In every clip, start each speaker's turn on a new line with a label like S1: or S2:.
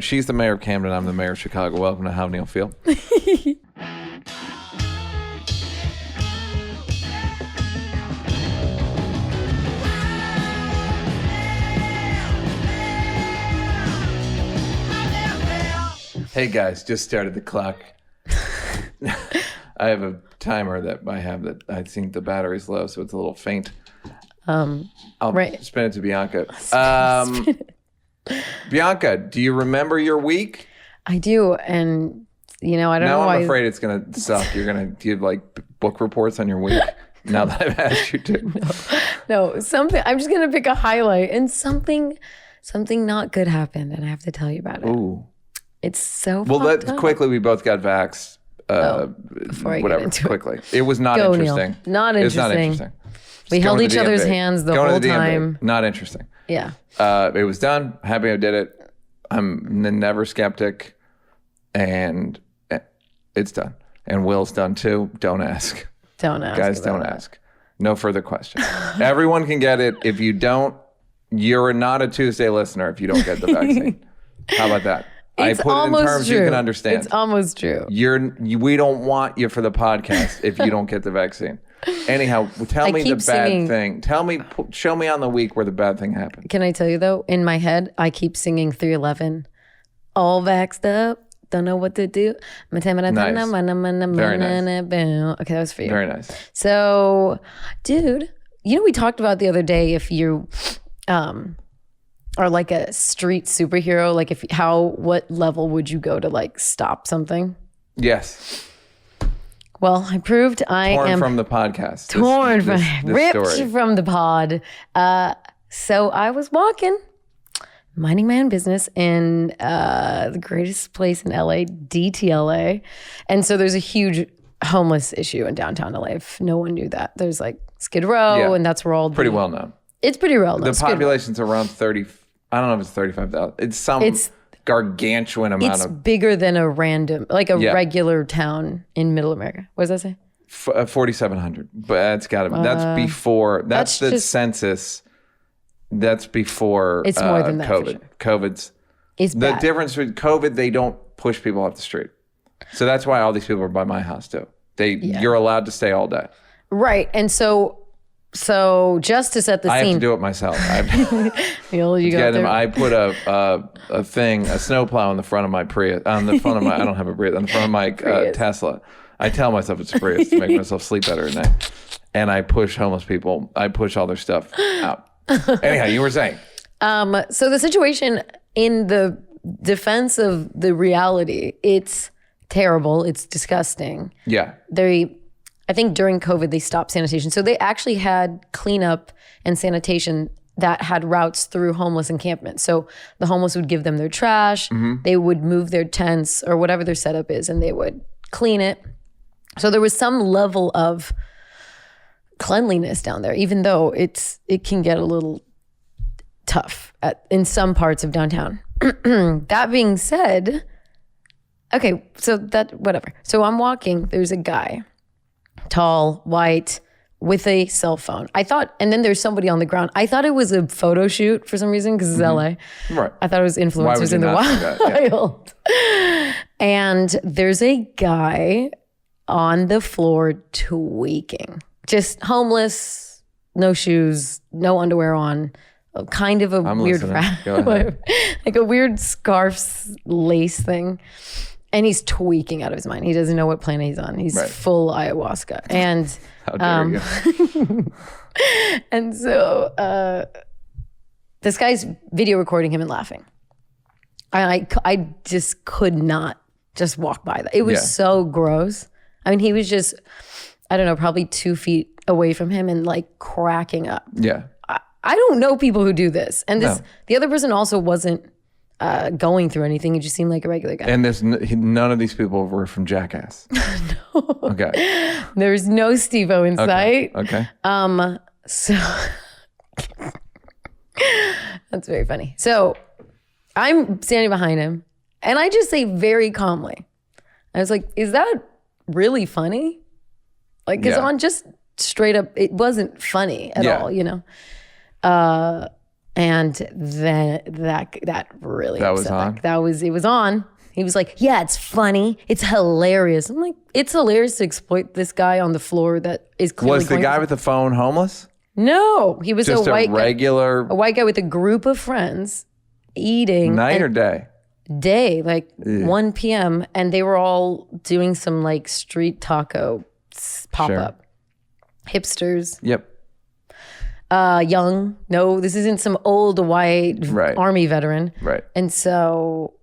S1: She's the mayor of Camden. I'm the mayor of Chicago. Welcome to How Neal Feel. Hey guys, just started the clock. I have a timer that I think the battery's low, so it's a little faint. I'll spin it to Bianca. Bianca, do you remember your week?
S2: I do, and I don't know.
S1: Now I'm afraid it's gonna suck. You're gonna give like book reports on your week. Now that I've asked you to.
S2: No, something. I'm just gonna pick a highlight, and something not good happened, and I have to tell you about it.
S1: Ooh.
S2: It's so
S1: well. Let's quickly. We both got vaxxed.
S2: Before I get into
S1: quickly. It was not interesting.
S2: Neil. Not interesting.
S1: It's not interesting.
S2: We held each other's hands the whole time.
S1: Not interesting.
S2: Yeah.
S1: It was done. Happy I did it. I'm never skeptic, and it's done. And Will's done too. Don't ask.
S2: Don't ask.
S1: Guys, don't ask. No further questions. Everyone can get it. If you don't, you're not a Tuesday listener if you don't get the vaccine. How about that? I put it in terms
S2: true.
S1: You can understand.
S2: It's almost true.
S1: We don't want you for the podcast if you don't get the vaccine. Anyhow, tell me the bad thing. Show me on the week where the bad thing happened.
S2: Can I tell you though? In my head, I keep singing 311. All vaxxed up. Don't know what to do.
S1: Nice. Very nice.
S2: Okay, that was for you.
S1: Very nice.
S2: So, dude, we talked about the other day if you are like a street superhero, like what level would you go to like stop something?
S1: Yes.
S2: Well, I proved I am
S1: from the podcast.
S2: Ripped from the pod. So I was walking, minding my own business in the greatest place in LA, DTLA. And so there's a huge homeless issue in downtown LA. If no one knew that, there's like Skid Row, and that's where all
S1: pretty well known.
S2: It's pretty well known.
S1: The population's around 30. I don't know if it's 35,000. It's gargantuan amount
S2: It's bigger than a regular town in Middle America. What does that say?
S1: 4,700. But that's got to be. That's before. That's the census. That's before.
S2: It's more than that.
S1: COVID. COVID's.
S2: It's
S1: the
S2: bad.
S1: difference with COVID. They don't push people off the street. So that's why all these people are by my house too. You're allowed to stay all day.
S2: Right, and so just to set the scene,
S1: I have to do it myself.
S2: you go there.
S1: I put a snowplow on the front of my Prius. On the front of my, I don't have a Prius. On the front of my Tesla. I tell myself it's a Prius to make myself sleep better at night. And I push homeless people. I push all their stuff out. Anyhow, you were saying.
S2: So the situation, in the defense of the reality, it's terrible. It's disgusting.
S1: Yeah.
S2: I think during COVID, they stopped sanitation. So they actually had cleanup and sanitation that had routes through homeless encampments. So the homeless would give them their trash. Mm-hmm. They would move their tents or whatever their setup is, and they would clean it. So there was some level of cleanliness down there, even though it can get a little tough in some parts of downtown. That being said, okay, so whatever. So I'm walking, there's a guy, tall, white, with a cell phone. I thought, and then there's somebody on the ground. I thought it was a photo shoot for some reason because it's LA.
S1: Right.
S2: I thought it was influencers in the wild. Yeah. And there's a guy on the floor tweaking. Just homeless, no shoes, no underwear on. Kind of a weird like a weird scarf lace thing. And he's tweaking out of his mind. He doesn't know what planet he's on. He's full ayahuasca. And
S1: how dare you?
S2: And so this guy's video recording him and laughing. I just could not just walk by that. It was so gross. I mean, he was just, I don't know, probably 2 feet away from him and like cracking up.
S1: Yeah.
S2: I don't know people who do this. And the other person also wasn't going through anything. He just seemed like a regular guy.
S1: And there's none of these people were from Jackass.
S2: No.
S1: Okay.
S2: There's no Steve-O in sight.
S1: Okay.
S2: So that's very funny. So I'm standing behind him and I just say very calmly, I was like, is that really funny? Like, because on just straight up, it wasn't funny at all, you know? And And then that really
S1: That was
S2: upset
S1: on?
S2: it was on. He was like, yeah, it's funny. It's hilarious. I'm like, it's hilarious to exploit this guy on the floor that is clearly
S1: Was the guy with the phone homeless?
S2: No, he was
S1: Just
S2: a white
S1: regular
S2: guy, a white guy with a group of friends eating
S1: night or day?
S2: Day, like 1 p.m. And they were all doing some like street taco pop-up. Hipsters.
S1: Yep.
S2: Young. No, this isn't some old white army veteran.
S1: Right.
S2: And so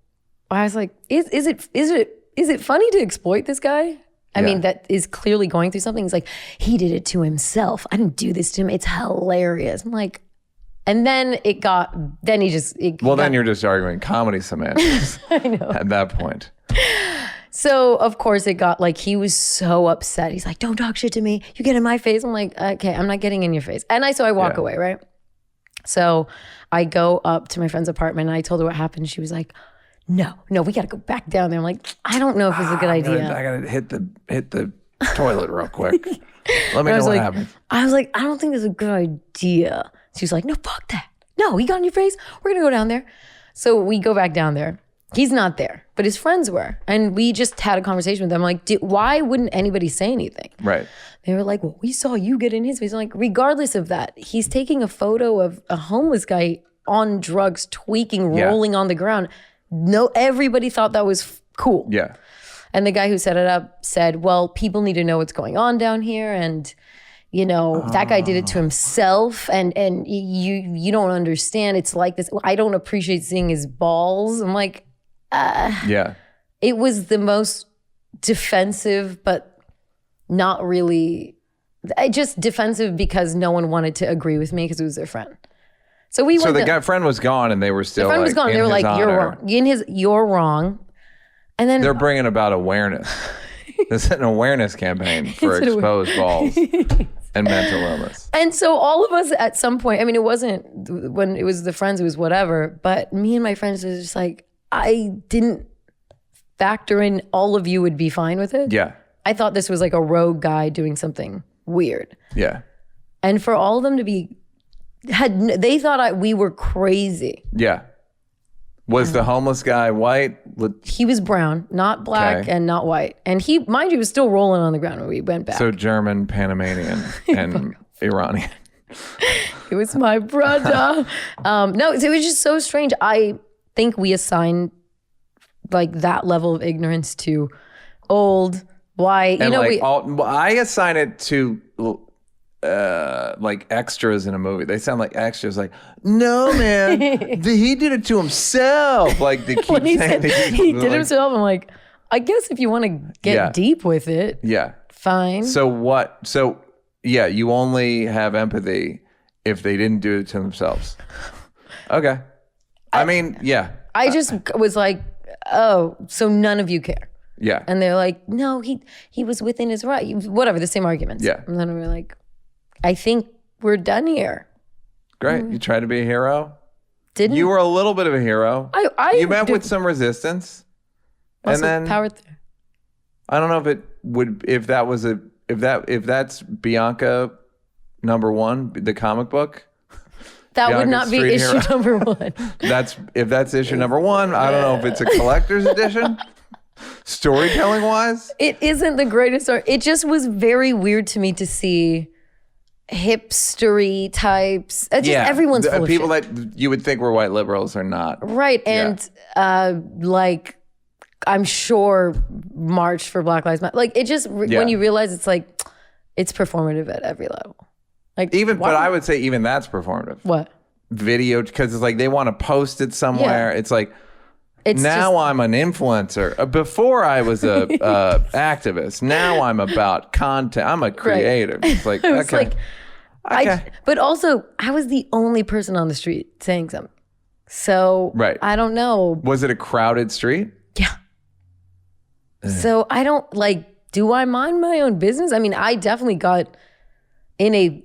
S2: I was like, is it funny to exploit this guy? I mean, that is clearly going through something. He's like, he did it to himself. I didn't do this to him. It's hilarious. I'm like, and then then you're just arguing comedy semantics I know.
S1: at that point.
S2: So of course it got like, he was so upset. He's like, don't talk shit to me. You get in my face. I'm like, okay, I'm not getting in your face. And I walk away, right? So I go up to my friend's apartment and I told her what happened. She was like, no, we got to go back down there. I'm like, I don't know if it's a good idea.
S1: I got to hit the toilet real quick. Let me know what happened.
S2: I was like, I don't think it's a good idea. She was like, no, fuck that. No, he got in your face. We're going to go down there. So we go back down there. He's not there, but his friends were. And we just had a conversation with them. Like, why wouldn't anybody say anything?
S1: Right.
S2: They were like, well, we saw you get in his face. I'm like, regardless of that, he's taking a photo of a homeless guy on drugs, tweaking, rolling on the ground. No, everybody thought that was cool.
S1: Yeah.
S2: And the guy who set it up said, well, people need to know what's going on down here. And, that guy did it to himself. And you don't understand. It's like this. I don't appreciate seeing his balls. I'm like, it was the most defensive, but not really, just defensive because no one wanted to agree with me because it was their friend. So the
S1: friend was gone and they were still. The friend was gone.
S2: They were like, "You're wrong." You're wrong. And then
S1: they're bringing about awareness. This is an awareness campaign for exposed balls and mental illness.
S2: And so all of us at some point, I mean, it wasn't when it was the friends, it was whatever. But me and my friends was just like, I didn't factor in all of you would be fine with it.
S1: Yeah.
S2: I thought this was like a rogue guy doing something weird.
S1: Yeah.
S2: And for all of them to they thought we were crazy.
S1: Yeah. Was the homeless guy white?
S2: He was brown, not black and not white. And he, mind you, was still rolling on the ground when we went back.
S1: So German, Panamanian, and Iranian.
S2: It was my brother. No, it was just so strange. I think we assigned like that level of ignorance to old, white.
S1: I assign it to like extras in a movie. They sound like extras. Like, no, man, he did it to himself. Like they keep saying
S2: he did himself. I'm like, I guess if you want to get deep with it, fine.
S1: So what? So yeah, you only have empathy if they didn't do it to themselves. Okay. I mean, yeah.
S2: I just was like, oh, so none of you care.
S1: Yeah.
S2: And they're like, no, he was within his right. Whatever, the same arguments.
S1: Yeah.
S2: And then we're like, I think we're done here.
S1: Great. You tried to be a hero?
S2: Didn't
S1: you? Were a little bit of a hero. You met with some resistance.
S2: And then powered through.
S1: I don't know if it would, if that's Bianca #1, the comic book.
S2: That
S1: Bianca
S2: would not be issue #1.
S1: If that's issue #1, I don't know if it's a collector's edition. Storytelling wise,
S2: it isn't the greatest story. It just was very weird to me to see hipstery types. Everyone's full of
S1: people
S2: shit.
S1: that you would think were white liberals are not.
S2: Right. And like, I'm sure marched for Black Lives Matter. Like it just, when you realize it's like, it's performative at every level. Like
S1: but I would say even that's performative.
S2: What?
S1: Video, because it's like they want to post it somewhere. Yeah. It's like, I'm an influencer. Before I was a activist. Now I'm about content. I'm a creator. Right. It's like, okay.
S2: But also, I was the only person on the street saying something. So I don't know.
S1: Was it a crowded street?
S2: Yeah. So I don't do I mind my own business? I mean, I definitely got in a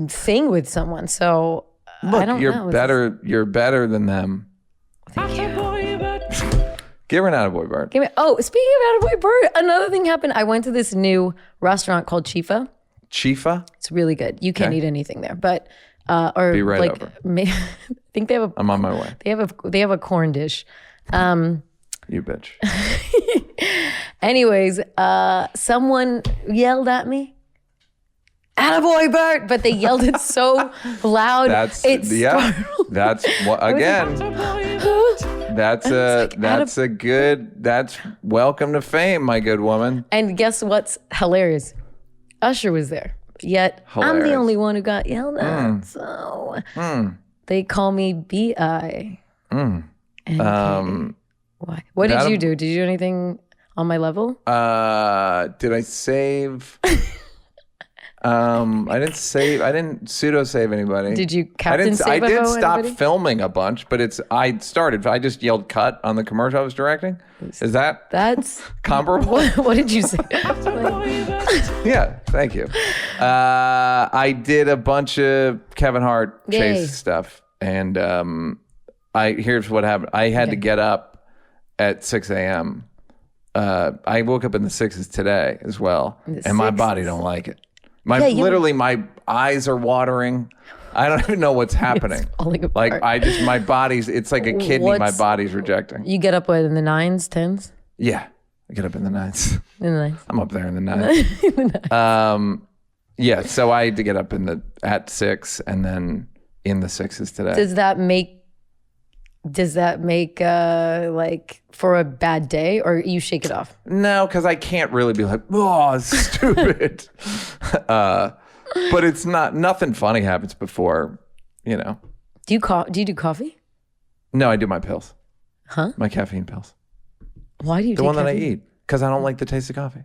S2: thing with someone. So
S1: look,
S2: I don't know.
S1: You're better than them.
S2: Thank you.
S1: Give her an attaboy bird.
S2: Speaking of attaboy bird, another thing happened. I went to this new restaurant called Chifa.
S1: Chifa?
S2: It's really good. You can't eat anything there. But Or
S1: Be right
S2: like,
S1: over.
S2: I think they have a.
S1: I'm on my way.
S2: They have a corn dish.
S1: You bitch.
S2: Anyways, someone yelled at me. Attaboy, Bert! But they yelled it so loud.
S1: That's
S2: startled.
S1: That's what again. That's welcome to fame, my good woman.
S2: And guess what's hilarious? Usher was there. Yet I'm the only one who got yelled at. So they call me B.I. Why? What did you do? Did you do anything on my level?
S1: Did I save? I didn't pseudo save anybody.
S2: Did you captain save?
S1: I did stop filming a bunch, but I just yelled cut on the commercial I was directing. Is that's comparable?
S2: What did you say?
S1: Yeah, thank you. I did a bunch of Kevin Hart chase stuff, and here's what happened. I had to get up at 6 a.m. I woke up in the 6s today as well, and my body don't like it. Literally, my eyes are watering. I don't even know what's happening.
S2: It's falling apart.
S1: Like my body's. It's like a kidney. My body's rejecting.
S2: You get up in the 9s, 10s?
S1: Yeah, I get up in the 9s.
S2: In the 9s.
S1: I'm up there in the 9s. Yeah. So I had to get up at 6 and then in the 6s today.
S2: Does that make like for a bad day, or you shake it off? No,
S1: because I can't really be like, oh, it's stupid. But it's nothing funny happens before, you know.
S2: Do you do coffee?
S1: No, I do my pills.
S2: Huh?
S1: My caffeine pills.
S2: Why do you
S1: the
S2: take
S1: one
S2: caffeine?
S1: that I eat? Because I don't like the taste of coffee.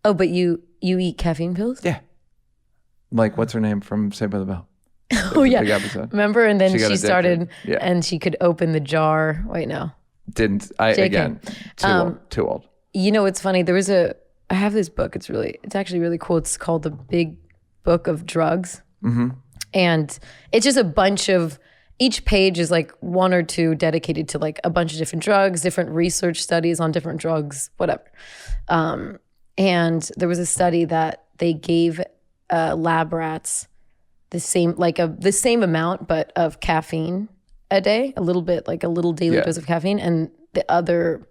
S2: Oh, but you eat caffeine pills?
S1: Yeah. Like, what's her name from Saved by the Bell?
S2: Oh yeah,
S1: big episode.
S2: Remember? And then she started,
S1: yeah.
S2: And she could open the jar. Wait, no,
S1: didn't I? JK. Again, too old.
S2: You know, it's funny. I have this book. It's actually really cool. It's called The Big Book of Drugs, and it's just a bunch of. Each page is like one or two dedicated to like a bunch of different drugs, different research studies on different drugs, whatever. And there was a study that they gave lab rats the same amount, but of caffeine a day, a little bit, like a little daily dose of caffeine, and the other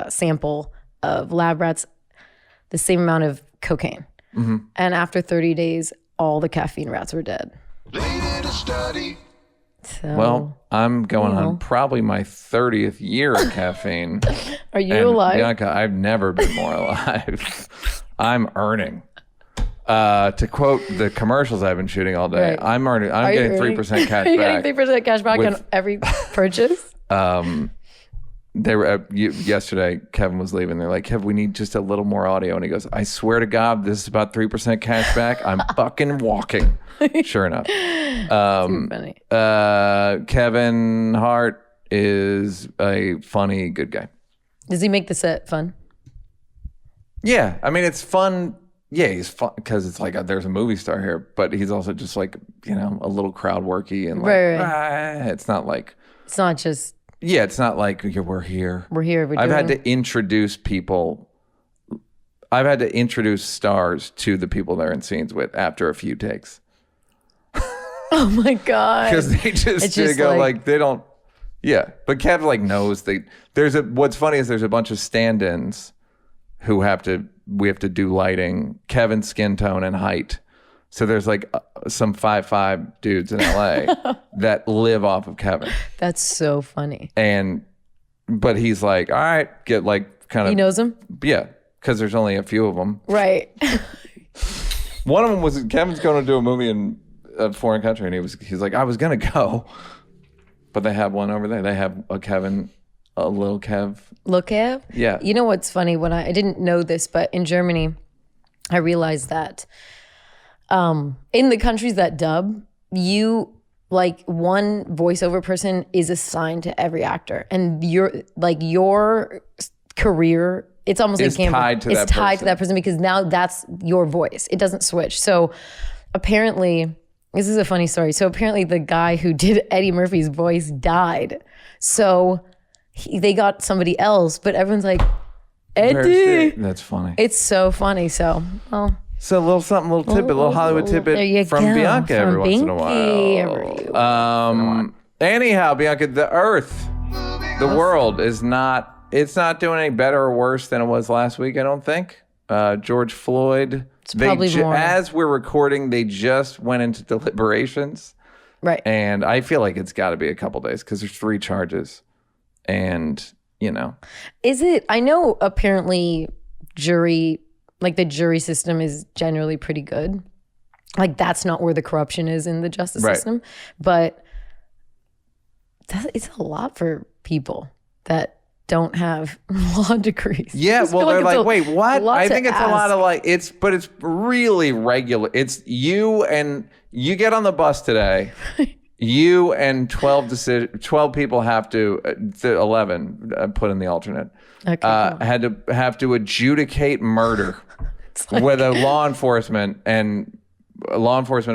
S2: sample of lab rats, the same amount of cocaine. And after 30 days, all the caffeine rats were dead. So,
S1: well, I'm going on probably my 30th year of caffeine.
S2: Are you alive?
S1: Bianca, I've never been more alive. I'm earning. To quote the commercials I've been shooting all day, right. I'm getting 3% cash back.
S2: Are you getting 3% cash back on every purchase?
S1: They were yesterday. Kevin was leaving. They're like, "Kev, we need just a little more audio." And he goes, "I swear to God, this is about 3% cash back. I'm fucking walking." Sure enough.
S2: Too funny.
S1: Kevin Hart is a funny, good guy.
S2: Does he make the set fun?
S1: Yeah, I mean it's fun. Yeah, he's fun because it's like there's a movie star here, but he's also just like a little crowd worky and like right. It's not like
S2: it's not just.
S1: Yeah, it's not like we're here.
S2: We're here.
S1: I've had to introduce people. I've had to introduce stars to the people they're in scenes with after a few takes.
S2: Oh my God!
S1: Because they just go like they don't. Yeah, but Kev like knows they. What's funny is there's a bunch of stand-ins who we have to do lighting, Kevin's skin tone and height. So there's like some 5'5" dudes in LA that live off of Kevin.
S2: That's so funny.
S1: But he's like, all right, get like kind of.
S2: He knows them?
S1: Yeah, because there's only a few of them.
S2: Right.
S1: One of them was Kevin's going to do a movie in a foreign country, and he's like, I was gonna go, but they have one over there. They have a Kevin, a little Kev.
S2: Little Kev?
S1: Yeah.
S2: You know what's funny? When I didn't know this, but in Germany, I realized that. In the countries that dub, one voiceover person is assigned to every actor, and your career, it's almost like tied to that person because now that's your voice. It doesn't switch. So apparently, this is a funny story. So apparently, the guy who did Eddie Murphy's voice died. So they got somebody else, but everyone's like, Eddie.
S1: That's funny.
S2: It's so funny. So, well.
S1: So a little something, little tidbit, little Hollywood tidbit from Bianca every once in a while. Anyhow, Bianca, the Earth, the world is not. It's not doing any better or worse than it was last week. I don't think. George Floyd.
S2: It's probably more.
S1: As we're recording, they just went into deliberations.
S2: Right.
S1: And I feel like it's got to be a couple days because there's 3 charges, and
S2: Is it? I know apparently the jury system is generally pretty good. Like that's not where the corruption is in the justice system, but it's a lot for people that don't have law degrees.
S1: Yeah, well, they're like, wait, what? I think it's a lot of but it's really regular. It's you get on the bus today. You and 12 people have to, 11, put in the alternate, have to adjudicate murder with a law enforcement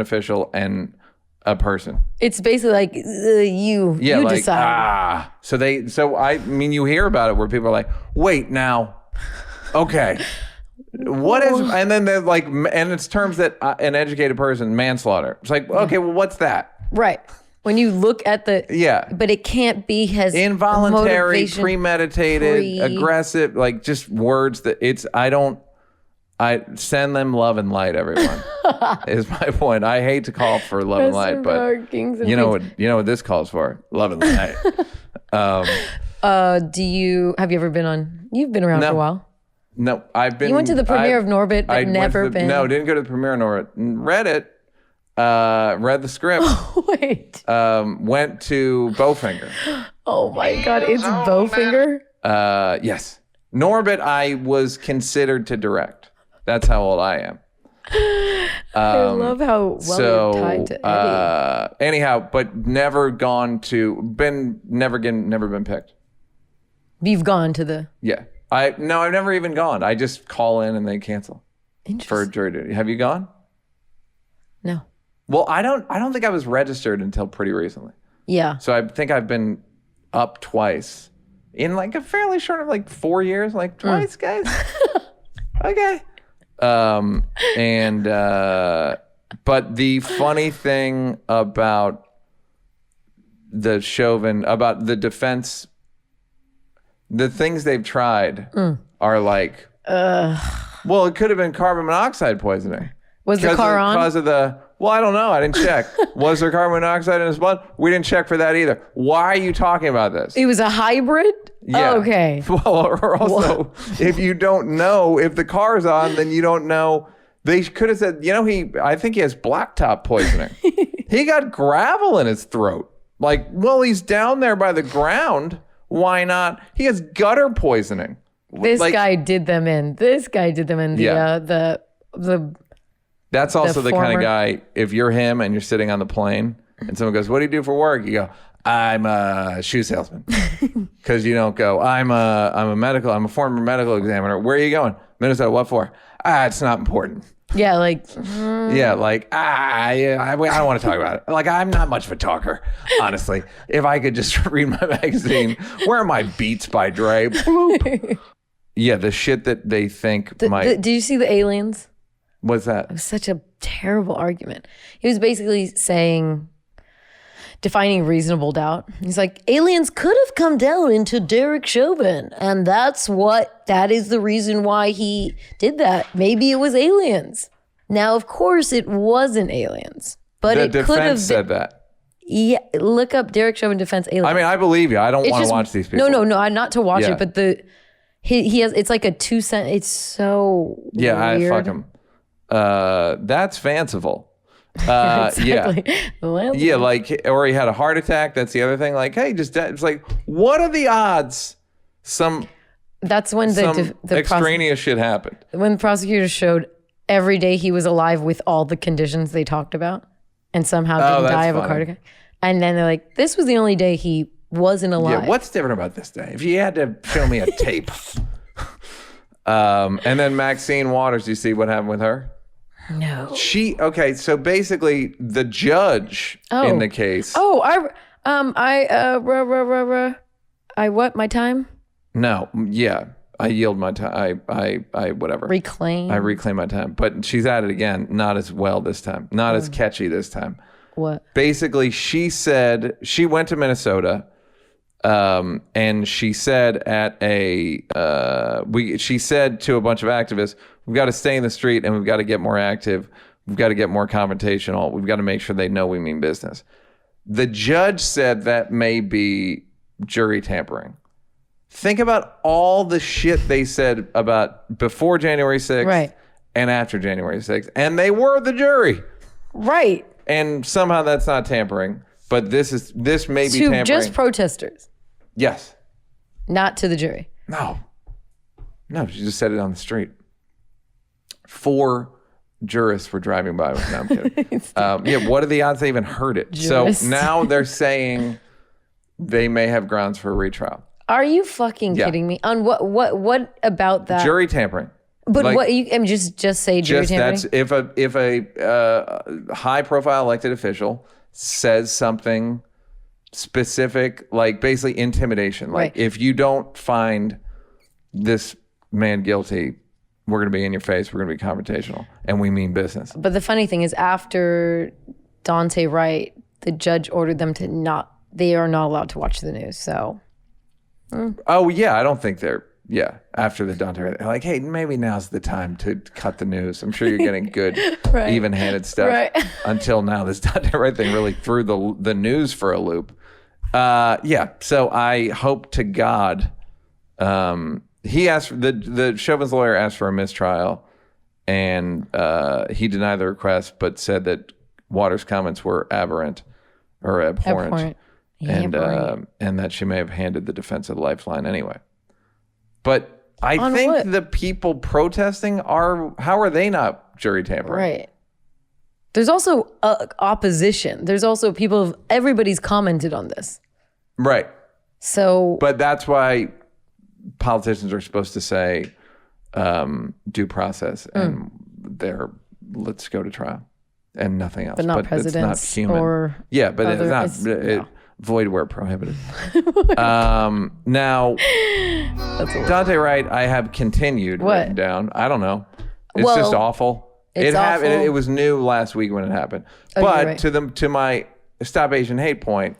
S1: official and a person.
S2: It's basically like you decide.
S1: So you hear about it where people are like, wait, now, okay. What is, and then they're like, and it's terms that an educated person, manslaughter. It's like, okay, well, what's that? Right.
S2: When you look at but it can't be
S1: involuntary, premeditated, aggressive, like just words that I send them love and light, everyone. Is my point. I hate to call for love and light, but you know what this calls for? Love and light.
S2: Have you ever been on? You've been around for a while.
S1: No, I've been.
S2: You went to the premiere of Norbit, but never been.
S1: No, didn't go to the premiere of Norbit. Read it. Read the script.
S2: Wait.
S1: Went to Bowfinger.
S2: Oh my God, it's Bowfinger?
S1: Yes. Norbit, I was considered to direct. That's how old I am.
S2: I love how well you're tied to Eddie.
S1: Anyhow, but never been picked.
S2: You've gone to the...
S1: Yeah. I've never even gone. I just call in and they cancel.
S2: Interesting.
S1: For jury duty. Have you gone?
S2: No.
S1: Well, I don't think I was registered until pretty recently.
S2: Yeah.
S1: So I think I've been up twice in like a fairly short of like 4 years, like twice, guys. Okay. But the funny thing about the Chauvin, about the defense, the things they've tried are like, well, it could have been carbon monoxide poisoning.
S2: Was the car on?
S1: Because of well, I don't know. I didn't check. Was there carbon monoxide in his blood? We didn't check for that either. Why are you talking about this?
S2: It was a hybrid?
S1: Yeah.
S2: Oh, okay.
S1: Well, or also, if you don't know, if the car's on, then you don't know. They could have said, I think he has blacktop poisoning. He got gravel in his throat. Like, well, he's down there by the ground. Why not? He has gutter poisoning.
S2: This guy did them in. The
S1: That's also the kind of guy, if you're him and you're sitting on the plane and someone goes, what do you do for work? You go, I'm a shoe salesman. Because you don't go, I'm a former medical examiner. Where are you going? Minnesota. What for? It's not important.
S2: Yeah, like.
S1: Yeah, like, I don't want to talk about it. Like, I'm not much of a talker, honestly. If I could just read my magazine, where are my Beats by Dre? Bloop. Yeah, the shit that they think might.
S2: Did you see the aliens?
S1: What's that?
S2: It was such a terrible argument. He was basically defining reasonable doubt. He's like, aliens could have come down into Derek Chauvin, and that is the reason why he did that. Maybe it was aliens. Now, of course, it wasn't aliens, but it could have
S1: said that.
S2: Yeah, look up Derek Chauvin defense aliens.
S1: I mean, I believe you. I don't want to watch these people.
S2: No, not to watch it, but he has. It's like a 2 cent. It's so weird.
S1: I fuck him. That's fanciful.
S2: Exactly.
S1: Yeah, like, or he had a heart attack. That's the other thing. Like, hey, it's like, what are the odds?
S2: That's when the
S1: extraneous shit happened.
S2: When the prosecutors showed every day he was alive with all the conditions they talked about, and somehow didn't die of a heart attack. And then they're like, this was the only day he wasn't alive.
S1: Yeah, what's different about this day? If you had to show me a tape. And then Maxine Waters, do you see what happened with her?
S2: No.
S1: So basically the judge in the case.
S2: My time?
S1: No, yeah. I yield my time. I whatever.
S2: Reclaim.
S1: I reclaim my time. But she's at it again. Not as well this time. Not as catchy this time.
S2: What?
S1: Basically, she said she went to Minnesota, and she said she said to a bunch of activists, we've got to stay in the street and we've got to get more active. We've got to get more confrontational. We've got to make sure they know we mean business. The judge said that may be jury tampering. Think about all the shit they said about before January 6th and after January 6th. And they were the jury.
S2: Right.
S1: And somehow that's not tampering. But this may be tampering.
S2: To just protesters.
S1: Yes.
S2: Not to the jury.
S1: No, she just said it on the street. 4 jurists were driving by. No, I'm kidding. What are the odds they even heard it? Jurists. So now they're saying they may have grounds for a retrial.
S2: Are you fucking kidding me? On what about that?
S1: Jury tampering.
S2: But what you just say jury tampering?
S1: That's if a high profile elected official says something specific, like basically intimidation. Like if you don't find this man guilty, we're going to be in your face. We're going to be confrontational, and we mean business. But
S2: the funny thing is, after Dante Wright, the judge ordered them to not. They are not allowed to watch the news. So.
S1: Oh yeah, I don't think they're. Yeah, after the Dante Wright, they're like, hey, maybe now's the time to cut the news. I'm sure you're getting good, even-handed stuff. Until now, this Dante Wright thing really threw the news for a loop. So I hope to God. He asked the Chauvin's lawyer asked for a mistrial, and he denied the request, but said that Waters' comments were aberrant or abhorrent. And that she may have handed the defense a lifeline anyway. But I think the people protesting how are they not jury tampering?
S2: Right. There's also opposition. There's also everybody's commented on this.
S1: Right.
S2: So.
S1: But that's why politicians are supposed to say due process and let's go to trial and nothing else.
S2: But not presidents
S1: it's not human.
S2: Or
S1: but it's not. Void where prohibited. Now, Dante Wright, I have continued written down. I don't know. It's just awful. It happened. It was new last week when it happened. But to my Stop Asian Hate point,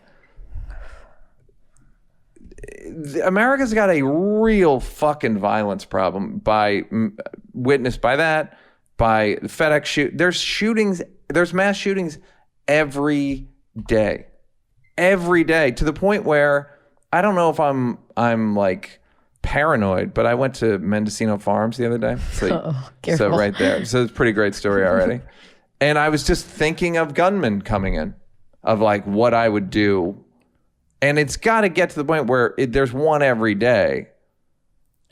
S1: America's got a real fucking violence problem witnessed by that, by FedEx shoot. There's mass shootings every day. Every day, to the point where I don't know if I'm like paranoid, but I went to Mendocino Farms the other day. So right there. So it's a pretty great story already. And I was just thinking of gunmen coming in, of like what I would do. And it's got to get to the point where there's one every day.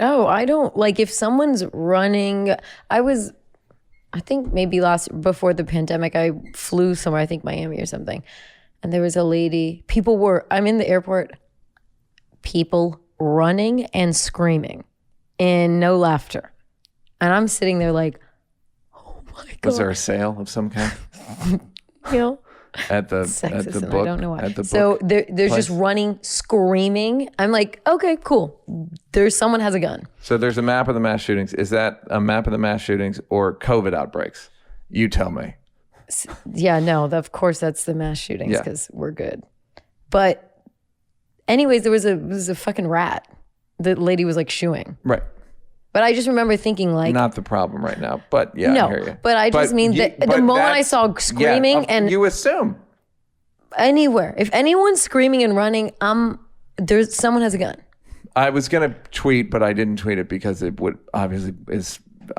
S2: Oh, I don't like if someone's running. I think maybe before the pandemic, I flew somewhere, I think Miami or something. And there was a lady, I'm in the airport, people running and screaming and no laughter. And I'm sitting there like, oh my God.
S1: Was there a sale of some kind? At the book?
S2: I don't know why. So there's just running, screaming. I'm like, okay, cool. Someone has a gun.
S1: So there's a map of the mass shootings. Is that a map of the mass shootings or COVID outbreaks? You tell me.
S2: Yeah, no, of course that's the mass shootings because we're good. But anyways, there was a fucking rat. The lady was like shooing.
S1: Right.
S2: But I just remember thinking like.
S1: Not the problem right now, but I hear you.
S2: But I just mean that the moment I saw screaming and.
S1: You assume.
S2: Anywhere. If anyone's screaming and running, someone has a gun.
S1: I was going to tweet, but I didn't tweet it because it would obviously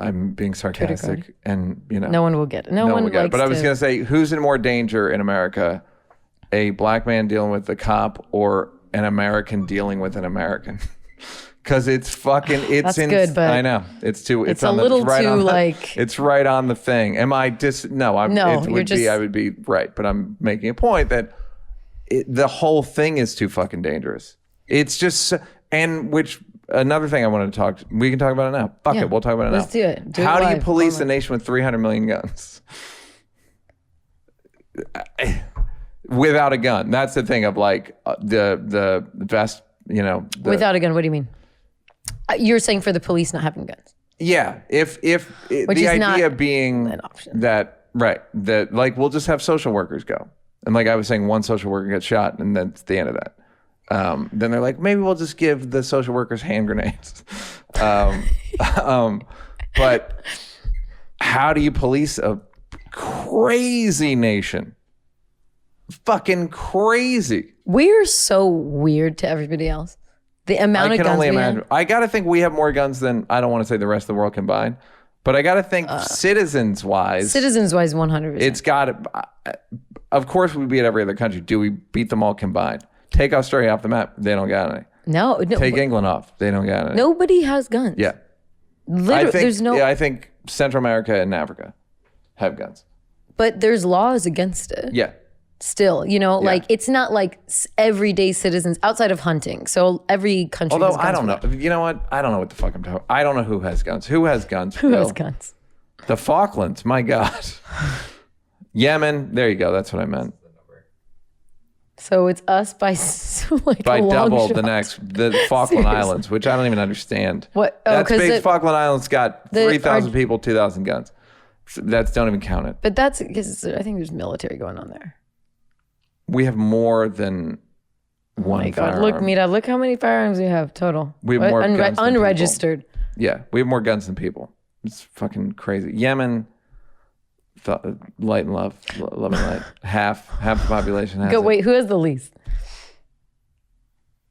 S1: I'm being sarcastic and no
S2: one will get it. No one will get it.
S1: But I was going to say, who's in more danger in America? A black man dealing with the cop or an American dealing with an American? Because it's fucking,
S2: That's good, but
S1: I know. It's
S2: a little too like.
S1: It's right on the thing. Am I no, I'm,
S2: no,
S1: it would be, I would be right. But I'm making a point that the whole thing is too fucking dangerous. It's just, another thing I want to talk, we can talk about it now. Fuck it, we'll talk about it now.
S2: Let's do it.
S1: How do you police a nation with 300 million guns? Without a gun. That's the thing of like the vest,
S2: Without a gun, what do you mean? You're saying for the police not having guns.
S1: Yeah, if the idea being
S2: an option.
S1: that like we'll just have social workers go, and like I was saying, one social worker gets shot, and that's the end of that. Then they're like, maybe we'll just give the social workers hand grenades. But how do you police a crazy nation? Fucking crazy.
S2: We're so weird to everybody else. The amount of guns
S1: only
S2: we
S1: imagine.
S2: have.
S1: I gotta think we have more guns than, I don't want to say the rest of the world combined, but I gotta think citizens wise,
S2: 100%.
S1: it's got. Of course, we beat every other country. Do we beat them all combined? Take Australia off the map. They don't got any.
S2: No.
S1: Take England off. They don't got any.
S2: Nobody has guns.
S1: Yeah.
S2: Literally, there's no.
S1: Yeah, I think Central America and Africa have guns.
S2: But there's laws against it.
S1: Yeah.
S2: Still, like it's not like everyday citizens outside of hunting. So every country.
S1: Although
S2: has guns
S1: I don't know. You know what? I don't know what the fuck I'm talking. I don't know who has guns. Who has guns?
S2: Who has guns?
S1: The Falklands. My God. Yemen. There you go. That's what I meant.
S2: So it's us by like
S1: by
S2: a long
S1: double
S2: shot.
S1: the Falkland Islands, which I don't even understand.
S2: What? Oh,
S1: that's big. Falkland Islands got 3,000 people, 2,000 guns. So don't even count it.
S2: But that's because I think there's military going on there.
S1: We have more than one.
S2: Oh my God!
S1: firearm.
S2: Look, Mira, look how many firearms we have total.
S1: We have more guns than
S2: unregistered.
S1: People. Yeah, we have more guns than people. It's fucking crazy. Yemen, light and love and light. Half the population has.
S2: Wait, who has the least?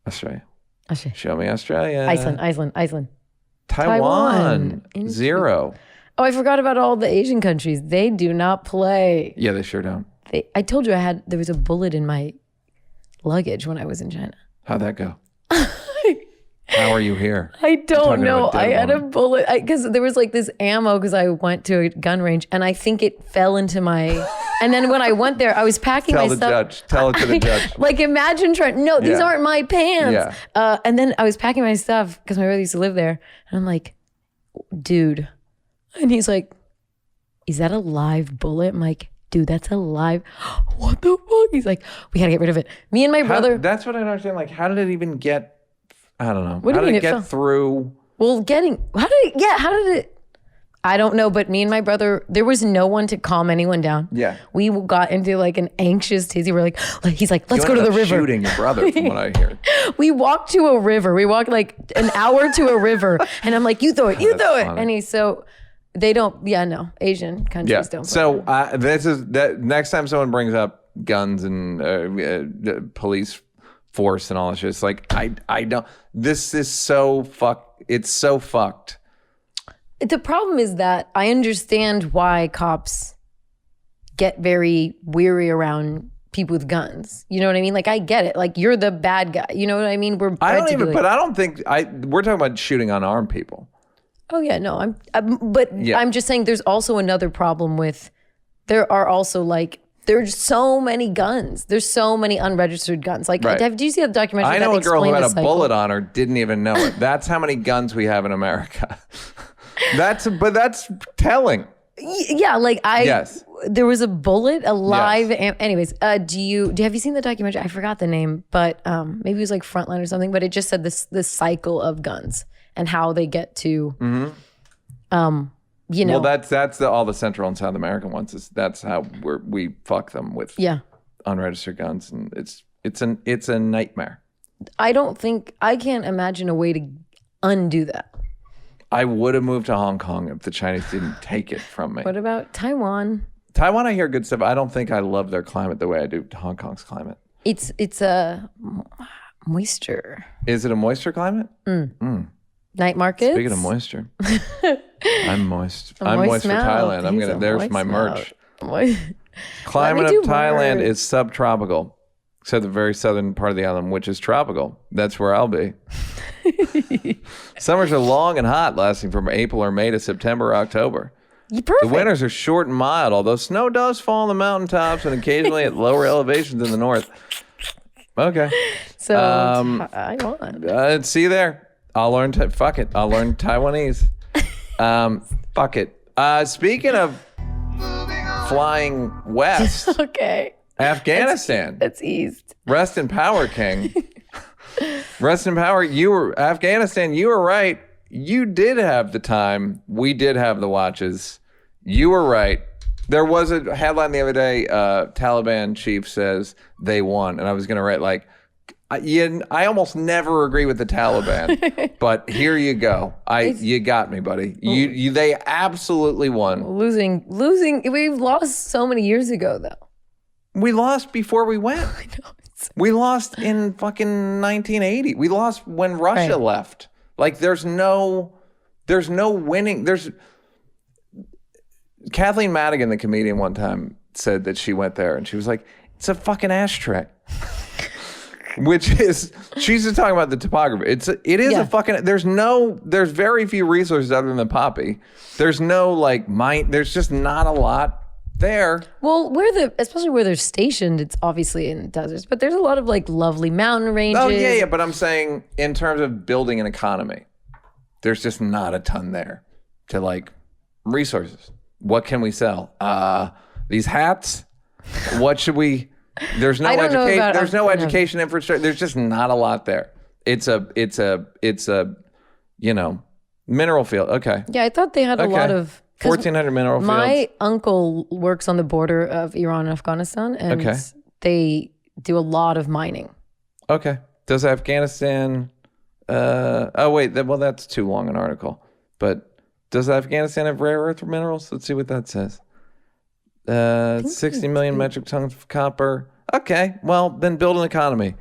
S1: Australia.
S2: Australia.
S1: Show me Australia.
S2: Iceland.
S1: Taiwan. 0.
S2: Oh, I forgot about all the Asian countries. They do not play.
S1: Yeah, they sure don't.
S2: I told you there was a bullet in my luggage when I was in China.
S1: How'd that go? How are you here?
S2: I don't know. I had a bullet because there was like this ammo because I went to a gun range and I think it fell into my. And then when I went there, I was packing my stuff.
S1: Tell it to the judge.
S2: Like imagine trying. No, these aren't my pants.
S1: Yeah.
S2: And then I was packing my stuff because my brother used to live there, and I'm like, dude, and he's like, is that a live bullet? I'm like, dude, that's a live. What the fuck? He's like, we gotta get rid of it. Me and my brother.
S1: That's what I don't understand. Like, how did it even get? I don't know.
S2: What do you mean
S1: it get through?
S2: Well, how did it? I don't know, but me and my brother, there was no one to calm anyone down.
S1: Yeah.
S2: We got into like an anxious tizzy. We're like, he's like, let's go to the river.
S1: Shooting your brother, from what I hear.
S2: We walked to a river. We walked like an hour to a river, and I'm like, you throw it. And he's they don't. Yeah, no, Asian countries don't.
S1: So this is that. Next time someone brings up guns and police force and all that shit, it's like I don't. This is so fucked. It's so fucked.
S2: The problem is that I understand why cops get very weary around people with guns. You know what I mean? Like, I get it. Like, you're the bad guy. You know what I mean? But I
S1: don't think we're talking about shooting unarmed people.
S2: Oh yeah, no, I'm just saying there's also another problem with, there's so many guns. There's so many unregistered guns. Like, did you see the documentary?
S1: I know a girl who had a bullet on her, didn't even know it. That's how many guns we have in America. That's telling.
S2: Yeah, there was a bullet, a live. Yes. Anyways, have you seen the documentary? I forgot the name, but maybe it was like Frontline or something. But it just said this cycle of guns and how they get to, Well,
S1: that's all the Central and South American ones. That's how we fuck them with unregistered guns, and it's a nightmare.
S2: I can't imagine a way to undo that.
S1: I would have moved to Hong Kong if the Chinese didn't take it from me.
S2: What about Taiwan?
S1: Taiwan, I hear good stuff. I don't think I love their climate the way I do Hong Kong's climate.
S2: It's a moisture.
S1: Is it a moisture climate?
S2: Night markets.
S1: Speaking of moisture, I'm moist. I'm moist for Thailand. There's my merch. Climate of Thailand is subtropical, except the very southern part of the island, which is tropical. That's where I'll be. Summers are long and hot, lasting from April or May to September or October.
S2: Perfect.
S1: The winters are short and mild, although snow does fall on the mountaintops and occasionally at lower elevations in the north. Okay.
S2: So I won.
S1: See you there. I'll learn. Fuck it. I'll learn Taiwanese. Fuck it. Speaking of flying west.
S2: Okay.
S1: Afghanistan.
S2: That's east.
S1: Rest in power, King. Rest in power. Afghanistan. You were right. you did have the time. We did have the watches. You were right. There was a headline the other day, Taliban chief says they won. And I was going to write like, I almost never agree with the Taliban, but here you go. You got me, buddy. They absolutely won.
S2: Losing. We've lost so many years ago, though.
S1: We lost before we went.
S2: I know.
S1: We lost in fucking 1980. We lost when Russia left. Like, there's no winning. Kathleen Madigan, the comedian, one time said that she went there and she was like, it's a fucking ashtray. Which is, she's just talking about the topography. It is a fucking, there's very few resources other than the poppy. There's no like there's just not a lot there.
S2: Well, especially where they're stationed, it's obviously in deserts, but there's a lot of like lovely mountain ranges.
S1: Oh yeah, but I'm saying in terms of building an economy, there's just not a ton there to like resources. What can we sell? These hats? What should we? There's no education. There's no education infrastructure. There's just not a lot there. It's a mineral field. Okay.
S2: Yeah, I thought they had a lot of
S1: 1,400 mineral fields.
S2: My uncle works on the border of Iran and Afghanistan, and they do a lot of mining.
S1: Okay. Does Afghanistan? That's too long an article. But does Afghanistan have rare earth minerals? Let's see what that says. 60 million metric tons of copper. Okay. Well, then build an economy.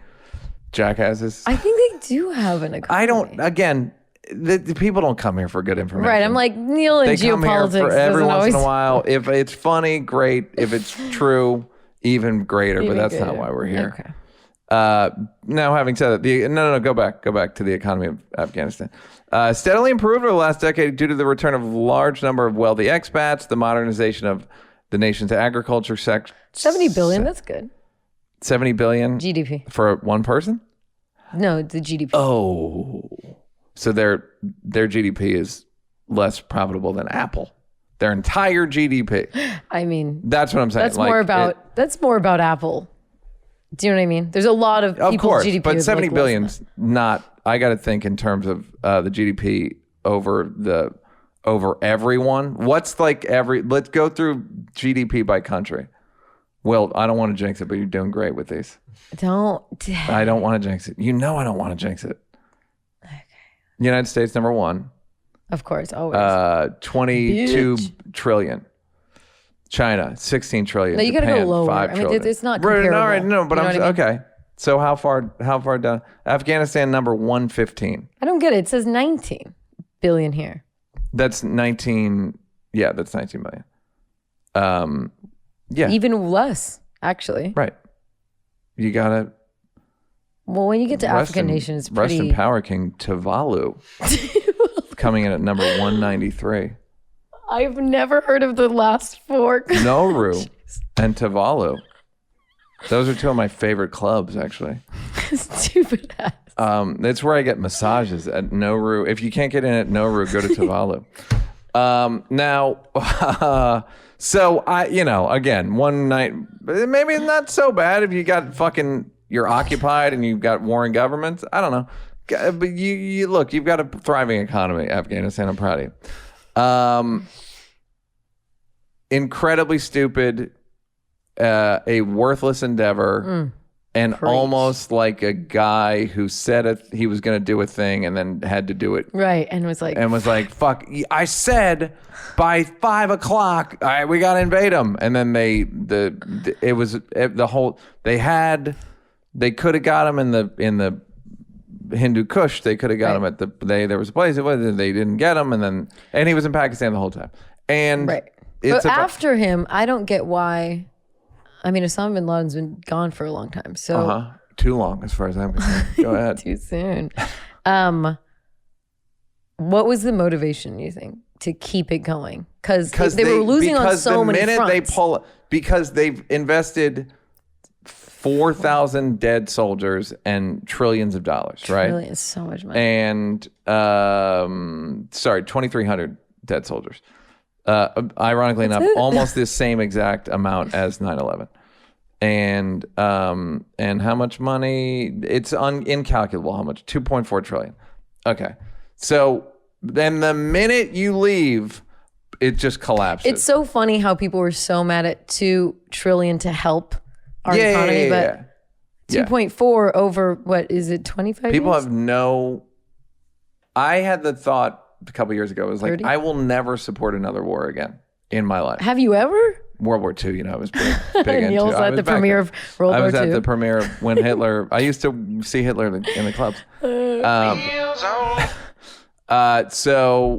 S1: Jackasses.
S2: I think they do have an economy.
S1: The people don't come here for good information.
S2: Right. I'm like, Neal and
S1: they
S2: geopolitics.
S1: Come here for every once in a while.
S2: Funny.
S1: If it's funny, great. If it's true, even greater. But that's not why we're here.
S2: Okay.
S1: Now, having said that, go back to the economy of Afghanistan. Steadily improved over the last decade due to the return of a large number of wealthy expats, the modernization of the nation's agriculture sector.
S2: 70 billion, that's good.
S1: 70 billion
S2: GDP
S1: for one person?
S2: No, the GDP.
S1: Oh. So their GDP is less profitable than Apple. Their entire GDP.
S2: I mean,
S1: that's what I'm saying.
S2: That's more about Apple. Do you know what I mean? There's a lot of people's
S1: course,
S2: GDP.
S1: But 70 billion's not. I got to think in terms of the GDP over everyone. What's like let's go through GDP by country. Well, I don't want to jinx it, but you're doing great with these. I don't want to jinx it. You know I don't want to jinx it. Okay. United States, number 1.
S2: Of course, always.
S1: 22 trillion. China, 16 trillion.
S2: No, you got to go lower.
S1: 5 trillion.
S2: I mean, it's not comparable.
S1: All right, no, but okay. So how far down? Afghanistan, number 115.
S2: I don't get it. It says 19 billion here.
S1: That's 19. Yeah, that's 19 million. Yeah.
S2: Even less, actually.
S1: Right. You gotta.
S2: Well, when you get to African nations, it's
S1: Rest in power, King Tuvalu, coming in at number 193.
S2: I've never heard of the last 4.
S1: Nauru and Tuvalu. Those are 2 of my favorite clubs, actually.
S2: Stupid ass.
S1: That's where I get massages at Nauru. If you can't get in at Nauru, go to Tuvalu. Now, so again, one night, maybe not so bad if you got you're occupied and you've got warring governments. I don't know. But you look, you've got a thriving economy, Afghanistan. I'm proud of you. Incredibly stupid, a worthless endeavor. And almost like a guy who said he was going to do a thing and then had to do it. Right. And was like, fuck, I said by 5 o'clock, we got to invade them. And then they could have got him in the Hindu Kush. They could have got him at there was a place, they didn't get him. And he was in Pakistan the whole time. And
S2: but after him, I don't get why. I mean, Osama bin Laden's been gone for a long time, so
S1: too long as far as I'm concerned. Go ahead.
S2: Too soon. What was the motivation, you think, to keep it going? Because they were losing on so many fronts.
S1: Because they've invested 4,000 dead soldiers and trillions of dollars, right?
S2: Trillions, so much money.
S1: And 2,300 dead soldiers. Ironically enough, almost the same exact amount as 9/11. And how much money? It's incalculable how much. 2.4 trillion. Okay. So Then the minute you leave, it just collapses.
S2: It's so funny how people were so mad at $2 trillion to help our economy, but 2.4 over what is it, 25
S1: People
S2: years?
S1: have no. I had the thought a couple years ago. It was like,
S2: 30?
S1: I will never support another war again in my life.
S2: Have you ever?
S1: World War II, I was pretty big into.
S2: Neal's at the premiere of World War II.
S1: I was at the premiere of when Hitler. I used to see Hitler in the clubs. So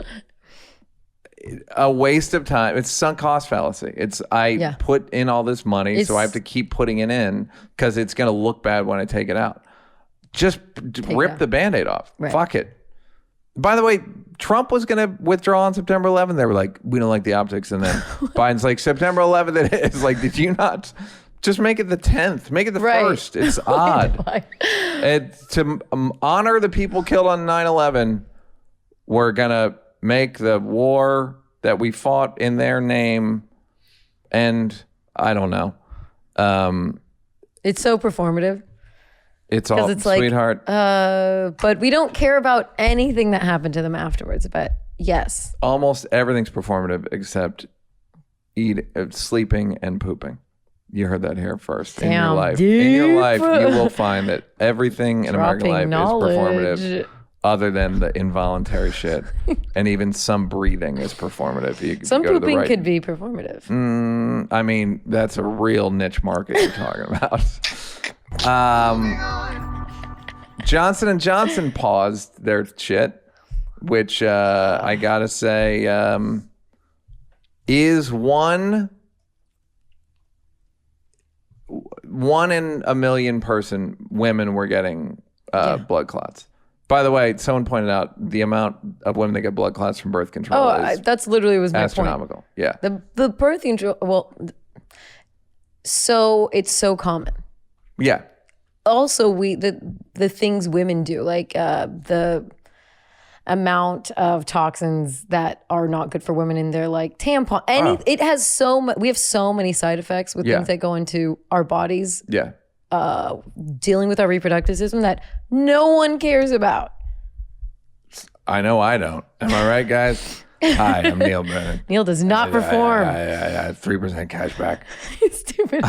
S1: a waste of time. It's sunk cost fallacy. It's put in all this money, so I have to keep putting it in because it's going to look bad when I take it out. Just rip the Band-Aid off. Right. Fuck it. By the way, Trump was going to withdraw on September 11th. They were like, we don't like the optics. And then Biden's like, September 11th it is. Like, did you not just make it the 10th? Make it the 1st. It's odd. To honor the people killed on 9/11, we're going to make the war that we fought in their name. And I don't know.
S2: It's so performative.
S1: It's all sweetheart.
S2: But we don't care about anything that happened to them afterwards. But yes.
S1: Almost everything's performative except sleeping and pooping. You heard that here first. In your life. In your life, you will find that everything in American life is performative other than the involuntary shit. And even some breathing is performative.
S2: Some pooping could be performative.
S1: I mean, that's a real niche market you're talking about. Johnson & Johnson paused their shit, which I gotta say is one in a million women were getting blood clots. By the way, someone pointed out the amount of women that get blood clots from birth control is
S2: that's literally was my
S1: astronomical.
S2: Point.
S1: Yeah,
S2: the birth control. So it's so common.
S1: Yeah.
S2: Also, the things women do, like the amount of toxins that are not good for women in their like tampon. It has we have so many side effects with things that go into our bodies.
S1: Yeah.
S2: Dealing with our reproductive system that no one cares about.
S1: I know I don't. Am I right, guys? Hi, I'm Neal Brennan.
S2: Neal does not perform.
S1: I 3% cash back.
S2: Stupid.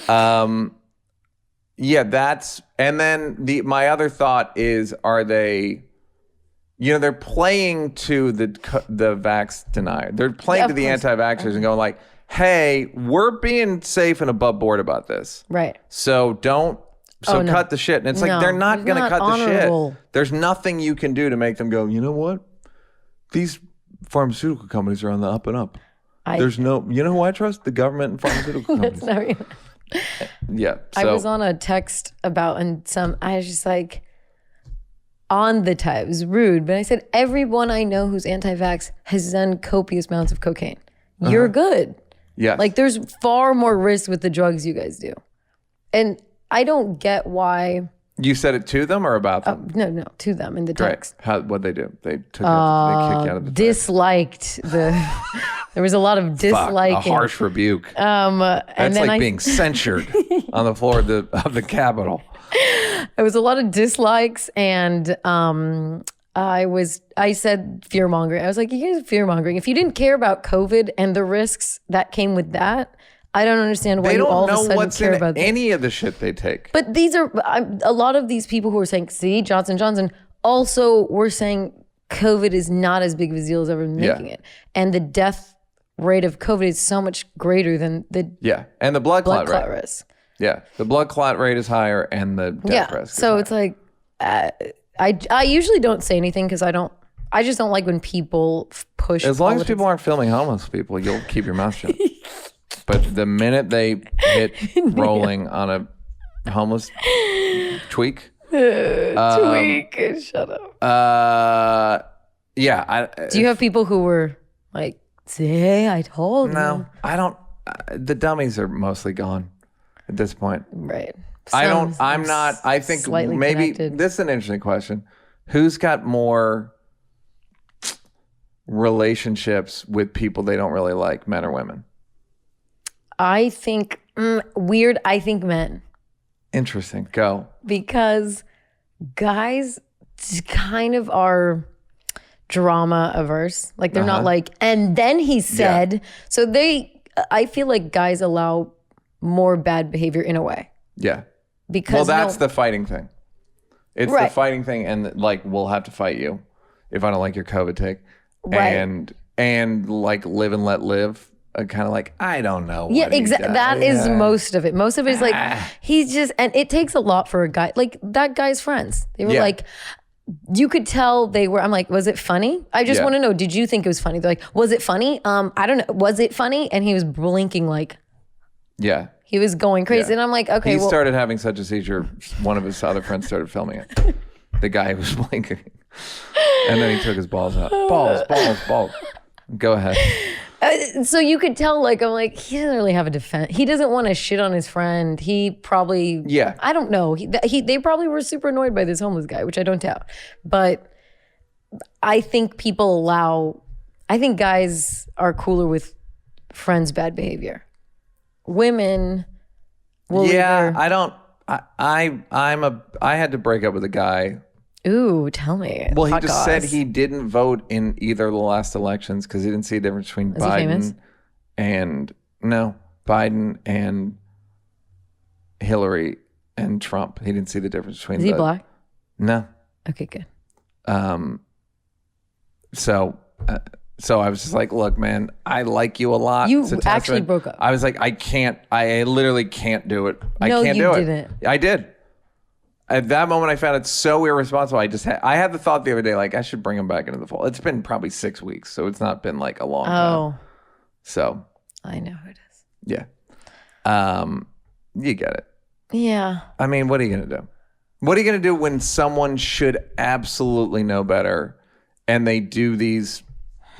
S1: And then my other thought is, are they, they're playing to the vax denier. They're playing to the anti-vaxxers and going like, hey, we're being safe and above board about this.
S2: Right.
S1: So cut the shit. And it's like, they're not going to cut
S2: honorable.
S1: the shit. There's nothing you can do to make them go, you know what? These pharmaceutical companies are on the up and up. There's no, you know who I trust? The government and pharmaceutical companies.
S2: That's not real.
S1: Yeah.
S2: I was on a text about, I was just like, on the type, it was rude, but I said, everyone I know who's anti-vax has done copious amounts of cocaine. You're good.
S1: Yeah.
S2: Like there's far more risk with the drugs you guys do. And I don't get why.
S1: You said it to them or about them?
S2: No, to them in the text.
S1: What'd they do? They took they kicked you out of the
S2: disliked there was a lot of disliking.
S1: A harsh rebuke. That's like being censured on the floor of the Capitol.
S2: There was a lot of dislikes, and I said fear mongering. I was like, you guys are fear mongering. If you didn't care about COVID and the risks that came with that, I don't understand why you all of a sudden care about
S1: any of the shit they take.
S2: But these are a lot of these people who are saying, see, Johnson & Johnson also were saying COVID is not as big of a deal as everyone's making it. And the death rate of COVID is so much greater than the
S1: and the blood clot rate.
S2: risk.
S1: Yeah, the blood clot rate is higher and the death risk.
S2: So it's like, I usually don't say anything because I just don't like when people push.
S1: As long as people aren't filming homeless people, you'll keep your mouth shut. But the minute they hit rolling on a homeless tweak.
S2: Shut up.
S1: Do
S2: you have people who were like, say, I told you?
S1: No, I don't. The dummies are mostly gone at this point.
S2: Right.
S1: I think maybe
S2: connected.
S1: This is an interesting question. Who's got more relationships with people they don't really like, men or women?
S2: I think, weird, I think men.
S1: Interesting. Go.
S2: Because guys kind of are drama averse. Like they're not like, and then he said, so I feel like guys allow more bad behavior in a way.
S1: Yeah.
S2: Because
S1: that's the fighting thing. It's
S2: Right.
S1: the fighting thing, and like we'll have to fight you if I don't like your COVID take.
S2: Right.
S1: And like live and let live. Kind of like, I don't know.
S2: Yeah, exactly. That is most of it. Most of it is like, he's just, and it takes a lot for a guy. Like that guy's friends. They were like, you could tell they were, I'm like, was it funny? I just want to know, did you think it was funny? They're like, was it funny? I don't know. Was it funny? And he was blinking like, he was going crazy. And I'm like, okay,
S1: he started having such a seizure. One of his other friends started filming it. The guy who was blinking. And then he took his balls out. Balls. Go ahead.
S2: So you could tell, like, I'm like, he doesn't really have a defense. He doesn't want to shit on his friend. He probably, I don't know. They probably were super annoyed by this homeless guy, which I don't doubt. But I think I think guys are cooler with friends' bad behavior. Women will
S1: I had to break up with a guy.
S2: Ooh, tell me.
S1: Well, he just said he didn't vote in either of the last elections because he didn't see a difference between Biden and Hillary and Trump. He didn't see the difference between.
S2: Is he black?
S1: No.
S2: Okay, good.
S1: So I was just like, look, man, I like you a lot.
S2: You actually broke up.
S1: I was like, I literally can't do it. I can't do it.
S2: Didn't.
S1: I did. At that moment, I found it so irresponsible. I had the thought the other day, like, I should bring him back into the fold. It's been probably 6 weeks, so it's not been like a long time. So
S2: I know who it is.
S1: Yeah. You get it.
S2: Yeah.
S1: I mean, what are you going to do? What are you going to do when someone should absolutely know better and they do these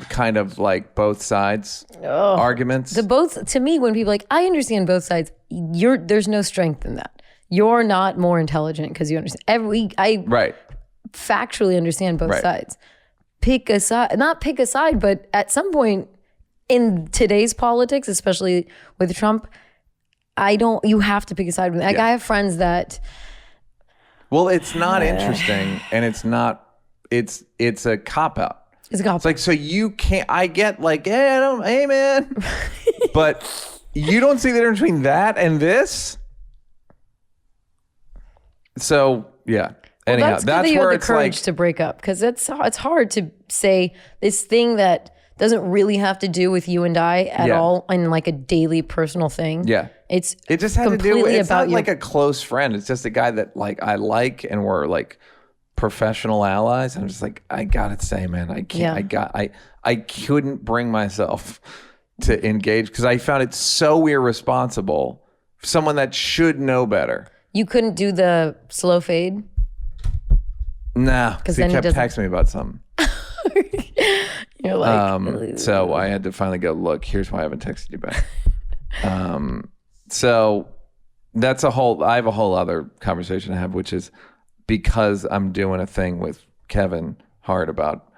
S1: kind of like both sides arguments?
S2: To me, when people like, I understand both sides, there's no strength in that. You're not more intelligent because you understand. I factually understand both sides. Pick a side, not pick a side, but at some point in today's politics, especially with Trump, you have to pick a side. Like I have friends that.
S1: Well, it's not interesting, and it's a cop out.
S2: It's a cop out.
S1: It's like, so you can't. I get like, hey man, but you don't see the difference between that and this. So yeah. Anyhow,
S2: that's good that you had the courage to break up, because it's hard to say this thing that doesn't really have to do with you and I at all, and like a daily personal thing. Yeah, it just had to do. It's not like a close friend. It's just a guy that like I like, and we're like professional allies. I'm just like, I gotta say, man, I can't. I couldn't bring myself to engage because I found it so irresponsible. Someone that should know better. You couldn't do the slow fade? Nah, because he kept texting me about something. You're like... so I had to finally go, look, here's why I haven't texted you back. So that's I have a whole other conversation to have, which is because I'm doing a thing with Kevin Hart about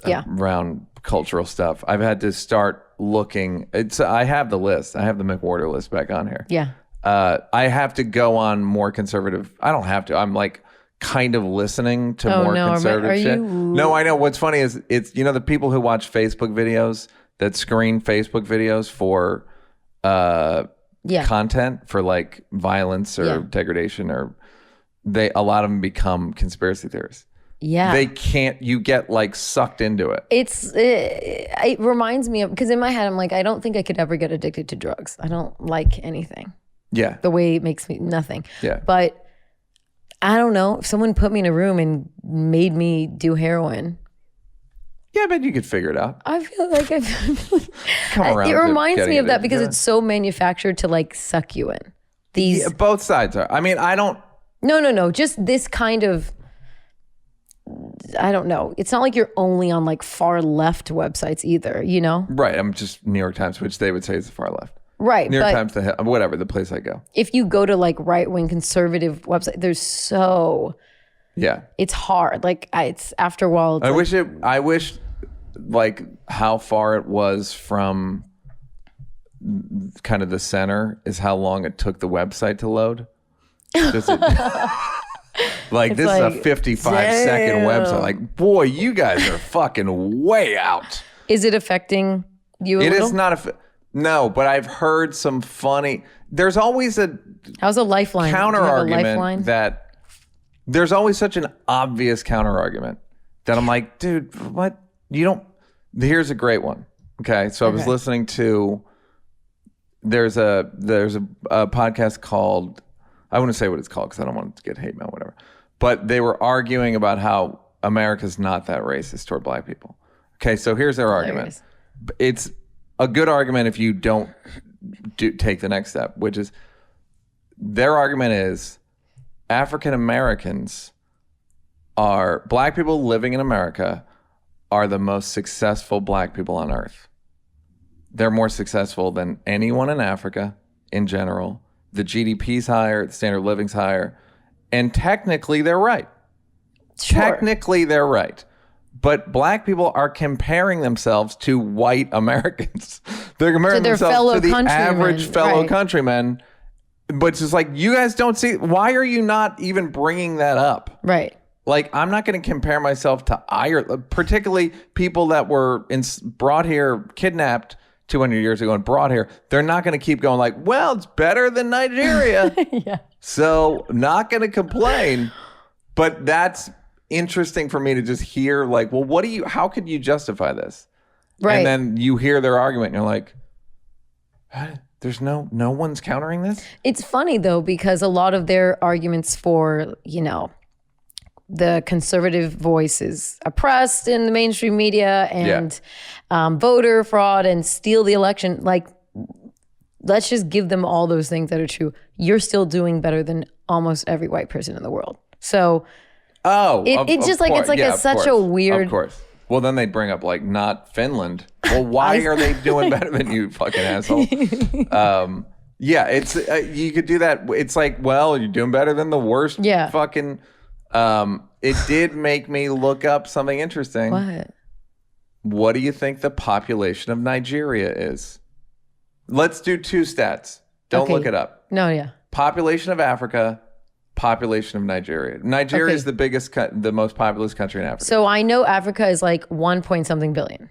S2: around cultural stuff. I've had to start looking. I have the list. I have the McWhorter List back on here. Yeah. I have to go on more conservative. I don't have to. I'm like kind of listening to more conservative shit. No, I know. What's funny is it's, the people who watch Facebook videos that screen Facebook videos for content for like violence or degradation, or a lot of them become conspiracy theorists. Yeah. You get like sucked into it. It reminds me of, because in my head, I'm like, I don't think I could ever get addicted to drugs. I don't like anything. Yeah. The way it makes me nothing. Yeah. But I don't know. If someone put me in a room and made me do heroin. Yeah, I bet you could figure it out. I feel like come around. It reminds me of that because it's so manufactured to like suck you in. Both sides are. I mean, I don't. No. Just this kind of. I don't know. It's not like you're only on like far left websites either, Right. I'm just New York Times, which they would say is the far left. Right. New York Times, whatever, the place I go. If you go to like right-wing conservative website, it's hard. Like it's after a while. I wish like how far it was from kind of the center is how long it took the website to load.
S1: Like,
S2: It's
S1: this
S2: like,
S1: is a 55-second website. Like, boy, you guys are fucking way out.
S2: Is it affecting you a
S1: It
S2: little?
S1: is not no, but I've heard some funny. There's always a
S2: How's a lifeline?
S1: counter
S2: Do you have a
S1: argument
S2: lifeline?
S1: that there's always such an obvious counter argument that I'm like, dude, what? You don't. Here's a great one. Okay, so I was listening to. There's a podcast called. I wouldn't say what it's called because I don't want to get hate mail, whatever. But they were arguing about how America's not that racist toward black people. Okay, so here's their argument. It's a good argument if you don't take the next step, which is their argument is African Americans are black people living in America are the most successful black people on earth. They're more successful than anyone in Africa in general. The GDP's higher, the standard of living's higher, and technically they're right.
S2: Sure.
S1: Technically they're right. But black people are comparing themselves to white Americans. They're comparing themselves to the average fellow countrymen. But it's just like, you guys don't see, why are you not even bringing that up?
S2: Right.
S1: Like, I'm not going to compare myself to Ireland, particularly people that were brought here, kidnapped 200 years ago and brought here. They're not going to keep going like, well, it's better than Nigeria.
S2: Yeah.
S1: So not going to complain. But that's interesting for me to just hear like, well, how could you justify this?
S2: Right.
S1: And then you hear their argument and you're like, there's no one's countering this?
S2: It's funny though, because a lot of their arguments for, the conservative voice is oppressed in the mainstream media and voter fraud and steal the election. Like, let's just give them all those things that are true. You're still doing better than almost every white person in the world. So it's just like, it's like such a weird.
S1: Of course. Well, then they bring up like not Finland. Well, why are they doing better than you, fucking asshole? It's you could do that. It's like, well, you're doing better than the worst. Fucking. It did make me look up something interesting. What do you think the population of Nigeria is? Let's do two stats. Don't look it up.
S2: No, yeah.
S1: Population of Africa, population of Nigeria. Nigeria is the most populous country in Africa.
S2: So I know Africa is like 1 point something billion.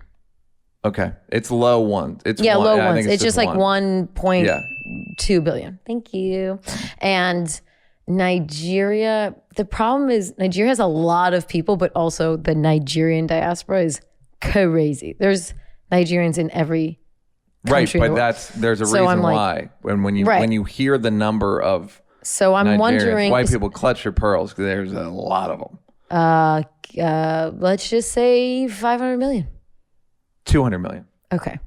S1: Okay. It's low one. It's
S2: low ones.
S1: I think
S2: it's just like 1.2 billion.
S1: Yeah.
S2: Thank you. And Nigeria, the problem is Nigeria has a lot of people, but also the Nigerian diaspora is crazy. There's Nigerians in every country.
S1: Right, but there's a reason why. When you hear the number of
S2: so I'm
S1: Nigerians,
S2: wondering,
S1: white people clutch your pearls because there's a lot of them.
S2: Let's just say 500 million.
S1: 200 million.
S2: Okay.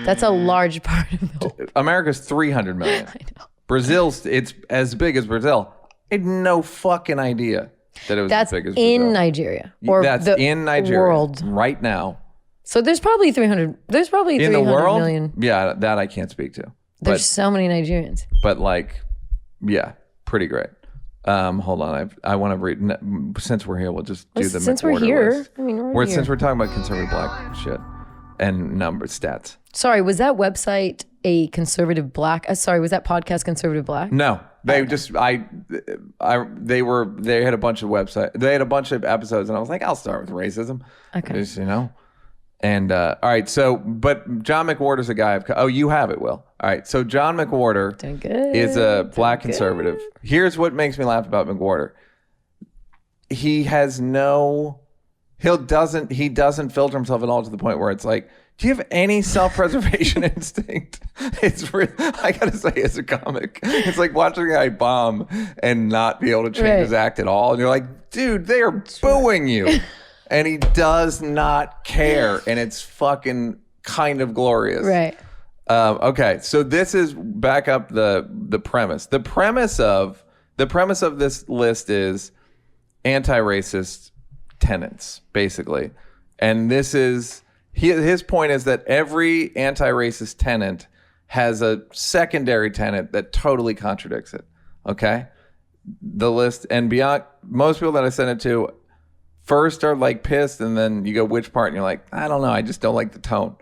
S2: That's a large part of the whole.
S1: America's 300 million.
S2: I know.
S1: Brazil's, it's as big as Brazil. I had no fucking idea that it was as big as Brazil.
S2: That's in Nigeria. Or
S1: that's in Nigeria.
S2: World.
S1: Right now.
S2: So there's probably 300. There's probably 300
S1: in the world?
S2: million.
S1: Yeah, that I can't speak to.
S2: There's so many Nigerians.
S1: But like, yeah, pretty great. Hold on, I want to read. Since we're here, we'll just do the
S2: since
S1: McWhorter
S2: we're here.
S1: List.
S2: I mean, we're here.
S1: Since we're talking about conservative black shit and number stats.
S2: Sorry, was that website a conservative black? Sorry, was that podcast conservative black?
S1: No, they just they had a bunch of websites. They had a bunch of episodes, and I was like, I'll start with racism.
S2: Okay,
S1: just, And all right, so but John McWhorter's a guy. You have it, Will. All right, so John McWhorter is a black conservative. Here's what makes me laugh about McWhorter. He doesn't filter himself at all to the point where it's like, do you have any self-preservation instinct? I gotta say, as a comic, it's like watching a guy bomb and not be able to change his act at all. And you're like, dude, they are booing you. And he does not care. And it's fucking kind of glorious.
S2: Right.
S1: Okay. So this is back up the premise. The premise of this list is anti-racist tenets, basically. And this is, his point is that every anti-racist tenet has a secondary tenet that totally contradicts it. Okay? The list, and beyond, most people that I send it to first are like pissed, and then you go, which part? And you're like, I don't know, I just don't like the tone.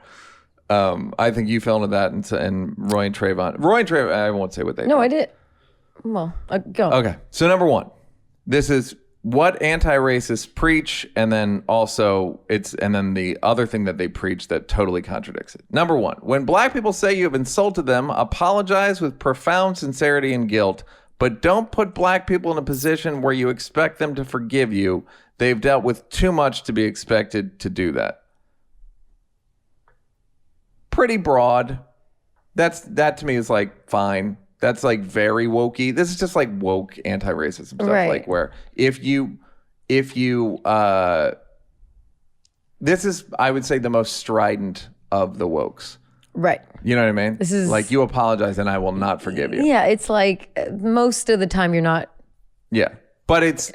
S1: I think you fell into that, and Roy and Trayvon, I won't say what they
S2: No, I did. Well, go.
S1: Okay. So number one, This is what anti-racists preach, and then also the other thing that they preach that totally contradicts it. Number one, when black people say you have insulted them, apologize with profound sincerity and guilt, but don't put black people in a position where you expect them to forgive you. They've dealt with too much to be expected to do that. Pretty broad. That to me is like fine. That's like very wokey. This is just like woke anti-racism stuff.
S2: Right.
S1: Like where if you this is, I would say, the most strident of the wokes.
S2: Right.
S1: You know what I mean?
S2: This is
S1: like, you apologize and I will not forgive you.
S2: Yeah, it's like most of the time you're not.
S1: Yeah. But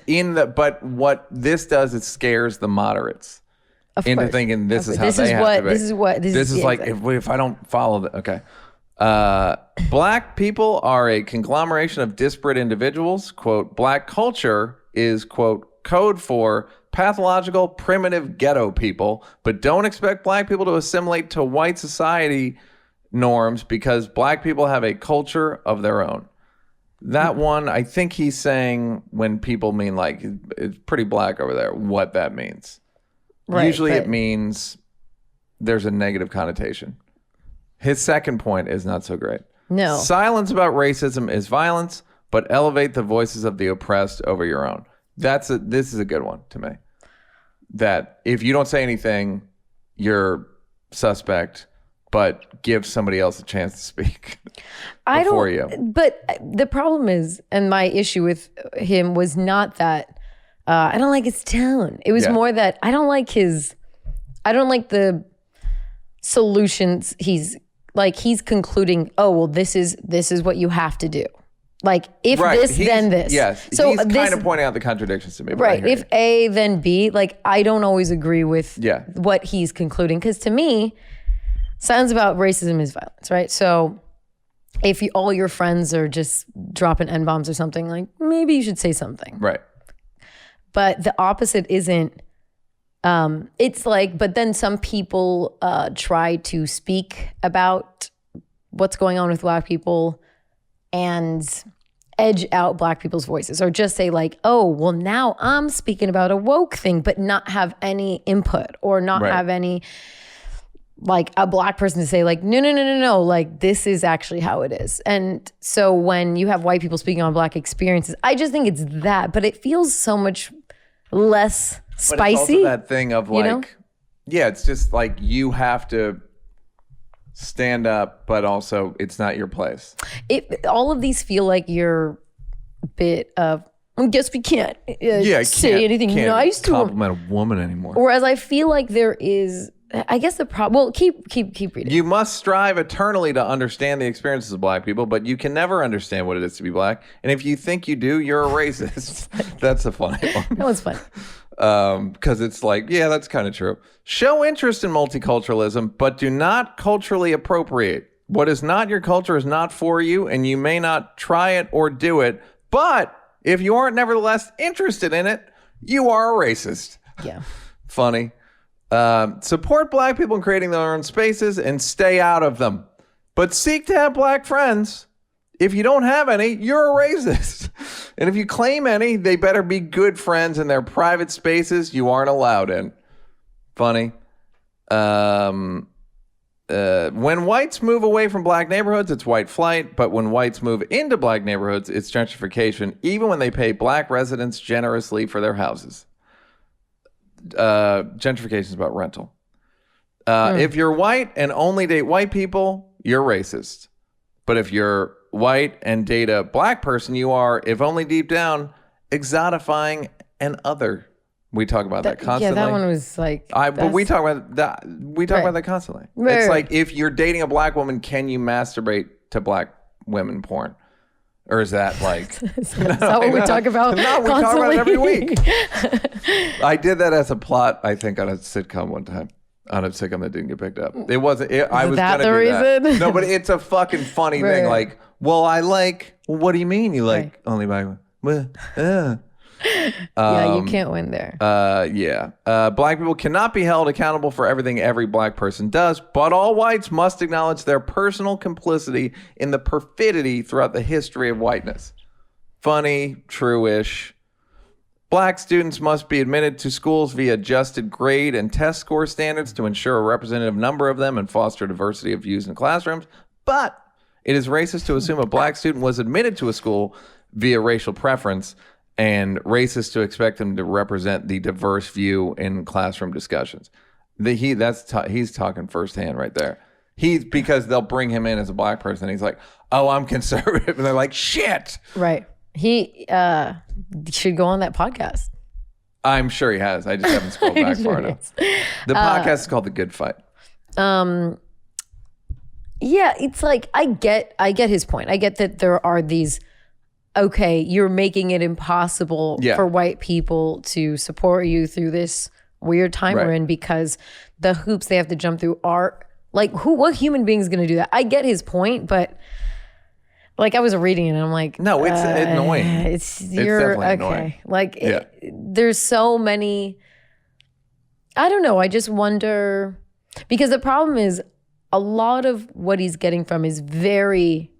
S1: but what this does, it scares the moderates into thinking this is how they have to be. This is like, exactly. If I don't follow the, okay. Black people are a conglomeration of disparate individuals. Quote, black culture is, quote, code for pathological, primitive ghetto people, but don't expect black people to assimilate to white society norms because black people have a culture of their own. That one, I think he's saying when people mean like, it's pretty black over there, what that means. Right, usually it means there's a negative connotation. His second point is not so great.
S2: No.
S1: Silence about racism is violence, but elevate the voices of the oppressed over your own. This is a good one to me. That if you don't say anything, you're suspect, but give somebody else a chance to speak before you.
S2: But the problem is, and my issue with him was not that I don't like his tone. It was more that I don't like the solutions he's concluding, oh, well, this is what you have to do. Like, if this, then this.
S1: Yes. So he's kind of pointing out the contradictions to me.
S2: Right. If A, then B, like, I don't always agree with what he's concluding. Because to me, silence about racism is violence, right? So if all your friends are just dropping N-bombs or something, like, maybe you should say something.
S1: Right.
S2: But the opposite isn't. It's like, but then some people try to speak about what's going on with black people and edge out black people's voices, or just say like, oh, well, now I'm speaking about a woke thing, but not have any input or not have any, like, a black person to say like, no, like, this is actually how it is. And so when you have white people speaking on black experiences, I just think it's that, but it feels so much less spicy.
S1: But it's also that thing of like, it's just like you have to stand up, but also it's not your place. All
S2: of these feel like you're a bit of, I guess we can't say anything nice to
S1: compliment a woman anymore.
S2: Whereas I feel like there is, I guess the problem, well, keep reading.
S1: You must strive eternally to understand the experiences of black people, but you can never understand what it is to be black. And if you think you do, you're a racist. That's a funny one.
S2: That was fun.
S1: Because it's like, yeah, that's kind of true. Show interest in multiculturalism, but do not culturally appropriate. What is not your culture is not for you, and you may not try it or do it. But if you aren't nevertheless interested in it, you are a racist.
S2: Yeah.
S1: Funny. Support black people in creating their own spaces and stay out of them. But seek to have black friends. If you don't have any, you're a racist. And if you claim any, they better be good friends in their private spaces you aren't allowed in. Funny. When whites move away from black neighborhoods, it's white flight. But when whites move into black neighborhoods, it's gentrification, even when they pay black residents generously for their houses. Gentrification is about rental. If you're white and only date white people, you're racist. But if you're white and date a black person, you are, if only deep down, exotifying an other. We talk about that constantly.
S2: Yeah, that one was like.
S1: But we talk about that. We talk about that constantly. It's like, if you're dating a black woman, can you masturbate to black women porn? Or is that like?
S2: Is that what we talk about?
S1: No, we talk about it every week. I did that as a plot, I think, on a sitcom one time. On a sitcom that didn't get picked up. It wasn't. I was
S2: that
S1: gonna
S2: the
S1: do
S2: reason?
S1: That. No, but it's a fucking funny thing. Like, well, I like. Well, what do you mean you like only black women?
S2: Yeah, you can't win there.
S1: Black people cannot be held accountable for everything every black person does, but all whites must acknowledge their personal complicity in the perfidy throughout the history of whiteness. Funny, true-ish. Black students must be admitted to schools via adjusted grade and test score standards to ensure a representative number of them and foster diversity of views in classrooms. But it is racist to assume a black student was admitted to a school via racial preference, and racist to expect them to represent the diverse view in classroom discussions. He's talking firsthand right there. Because they'll bring him in as a black person. He's like, oh, I'm conservative. And they're like, shit.
S2: Right. He should go on that podcast.
S1: I'm sure he has. I just haven't scrolled back far enough. The podcast is called The Good Fight.
S2: Yeah, it's like, I get his point. I get that there are these, okay, you're making it impossible for white people to support you through this weird time we're in because the hoops they have to jump through are like, what human being is going to do that? I get his point, but like I was reading it and I'm like,
S1: no, it's annoying.
S2: It's definitely annoying. Like there's so many, I don't know. I just wonder, because the problem is a lot of what he's getting from is very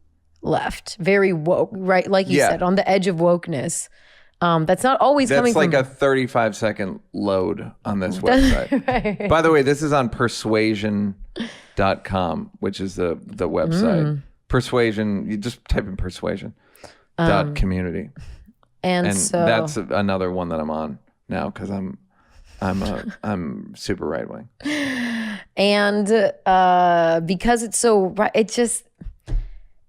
S2: left, very woke, right? Like you said, on the edge of wokeness. That's not always coming from...
S1: That's like a 35-second load on this website. Right. By the way, this is on persuasion.com, which is the website. Persuasion, you just type in persuasion.community. And so... that's another one that I'm on now because I'm super right-wing.
S2: And because it's so...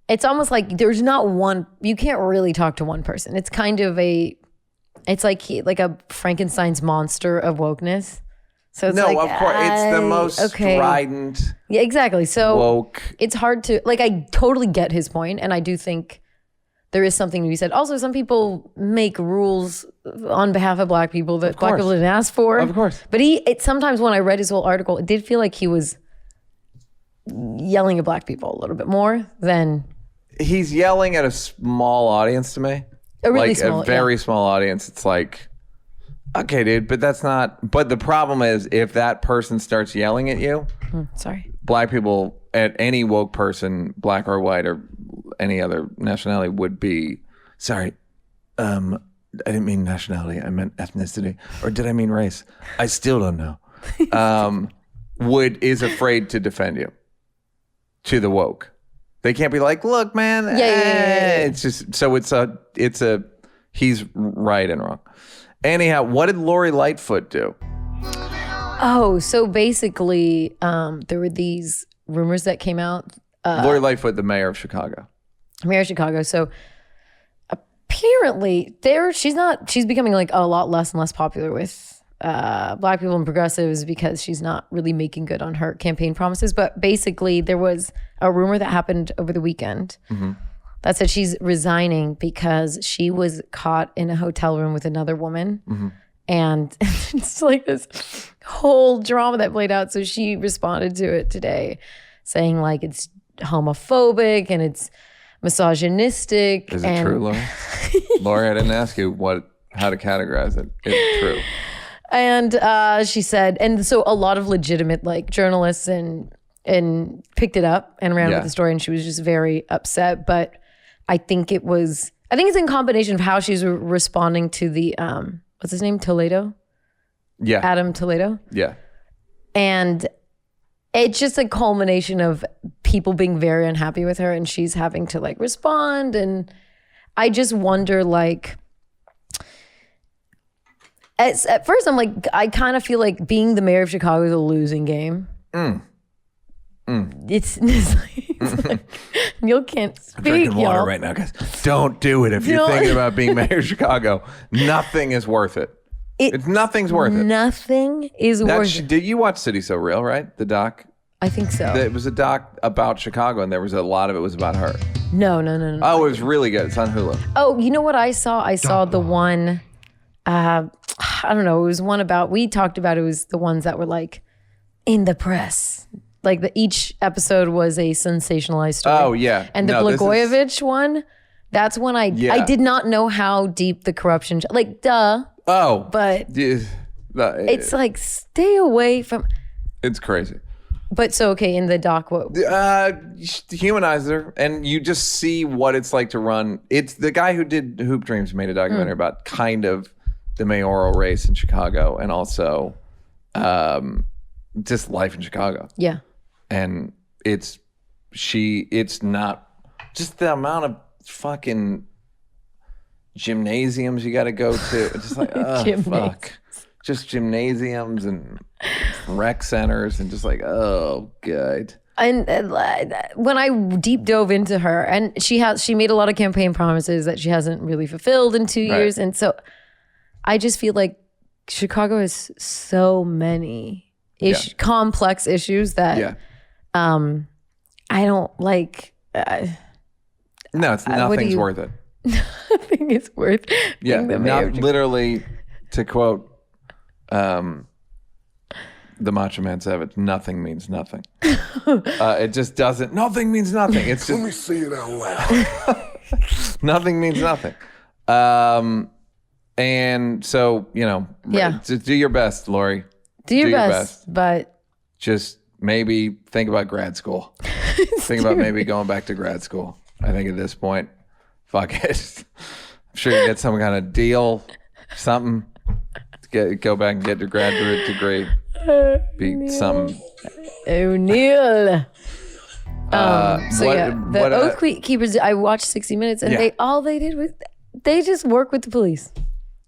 S2: It's almost like there's not one, you can't really talk to one person. It's kind of it's like a Frankenstein's monster of wokeness. So it's
S1: of course, it's the most strident.
S2: Yeah, exactly. So
S1: woke.
S2: It's hard to, like, I totally get his point, and I do think there is something to be said. Also, some people make rules on behalf of black people that black people didn't ask for.
S1: Of course.
S2: But sometimes when I read his whole article, it did feel like he was yelling at black people a little bit more than...
S1: He's yelling at a small audience to me. A very small audience. It's like, okay, dude, but that's not... But the problem is, if that person starts yelling at you... Black people, at any woke person, black or white or any other nationality, would be... Sorry, I didn't mean nationality. I meant ethnicity. Or did I mean race? I still don't know. Is afraid to defend you to the woke. They can't be like, look, man. It's just, so it's a, he's right and wrong. Anyhow, what did Lori Lightfoot do?
S2: Oh, so basically, there were these rumors that came out.
S1: Lori Lightfoot, the mayor of Chicago.
S2: Mayor of Chicago. So apparently she's becoming like a lot less and less popular with black people and progressives because she's not really making good on her campaign promises. But basically there was a rumor that happened over the weekend that said she's resigning because she was caught in a hotel room with another woman. And it's like this whole drama that played out. So she responded to it today saying like it's homophobic and it's misogynistic.
S1: Is it true, Lori? Lori, I didn't ask you how to categorize it. It's true.
S2: And she said, and so a lot of legitimate like journalists and picked it up and ran with the story, and she was just very upset. But I think it's in combination of how she's responding to the what's his name, Toledo?
S1: Yeah.
S2: Adam Toledo.
S1: Yeah.
S2: And it's just a culmination of people being very unhappy with her, and she's having to like respond. And I just wonder, like, at first I'm like, I kind of feel like being the mayor of Chicago is a losing game. It's like Neal can't speak.
S1: I'm drinking water
S2: y'all.
S1: right now, guys. Don't do it if you're thinking about being mayor of Chicago. Nothing is worth it. Nothing's worth it.
S2: Nothing is worth it.
S1: Did you watch City So Real, right? The doc?
S2: I think so.
S1: It was a doc about Chicago, and there was a lot of it was about her.
S2: No.
S1: Oh, it was really good. It's on Hulu.
S2: Oh, you know what I saw? I saw the one, I don't know. It was one about, we talked about, it was the ones that were like in the press. Like each episode was a sensationalized story.
S1: Oh, yeah.
S2: And the Blagojevich one, that's when I did not know how deep the corruption, like duh.
S1: Oh.
S2: But it's like, stay away from.
S1: It's crazy.
S2: But so, okay, in the doc, what?
S1: Humanize her, and you just see what it's like to run. It's the guy who did Hoop Dreams made a documentary about kind of the mayoral race in Chicago and also just life in Chicago.
S2: Yeah.
S1: And it's not just the amount of fucking gymnasiums you got to go to. It's just like, oh, fuck. Just gymnasiums and rec centers and just like, oh, God.
S2: And when I deep dove into her, and she made a lot of campaign promises that she hasn't really fulfilled in 2 years. And so I just feel like Chicago has so many complex issues that I don't like.
S1: No, nothing's worth it.
S2: Nothing is worth being the mayor.
S1: Literally, to quote the Macho Man Savage, nothing means nothing. It just doesn't. Nothing means nothing. It's just.
S3: Let me say it out loud.
S1: Nothing means nothing. And so, just do your best, Lori.
S2: Do your best, but
S1: just maybe think about grad school. Think about maybe going back to grad school. I think at this point, fuck it. I'm sure you get some kind of deal, something. Go back and get your graduate degree. Be something.
S2: O'Neal. The Oathkeepers. I watched 60 Minutes, and they just work with the police.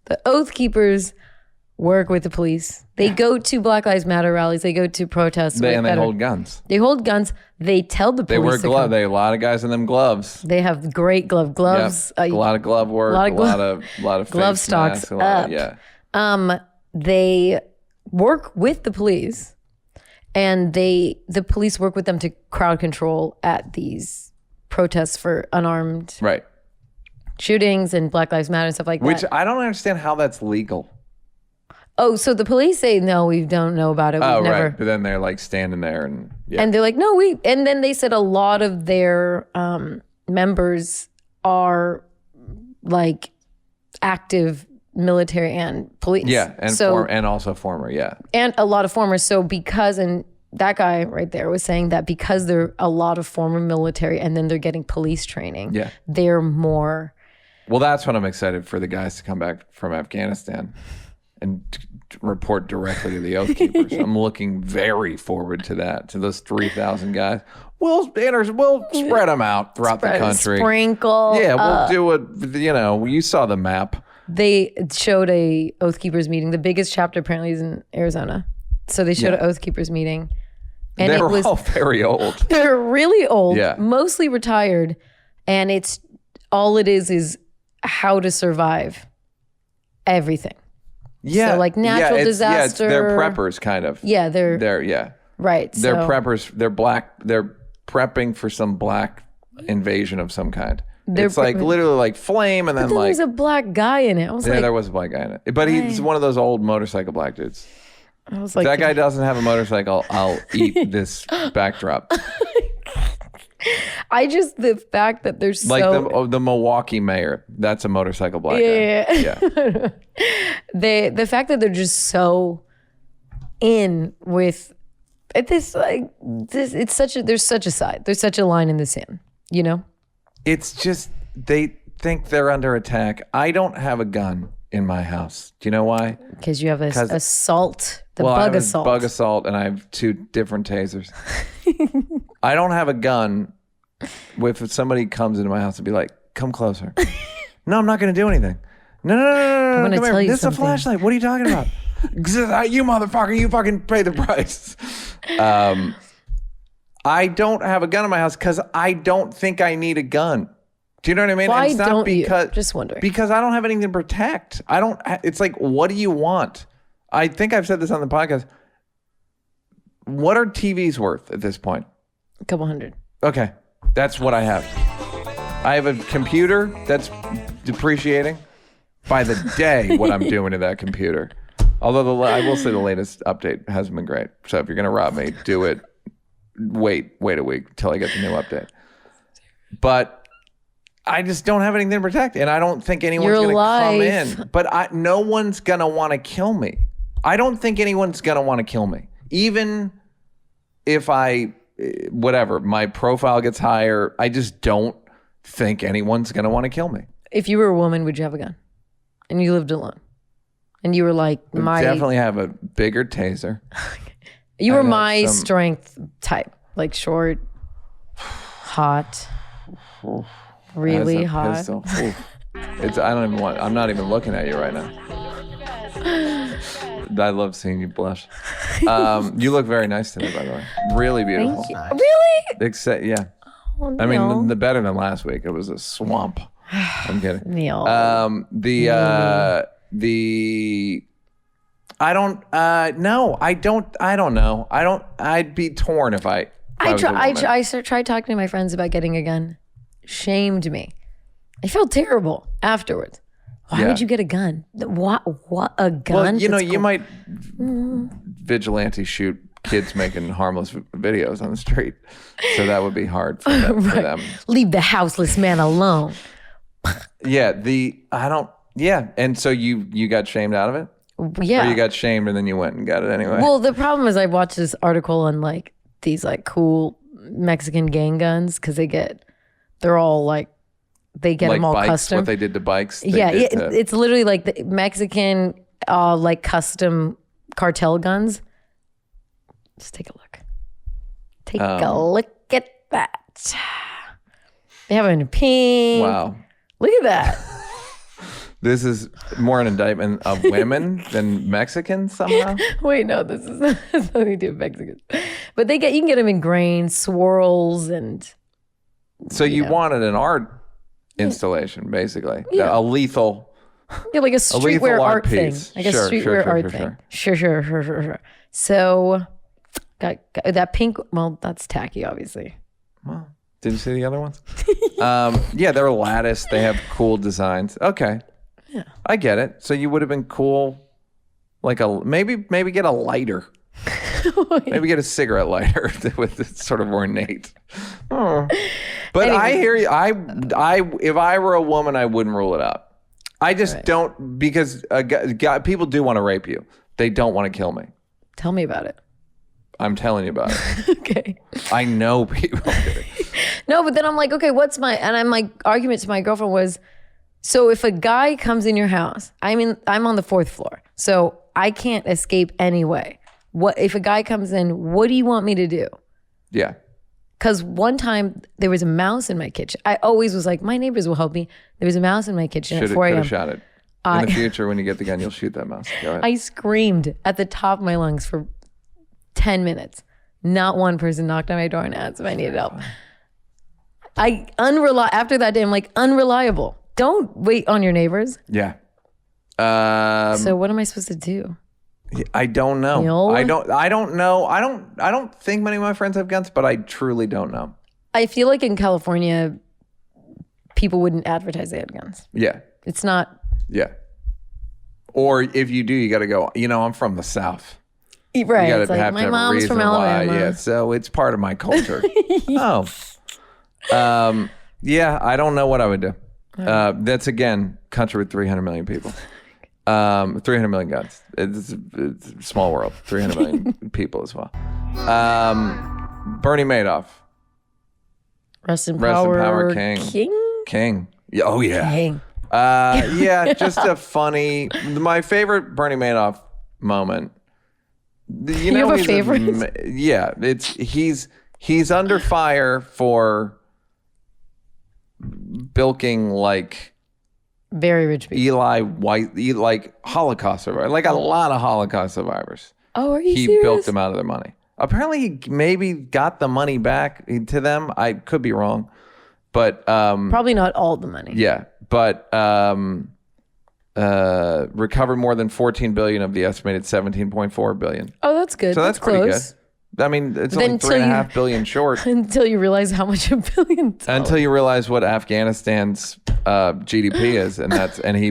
S2: The Oathkeepers work with the police. They go to Black Lives Matter rallies. They go to protests.
S1: They hold guns.
S2: They hold guns. They tell the police.
S1: They wear gloves. They have a lot of guys in them gloves.
S2: They have great gloves.
S1: Yep. A lot of glove work. A lot of
S2: glove stocks. They work with the police, and the police work with them to crowd control at these protests for unarmed shootings and Black Lives Matter and stuff like that.
S1: Which I don't understand how that's legal.
S2: Oh, so the police say, no, we don't know about it. We've never.
S1: Right. But then they're like standing there and
S2: and they're like, no, and then they said a lot of their members are like active military and police.
S1: Yeah, and and also former,
S2: and a lot of former. So and that guy right there was saying that because they're a lot of former military and then they're getting police training, they're more.
S1: Well, that's what I'm excited for, the guys to come back from Afghanistan and report directly to the Oathkeepers. I'm looking very forward to that, to those 3,000 guys. We'll spread them out throughout the country.
S2: Sprinkle.
S1: Yeah, we'll do it. You saw the map.
S2: They showed a Oathkeepers meeting. The biggest chapter apparently is in Arizona. So they showed an Oathkeepers meeting. And
S1: they were all very old.
S2: They're really old, mostly retired. And all it is how to survive everything.
S1: Yeah.
S2: So like natural disaster.
S1: They're preppers kind of.
S2: Yeah, they're right.
S1: They're preppers. They're black. They're prepping for some black invasion of some kind. It's like literally like flame, and then like
S2: there's a black guy in it. I was
S1: there was a black guy in it, but he's one of those old motorcycle black dudes. I was like, if that guy doesn't have a motorcycle, I'll eat this backdrop.
S2: The fact that there's
S1: like the Milwaukee mayor, that's a motorcycle black guy. Yeah.
S2: The fact that they're just so in with this, like this, there's such a side, there's such a line in the sand,
S1: It's just they think they're under attack. I don't have a gun in my house. Do you know why?
S2: Because you have assault,
S1: bug assault, and I have 2 different tasers. I don't have a gun. If somebody comes into my house and be like, "Come closer," no, I'm not going to do anything. No,
S2: I'm going to tell you
S1: this
S2: something.
S1: This is a flashlight. What are you talking about? You motherfucker! You fucking pay the price. I don't have a gun in my house because I don't think I need a gun. Do you know what I mean?
S2: Why
S1: it's not
S2: don't
S1: because,
S2: you? Just wondering.
S1: Because I don't have anything to protect. It's like, what do you want? I think I've said this on the podcast. What are TVs worth at this point?
S2: A couple hundred.
S1: Okay. That's what I have. I have a computer that's depreciating by the day what I'm doing to that computer. Although I will say the latest update hasn't been great. So if you're going to rob me, do it. Wait a week till I get the new update. But I just don't have anything to protect, and I don't think anyone's going to come in. But no one's going to want to kill me. I don't think anyone's going to want to kill me. Even if my profile gets higher, I just don't think anyone's going to want to kill me.
S2: If you were a woman, would you have a gun? And you lived alone? And you were like
S1: definitely have a bigger taser.
S2: You were my strength type, like short, hot, really hot.
S1: Pistol. I'm not even looking at you right now. I love seeing you blush. You look very nice today, by the way. Really beautiful.
S2: Thank you. Really?
S1: Except, yeah.
S2: Oh,
S1: I mean, the better than last week. It was a swamp. I'm kidding.
S2: Neal.
S1: I don't know. I'd be torn if I
S2: tried talking to my friends about getting a gun. Shamed me. I felt terrible afterwards. Why would you get a gun? What a gun?
S1: Well, you might vigilante shoot kids making harmless videos on the street. So that would be hard for them.
S2: Leave the houseless man alone.
S1: And so you got shamed out of it?
S2: Yeah.
S1: Or you got shamed and then you went and got it anyway?
S2: Well, the problem is I watched this article on like these like cool Mexican gang guns because they get them all
S1: like bikes,
S2: custom.
S1: What they did to bikes.
S2: It's literally like the Mexican like custom cartel guns. Just take a look. Take a look at that. They have it in pink.
S1: Wow.
S2: Look at that.
S1: This is more an indictment of women than Mexicans somehow?
S2: Wait, no, this is nothing to do with Mexicans. But you can get them in grain, swirls, and...
S1: So you wanted an art installation, basically.
S2: Yeah.
S1: A lethal...
S2: Yeah, like a streetwear art thing. Like a streetwear art thing. Sure. So, got that pink... Well, that's tacky, obviously.
S1: Well, did you see the other ones? They're lattice. They have cool designs. Okay.
S2: Yeah.
S1: I get it. So you would have been cool, like maybe get a lighter. Maybe get a cigarette lighter with it's sort of ornate. Oh. But anyway. I hear you. If I were a woman, I wouldn't rule it out. I just don't, because people do want to rape you. They don't want to kill me.
S2: Tell me about it.
S1: I'm telling you about it.
S2: Okay.
S1: I know people.
S2: No, but then I'm like, okay, and my argument to my girlfriend was, so if a guy comes in your house, I'm on the 4th floor, so I can't escape anyway. What if a guy comes in? What do you want me to do?
S1: Yeah.
S2: Because one time there was a mouse in my kitchen. I always was like, my neighbors will help me. There was a mouse in my kitchen at 4 a.m.
S1: Could have shot it. In the future, when you get the gun, you'll shoot that mouse. Go ahead.
S2: I screamed at the top of my lungs for 10 minutes. Not one person knocked on my door and asked if I needed help. After that day, I'm like, unreliable. Don't wait on your neighbors.
S1: Yeah.
S2: So what am I supposed to do?
S1: I don't know.
S2: Neal?
S1: I don't know. I don't think many of my friends have guns, but I truly don't know.
S2: I feel like in California, people wouldn't advertise they had guns.
S1: Yeah.
S2: It's not.
S1: Yeah. Or if you do, you got to go, I'm from the South.
S2: Right.
S1: You gotta
S2: my mom's from Alabama.
S1: Yeah, so it's part of my culture. I don't know what I would do. That's, again, country with 300 million people. 300 million guns. It's a small world. 300 million people as well. Bernie Madoff.
S2: Rest in power,
S1: King. Yeah, oh, yeah.
S2: King.
S1: Just a funny... My favorite Bernie Madoff moment... You
S2: have a favorite?
S1: He's under fire for bilking like
S2: very rich people.
S1: Eli White, like Holocaust survivors, like a lot of Holocaust survivors.
S2: Oh, are you
S1: serious? He bilked them out of their money. Apparently, he maybe got the money back to them. I could be wrong, but
S2: probably not all the money.
S1: Yeah, but recovered more than 14 billion of the estimated 17.4 billion.
S2: Oh, that's good.
S1: So that's pretty
S2: close.
S1: good. I mean, it's only $3.5 billion short.
S2: Until you realize how much $1 billion.
S1: Until you realize what Afghanistan's GDP is, and he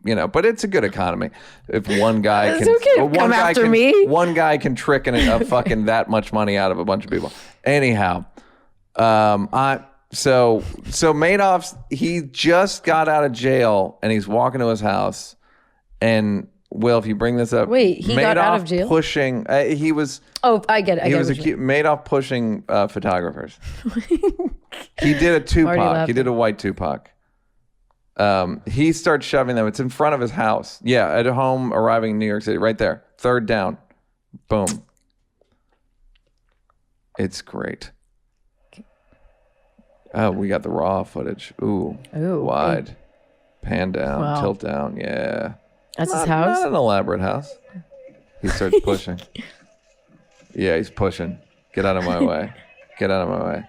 S1: but it's a good economy. If one guy
S2: can, okay.
S1: One guy can trick a fucking that much money out of a bunch of people. Anyhow, So Madoff's, he just got out of jail and he's walking to his house. And Will, if you bring this up,
S2: wait, he got out of jail?
S1: Pushing, he was.
S2: Oh, I get it.
S1: He was Madoff pushing photographers. He did a Tupac. He did a white Tupac. He starts shoving them. It's in front of his house. Yeah, at home, arriving in New York City, right there. Third down. Boom. It's great. Oh, we got the raw footage. Ooh, wide. Big. Pan down, tilt down. Yeah.
S2: That's his house?
S1: Not an elaborate house. He starts pushing. Yeah, he's pushing. Get out of my way. Get out of my way.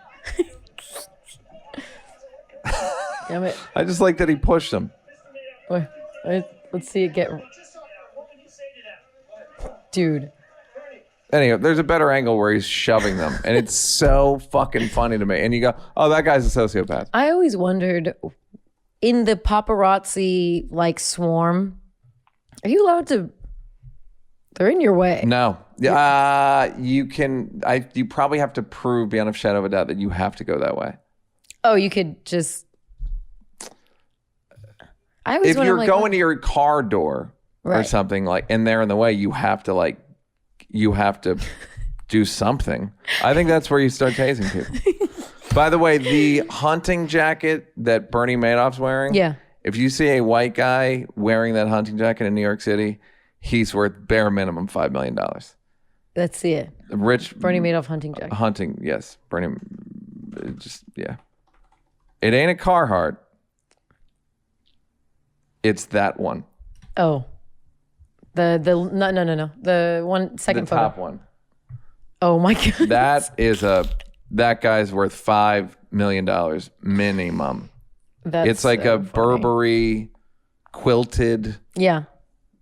S2: Damn it.
S1: I just like that he pushed him.
S2: Wait, let's see it get... Dude.
S1: Anyway, there's a better angle where he's shoving them. And it's so fucking funny to me. And you go, oh, that guy's a sociopath.
S2: I always wondered, in the paparazzi, like, swarm, are you allowed to... They're in your way.
S1: No. You can... You probably have to prove beyond a shadow of a doubt that you have to go that way.
S2: Oh, you could just... I always
S1: if
S2: wonder,
S1: you're
S2: like,
S1: going to your car door or something, like, and they're in the way, you have to do something. I think that's where you start tasing people. By the way, the hunting jacket that Bernie Madoff's wearing, if you see a white guy wearing that hunting jacket in New York City, he's worth bare minimum $5 million.
S2: Let's see it.
S1: Rich
S2: Bernie Madoff hunting jacket.
S1: Hunting, yes. Bernie, just, yeah. It ain't a Carhartt. It's that one.
S2: Oh. No. The one second photo.
S1: The top one.
S2: Oh my God.
S1: That guy's worth $5 million minimum. It's like
S2: so
S1: a Burberry quilted,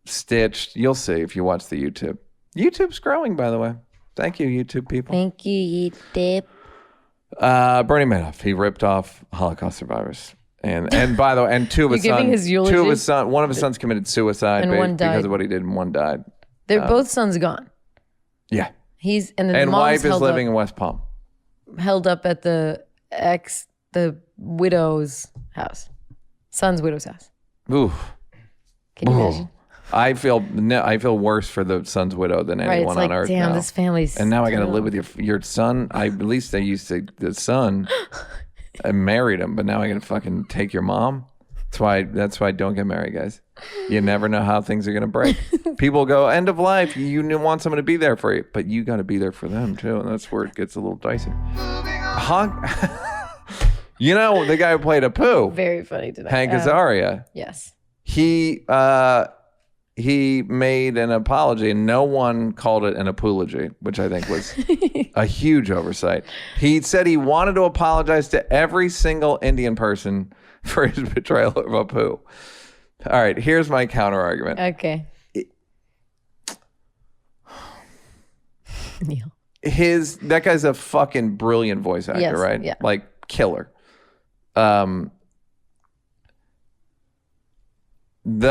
S1: stitched. You'll see if you watch the YouTube. YouTube's growing, by the way. Thank you, YouTube people.
S2: Thank you, YouTube.
S1: Bernie Madoff. He ripped off Holocaust survivors. And by the way, and two of his sons, one of his sons committed suicide
S2: and one died
S1: because of what he did, and one died.
S2: They're both sons gone.
S1: Yeah.
S2: And
S1: wife is living in West Palm.
S2: Held up at the widow's house. Son's widow's house.
S1: Ooh.
S2: Can you imagine?
S1: I feel worse for the son's widow than anyone on earth.
S2: Damn,
S1: now.
S2: this family's.
S1: And now I got to live with your son. At least I used to the son. I married him, but now I got to fucking take your mom. That's why I don't get married, guys. You never know how things are gonna break. People go end of life. You want someone to be there for you, but you got to be there for them too, and that's where it gets a little dicey. You know the guy who played Apu.
S2: Very funny today.
S1: Hank Azaria.
S2: Yes.
S1: He made an apology and no one called it an apology, which I think was a huge oversight. He said he wanted to apologize to every single Indian person for his betrayal of Apu. All right, here's my counter argument.
S2: Okay. Neal.
S1: That guy's a fucking brilliant voice actor, right?
S2: Yeah.
S1: Like killer. The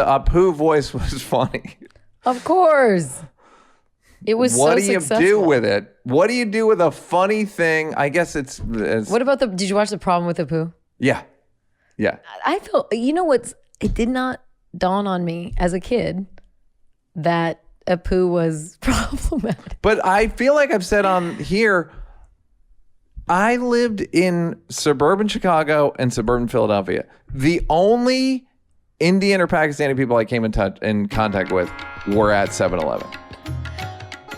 S1: Apu voice was funny.
S2: Of course. It was
S1: what
S2: so
S1: do you
S2: successful.
S1: do with it? What do you do with a funny thing? I guess it's
S2: what about did you watch The Problem with Apu?
S1: Yeah.
S2: I felt, it did not dawn on me as a kid that Apu was problematic.
S1: But I feel like I've said on here, I lived in suburban Chicago and suburban Philadelphia. The only Indian or Pakistani people I came in contact with were at 7-Eleven.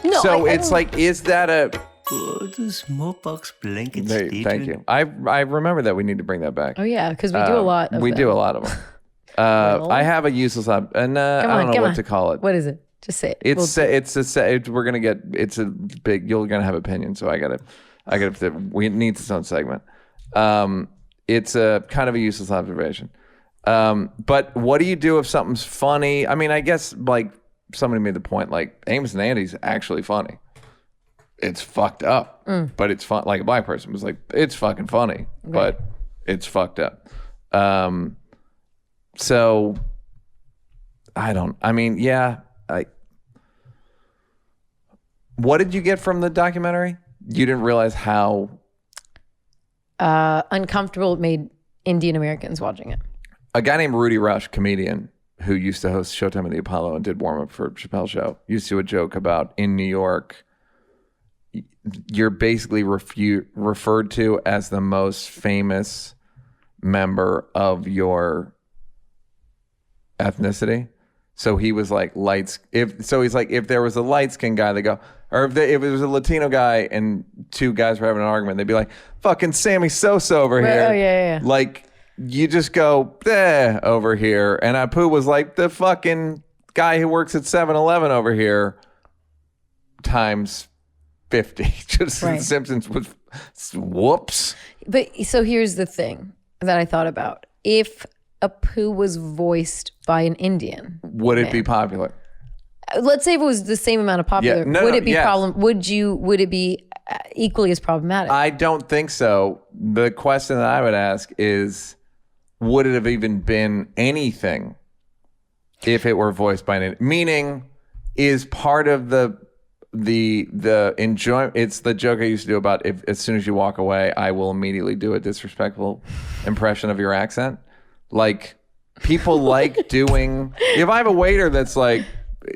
S2: No,
S1: so it's like, is that a...
S4: the smallpox blanket
S1: Thank you. I remember that we need to bring that back.
S2: Oh yeah, because we do a lot of them.
S1: do a lot of them. I have a useless lab, and I don't know what to call it.
S2: What is it? Just say it.
S1: It's a big. You're gonna have opinions, so I gotta. We need its own segment. It's a kind of a useless observation. But what do you do if something's funny? I mean, I guess like somebody made the point, like Amos and Andy's actually funny. It's fucked up, but it's fun. Like a black person was like, it's fucking funny, but it's fucked up. So what did you get from the documentary? You didn't realize how
S2: uncomfortable it made Indian Americans watching it.
S1: A guy named Rudy Rush, comedian who used to host Showtime at the Apollo and did warm up for Chappelle's show, used to do a joke about in New York, you're basically referred to as the most famous member of your ethnicity. So he was like he's like, if there was a light skinned guy, they go, or if it was a Latino guy and two guys were having an argument, they'd be like, fucking Sammy Sosa over here.
S2: Oh, yeah.
S1: Like, you just go, over here. And Apu was like, the fucking guy who works at 7-Eleven over here times 50. Just
S2: Right.
S1: The Simpsons was, whoops.
S2: But so here's the thing that I thought about. If Apu was voiced by an Indian,
S1: Would it be popular?
S2: let's say if it was the same amount of popular, would it be problem? Would it be equally as problematic?
S1: I don't think so. The question that I would ask is, would it have even been anything if it were voiced by an, meaning is part of the enjoyment. It's the joke I used to do about, if as soon as you walk away, I will immediately do a disrespectful impression of your accent. Like, people like doing, if I have a waiter that's like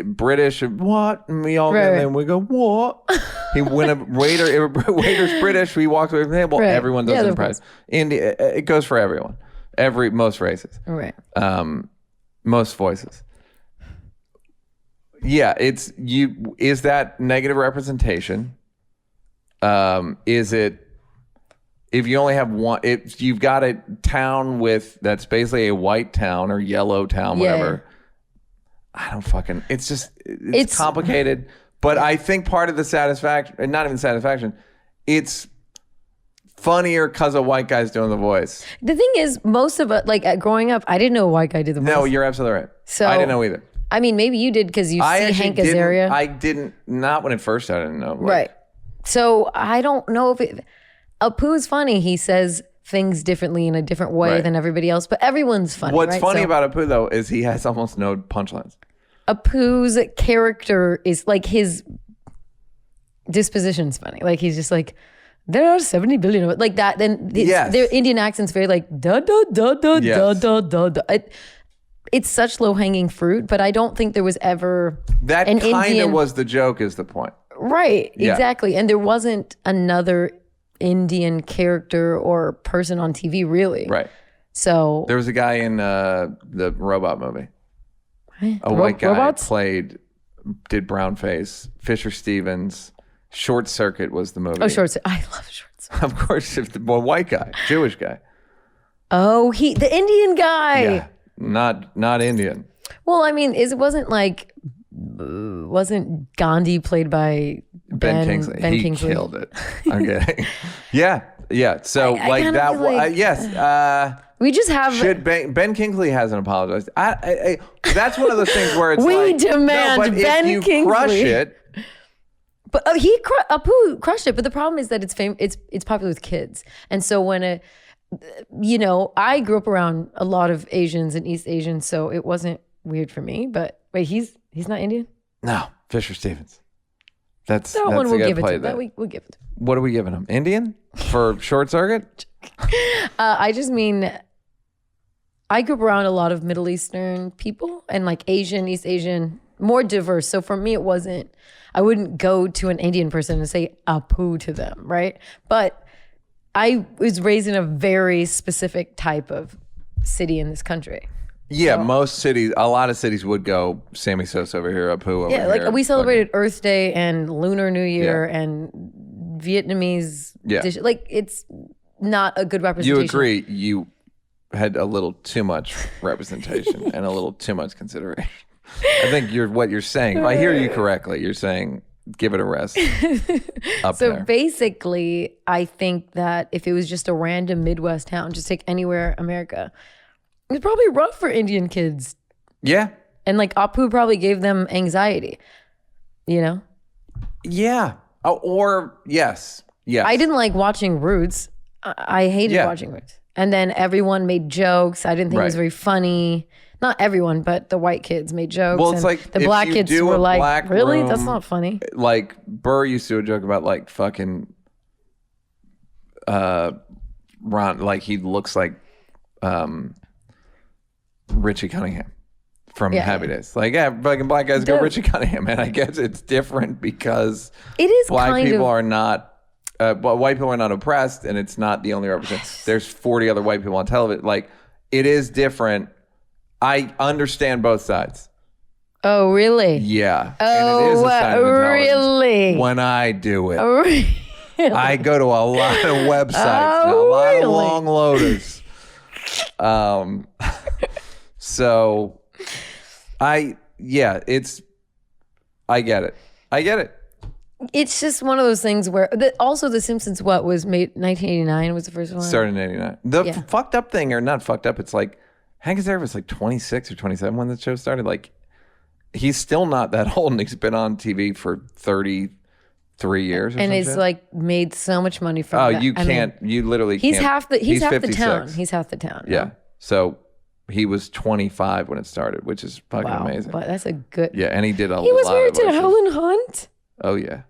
S1: British, what? And we all get in and we go, what? When a waiter's British, we walk away from the table, everyone does impress. India, it goes for everyone. Most races.
S2: Right.
S1: Most voices. Yeah, is that negative representation? Is it, if you only have one, if you've got a town that's basically a white town or yellow town, whatever. I don't fucking, it's complicated, but I think part of the satisfaction, and not even satisfaction, it's funnier because a white guy's doing the voice.
S2: The thing is, most of it, like growing up, I didn't know a white guy did the voice.
S1: No, you're absolutely right. So I didn't know either.
S2: I mean, maybe you did because you see Hank Azaria.
S1: I didn't, not when it first started, I didn't know.
S2: Right. So I don't know if Apu is funny. He says things differently in a different way than everybody else, but everyone's funny.
S1: What's funny about Apu, though, is he has almost no punchlines.
S2: Apu's character is like, his disposition's funny. Like, he's just like, there are 70 billion of it. Like that. Then their Indian accent's very like, da, da, da, da, da, da, da, da. It's such low-hanging fruit, but I don't think there was ever
S1: that kind of was the joke, is the point.
S2: Right, exactly. And there wasn't another Indian character or person on TV, really.
S1: Right.
S2: So
S1: there was a guy in the robot movie. A white guy did brown face. Fisher Stevens. Short Circuit was the movie.
S2: Oh, Short Circuit. I love Short Circuit.
S1: Of course, the white guy, Jewish guy.
S2: Oh, the Indian guy.
S1: Yeah, not Indian.
S2: Well, I mean, wasn't Gandhi played by
S1: Ben Kingsley? He killed it. I'm kidding. Yeah. So yes.
S2: We just have.
S1: Should Ben Kingsley hasn't apologized. That's one of those things where it's
S2: we demand Ben
S1: if you
S2: Kingsley.
S1: Crush it.
S2: But Apu crushed it. But the problem is that it's popular with kids, and so when I grew up around a lot of Asians and East Asians, so it wasn't weird for me. But wait, he's not Indian?
S1: No, Fisher Stevens. That's
S2: one we'll give it to.
S1: That.
S2: We'll give it to.
S1: What are we giving him? Indian for Short Circuit?
S2: I just mean, I grew up around a lot of Middle Eastern people and like Asian, East Asian, more diverse. So for me, I wouldn't go to an Indian person and say Apu to them, right? But I was raised in a very specific type of city in this country.
S1: Yeah, a lot of cities would go Sammy Sosa over here, Apu over here.
S2: Yeah, like we celebrated Earth Day and Lunar New Year and Vietnamese dish. Like, it's not a good representation.
S1: You agree you had a little too much representation and a little too much consideration. I think what you're saying, if I hear you correctly, you're saying give it a rest up
S2: so
S1: there.
S2: Basically, I think that if it was just a random Midwest town, just take anywhere America, it was probably rough for Indian kids.
S1: Yeah.
S2: And like Apu probably gave them anxiety, Yeah.
S1: Or yes.
S2: I didn't like watching Roots. I hated watching Roots. And then everyone made jokes. I didn't think it was very funny. Not everyone, but the white kids made jokes.
S1: Well, it's like
S2: the black kids were like, really? That's not funny.
S1: Like Burr used to do a joke about like fucking Ron, like he looks like Richie Cunningham from Happy Days. Like, fucking black guys go Richie Cunningham. And I guess it's different because
S2: it is
S1: black people are not, white people are not oppressed, and it's not the only representation. There's 40 other white people on television. Like, it is different. I understand both sides.
S2: Oh, really?
S1: Yeah.
S2: Oh,
S1: and it is a sign of intelligence
S2: really?
S1: when I do it.
S2: Really?
S1: I go to a lot of websites, a lot of long loaders. So I get it.
S2: It's just one of those things where also The Simpsons was made 1989 was the first one.
S1: Started in 89. The fucked up thing, or not fucked up, it's like Hank Azaria was like 26 or 27 when the show started. Like he's still not that old and he's been on TV for 33 years or
S2: and it's
S1: shit.
S2: like made so much money from that.
S1: You can't, you literally can't.
S2: He's half the town.
S1: 56.
S2: He's half the town.
S1: Yeah. So he was 25 when it started, which is fucking amazing.
S2: But that's a good.
S1: Yeah, and he did a lot.
S2: He was married
S1: of
S2: to
S1: voices.
S2: Helen Hunt.
S1: Oh yeah.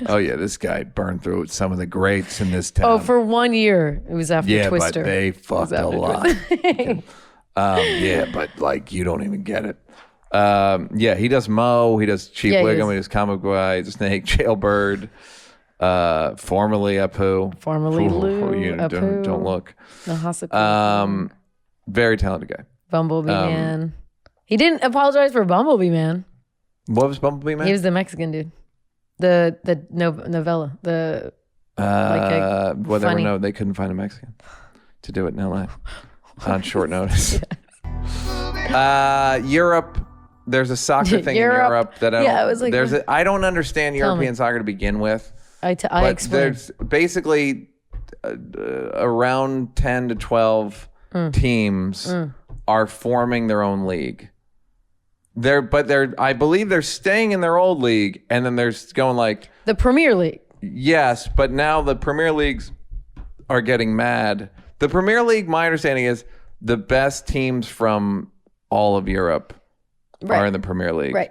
S1: Oh yeah, this guy burned through some of the greats in this town.
S2: Oh, for 1 year. It was after Twister.
S1: But they fucked a lot. But like you don't even get it. He does Mo, he does Chief Wiggum, he does Comic Guy, he does Snake, Jailbird, formerly Apu.
S2: Formerly Lou. Apu.
S1: Don't look.
S2: Nahasaku.
S1: Very talented guy.
S2: Bumblebee Man. He didn't apologize for Bumblebee Man.
S1: What was Bumblebee Man?
S2: He was the Mexican dude. The novella.
S1: They couldn't find a Mexican to do it in LA on short notice. Europe. There's a soccer thing in Europe that I don't understand European soccer to begin with.
S2: I explain.
S1: There's basically around 10 to 12 teams are forming their own league. I believe they're staying in their old league, and then they're going like
S2: the Premier League.
S1: Yes, but now the Premier Leagues are getting mad. The Premier League, my understanding is the best teams from all of Europe are in the Premier League.
S2: Right.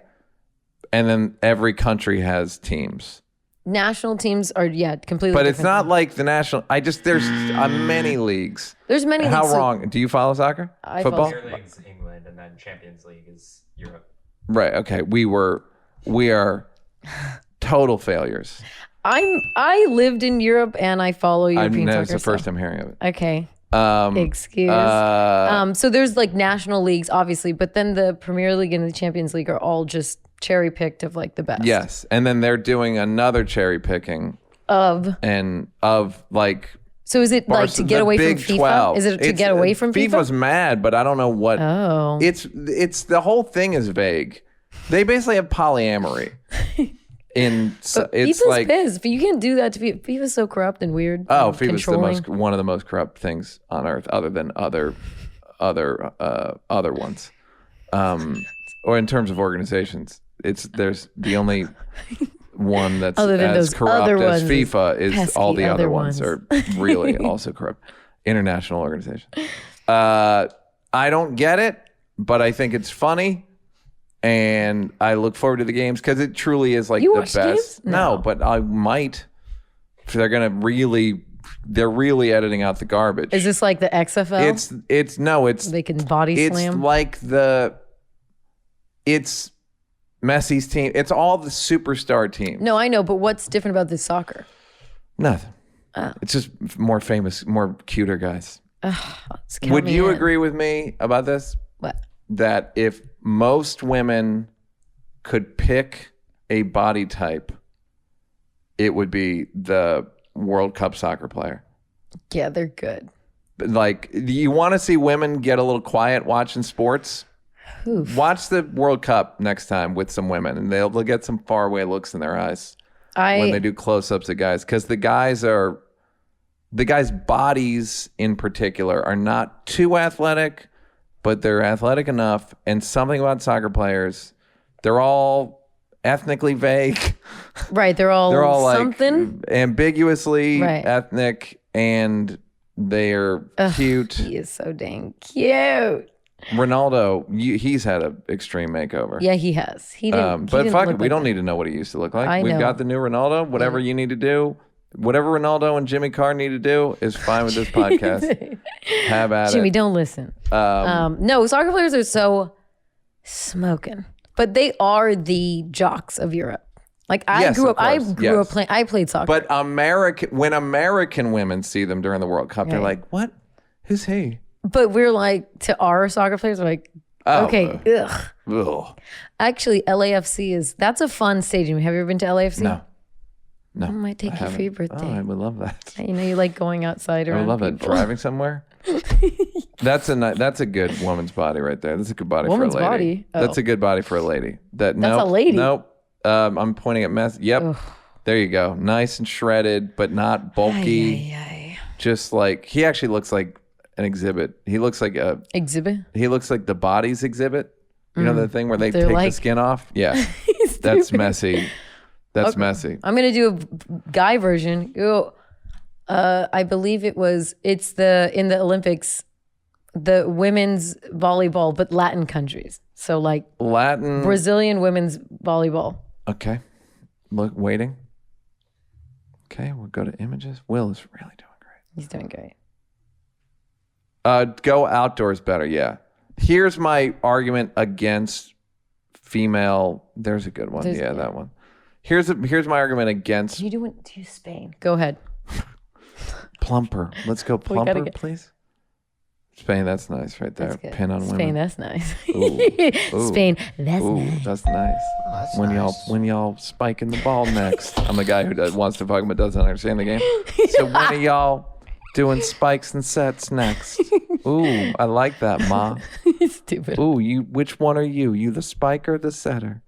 S1: And then every country has teams.
S2: National teams are completely
S1: But it's not
S2: thing.
S1: like the national. There's many leagues.
S2: There's many
S1: How
S2: leagues.
S1: wrong? Do you follow soccer? Football?
S5: Premier League's England, and then Champions League is Europe.
S1: Right. Okay. We are total failures.
S2: I lived in Europe and I follow European soccer.
S1: It's the first time hearing of it.
S2: Okay. Excuse. So there's like national leagues, obviously, but then the Premier League and the Champions League are all just cherry picked of like the best.
S1: Yes, and then they're doing another cherry picking
S2: of
S1: like.
S2: So is it like to get away from FIFA?
S1: 12.
S2: Is it to get away from FIFA?
S1: FIFA's mad, but I don't know what.
S2: Oh.
S1: It's the whole thing is vague. They basically have polyamory.
S2: FIFA's
S1: like
S2: pissed. But you can't do that to FIFA. FIFA's so corrupt and weird.
S1: Oh, FIFA's one of the most corrupt things on earth, other than other ones. Or in terms of organizations, there's the only one that's as corrupt as FIFA is all the other ones are really also corrupt. International organization. I don't get it, but I think it's funny. And I look forward to the games because it truly is like the best.
S2: Games?
S1: No, but I might. They're really editing out the garbage.
S2: Is this like the XFL?
S1: It's
S2: they can body slam.
S1: It's Messi's team. It's all the superstar teams.
S2: No, I know, but what's different about this soccer?
S1: Nothing.
S2: Oh.
S1: It's just more famous, more cuter guys. Would you agree with me about this?
S2: What?
S1: That if most women could pick a body type, it would be the World Cup soccer player.
S2: Yeah, they're good.
S1: Like, you want to see women get a little quiet watching sports?
S2: Oof.
S1: Watch the World Cup next time with some women, and they'll get some faraway looks in their eyes when they do close-ups of guys. Because the guys' bodies in particular are not too athletic, but they're athletic enough. And something about soccer players, they're all ethnically vague.
S2: Right, they're all something
S1: like ambiguously
S2: right.
S1: ethnic, and they're cute.
S2: He is so dang cute.
S1: Ronaldo, he's had an extreme makeover.
S2: Yeah, he has. He didn't.
S1: But fuck it, we don't need to know what he used to look like. We've got the new Ronaldo. Whatever you need to do, whatever Ronaldo and Jimmy Carr need to do is fine with this podcast. Have at
S2: Jimmy,
S1: it.
S2: don't listen. No, soccer players are so smoking, but they are the jocks of Europe. Like I grew up playing. I played soccer.
S1: But when American women see them during the World Cup, they're like, "What? Who's he?"
S2: But we're like, to our soccer players, we're like, okay, ugh.
S1: Ugh.
S2: Actually, LAFC that's a fun stadium. Have you ever been to LAFC?
S1: No.
S2: I might take you for your birthday.
S1: Oh, I would love that.
S2: You know, you like going outside around
S1: I would love it.
S2: people.
S1: Driving somewhere. That's a good woman's body right there. That's a good body
S2: Woman's
S1: for a lady.
S2: body? Oh.
S1: That's a good body for a lady. That's
S2: a lady?
S1: Nope. I'm pointing at mess. Yep.
S2: Ugh.
S1: There you go. Nice and shredded, but not bulky. Just like he actually looks like an exhibit. He looks like
S2: exhibit.
S1: He looks like the Bodies exhibit. You know the thing where they take the skin off? Yeah. That's messy. That's messy.
S2: I'm gonna do a guy version. I believe it's in the Olympics, the women's volleyball, but Latin countries. So like
S1: Latin
S2: Brazilian women's volleyball.
S1: Okay. Look, waiting. Okay, we'll go to images. Will is really doing great.
S2: He's doing great.
S1: Go outdoors better, yeah. Here's my argument against female. There's a good one. That one. Here's my argument against.
S2: You do Spain. Go ahead.
S1: Plumper. Let's go plumper, please. Spain, that's nice right there. Pin on
S2: Spain,
S1: women.
S2: that's nice.
S1: Ooh.
S2: Spain, that's nice.
S1: That's nice. When y'all spiking the ball next. I'm a guy who wants to fuck but doesn't understand the game. So when are y'all doing spikes and sets next? Ooh, I like that, Ma.
S2: Stupid.
S1: Ooh, which one are you? You the spiker or the setter?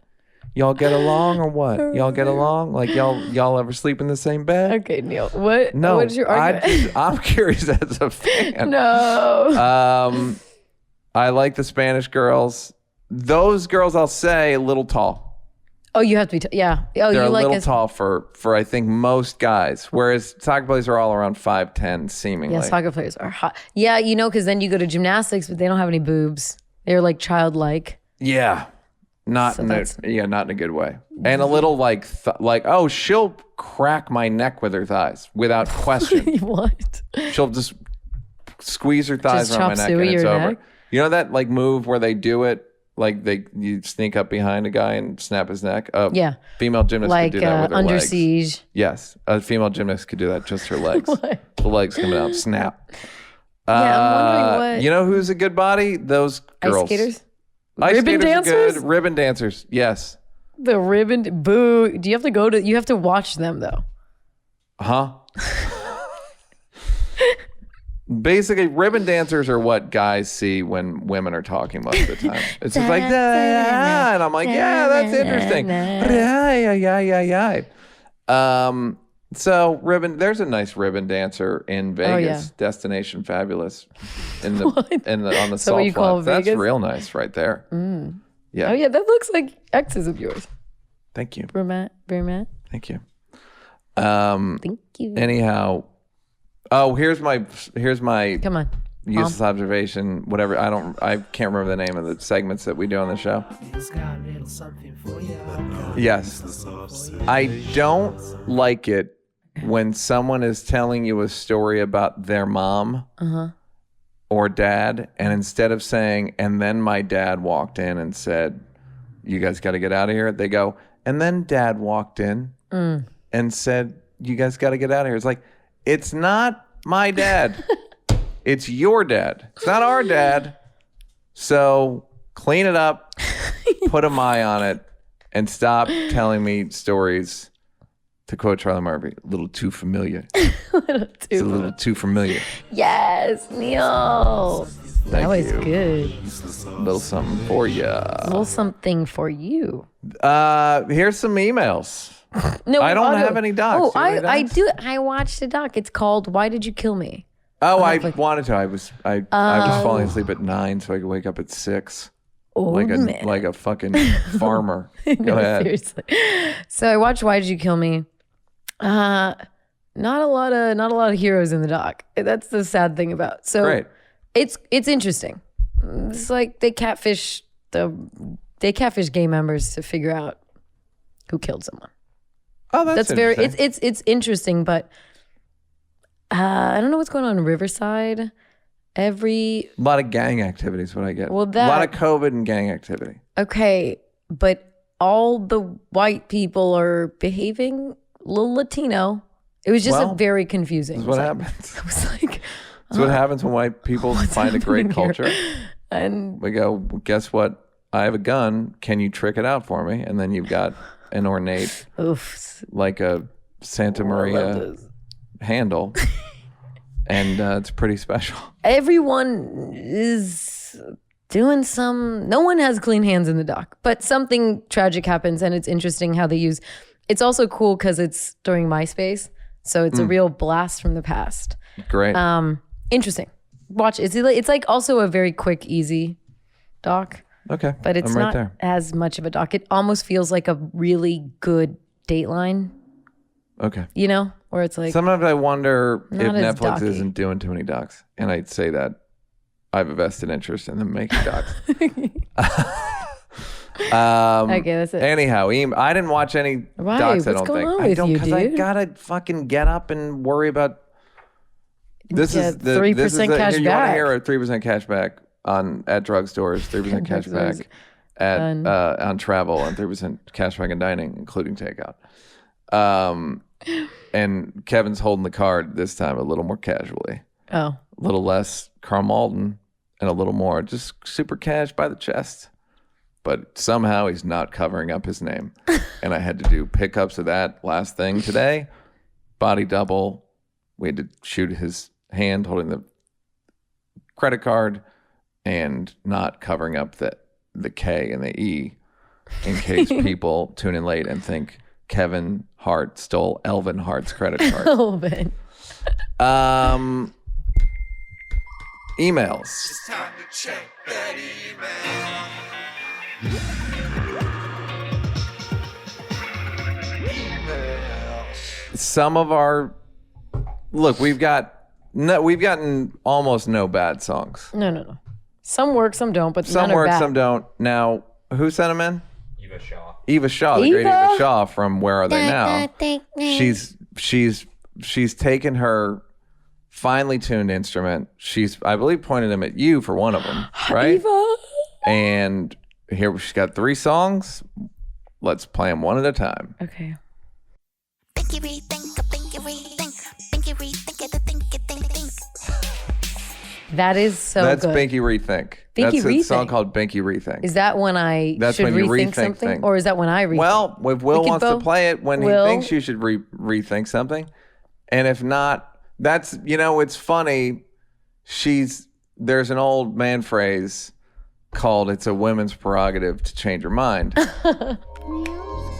S1: Y'all get along or what? Y'all get along? Like y'all ever sleep in the same bed?
S2: Okay, Neal. What?
S1: No,
S2: What's your argument?
S1: I'm curious as a fan.
S2: No.
S1: I like the Spanish girls. Those girls, I'll say, a little tall.
S2: Oh, you have to be. Yeah. Oh,
S1: They're
S2: you
S1: a
S2: like
S1: little tall for I think most guys. Whereas soccer players are all around 5'10", seemingly.
S2: Yeah, soccer players are hot. Yeah, because then you go to gymnastics, but they don't have any boobs. They're like childlike.
S1: Yeah. Not in a good way. And a little like oh, she'll crack my neck with her thighs without question.
S2: What?
S1: She'll just squeeze her thighs around my neck and it's over. Neck? You know that like move where they do it, like you sneak up behind a guy and snap his neck?
S2: Yeah.
S1: Female gymnasts could do that with her
S2: under
S1: legs.
S2: siege.
S1: Yes, a female gymnast could do that, just her legs.
S2: What?
S1: The legs coming out, snap.
S2: Yeah, I'm wondering what.
S1: You know who's a good body? Those girls.
S2: Ice skaters?
S1: Ribbon dancers? Good. Ribbon dancers, yes.
S2: The ribbon, boo. Do you have to you have to watch them though?
S1: Huh? Basically, ribbon dancers are what guys see when women are talking most of the time. It's just like, and I'm like, yeah, that's interesting. So there's a nice ribbon dancer in Vegas, Destination Fabulous, on the
S2: so what you call
S1: Vegas?
S2: Vegas?
S1: That's real nice right there. Yeah.
S2: Oh yeah, that looks like exes of yours.
S1: Thank you.
S2: Brunette.
S1: Thank you.
S2: Thank you.
S1: Anyhow, here's my
S2: Come on.
S1: useless observation. Whatever. I can't remember the name of the segments that we do on the show. Yes. I don't like it when someone is telling you a story about their mom or dad, and instead of saying, and then my dad walked in and said, you guys got to get out of here, they go, and then dad walked in and said, you guys got to get out of here. It's like, it's not my dad. It's your dad. It's not our dad. So clean it up, put a my on it, and stop telling me stories. To quote Charlie Murphy, a little too familiar. It's a little too familiar.
S2: Yes, Neal. That was
S1: you.
S2: good.
S1: A little something for you.
S2: A little something for you.
S1: Here's some emails.
S2: No,
S1: I don't have any docs.
S2: Oh, I do. I watched a doc. It's called "Why Did You Kill Me?"
S1: Oh, I wanted to. I was falling asleep at 9 so I could wake up at 6. Like a fucking farmer. Go ahead.
S2: Seriously. So I watched "Why Did You Kill Me?" Not a lot of heroes in the doc. That's the sad thing about. So
S1: Great.
S2: It's interesting. It's like they catfish gay members to figure out who killed someone.
S1: Oh, that's
S2: very
S1: interesting.
S2: it's interesting, but I don't know what's going on in Riverside.
S1: A lot of gang activity is what I get.
S2: Well,
S1: a lot of COVID and gang activity.
S2: Okay, but all the white people are behaving a little Latino. It was just very confusing.
S1: This is what happens.
S2: I was like,
S1: That's what happens when white people find a great
S2: happening here?
S1: culture.
S2: And
S1: We go, well, guess what? I have a gun. Can you trick it out for me? And then you've got an ornate,
S2: oof.
S1: like a Santa Maria handle. And it's pretty special.
S2: Everyone is doing no one has clean hands in the dock, but something tragic happens, and it's interesting how they use. It's also cool because it's during MySpace, so it's a real blast from the past.
S1: Great.
S2: Interesting. Watch. It's like also a very quick, easy doc.
S1: Okay.
S2: But it's
S1: I'm right
S2: not
S1: there.
S2: as much of a doc. It almost feels like a really good Dateline,
S1: Okay.
S2: you know, where it's like,
S1: Sometimes I wonder if
S2: Not as
S1: Netflix
S2: docky.
S1: isn't doing too many docs. And I'd say that I have a vested interest in them making docs.
S2: okay, that's it.
S1: Anyhow, I didn't watch any
S2: Why?
S1: docs, I
S2: What's
S1: don't
S2: going
S1: think.
S2: on
S1: I
S2: with
S1: don't,
S2: you,
S1: because I
S2: dude?
S1: gotta fucking get up and worry about. This
S2: Get
S1: is the
S2: 3%
S1: this is the,
S2: cash
S1: here, you want to
S2: back.
S1: hear a 3% cash back at drugstores, 3% cash
S2: Drugstores.
S1: back on travel, and 3% cash back in dining, including takeout. And Kevin's holding the card this time a little more casually,
S2: Oh,
S1: a little less Carl Malden, and a little more just super cash by the chest. But somehow he's not covering up his name. And I had to do pickups of that last thing today. Body double. We had to shoot his hand holding the credit card and not covering up the K and the E in case people tune in late and think Kevin Hart stole Elvin Hart's credit
S2: a
S1: card.
S2: little bit.
S1: Emails.
S3: It's time to check that email.
S1: Some of our we've gotten almost no bad songs.
S2: No. Some work, some don't, but
S1: Some
S2: none are
S1: work,
S2: bad.
S1: some don't. Now, who sent them in?
S5: Eva Shaw.
S1: Eva Shaw, the great
S2: Eva?
S1: Eva Shaw from Where Are They Now? She's taken her finely tuned instrument. She's, I believe, pointed them at you for one of them, right?
S2: Eva.
S1: And here she's got 3 songs. Let's play them one at a time.
S2: Okay.
S6: Thinky rethink, thinky rethink, thinky rethink, think.
S2: That is so
S1: That's
S2: good.
S1: Binky Rethink.
S2: Binky
S1: That's a song
S2: Rethink.
S1: called Binky Rethink.
S2: Is that when I
S1: That's
S2: should
S1: when you
S2: rethink
S1: rethink
S2: something?
S1: things.
S2: Or is that when I rethink?
S1: Well, if Will
S2: We could
S1: wants to
S2: both-
S1: play it when
S2: Will?
S1: he thinks you should rethink something, and if not, that's it's funny. There's an old man phrase called "It's a woman's prerogative to change her mind,"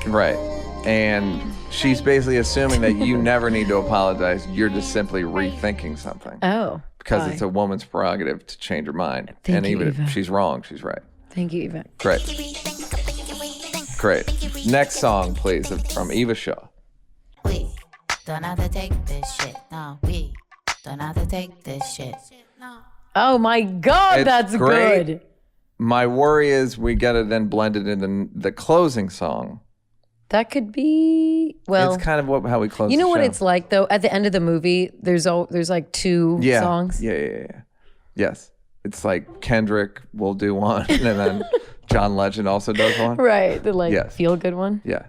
S1: right? And she's basically assuming that you never need to apologize. You're just simply rethinking something
S2: Oh.
S1: because
S2: why?
S1: it's a woman's prerogative to change her mind.
S2: Thank
S1: and
S2: you,
S1: even
S2: Eva.
S1: if she's wrong, she's right.
S2: Thank you, Eva.
S1: Great.
S6: Thinky rethink,
S1: Great. Next song, please, from Eva Shaw.
S7: We don't have to take this shit. No, we don't have to take this shit.
S2: Oh my God,
S1: It's
S2: that's
S1: great.
S2: good.
S1: My worry is we got to then blend it in the closing song.
S2: That could be, well,
S1: It's kind of how we close.
S2: you know
S1: the
S2: what
S1: show.
S2: it's like though? At the end of the movie, there's like 2
S1: Yeah.
S2: songs.
S1: Yeah. Yes, it's like Kendrick will do one, and then John Legend also does one.
S2: Right. The like
S1: Yes.
S2: feel good one.
S1: Yeah.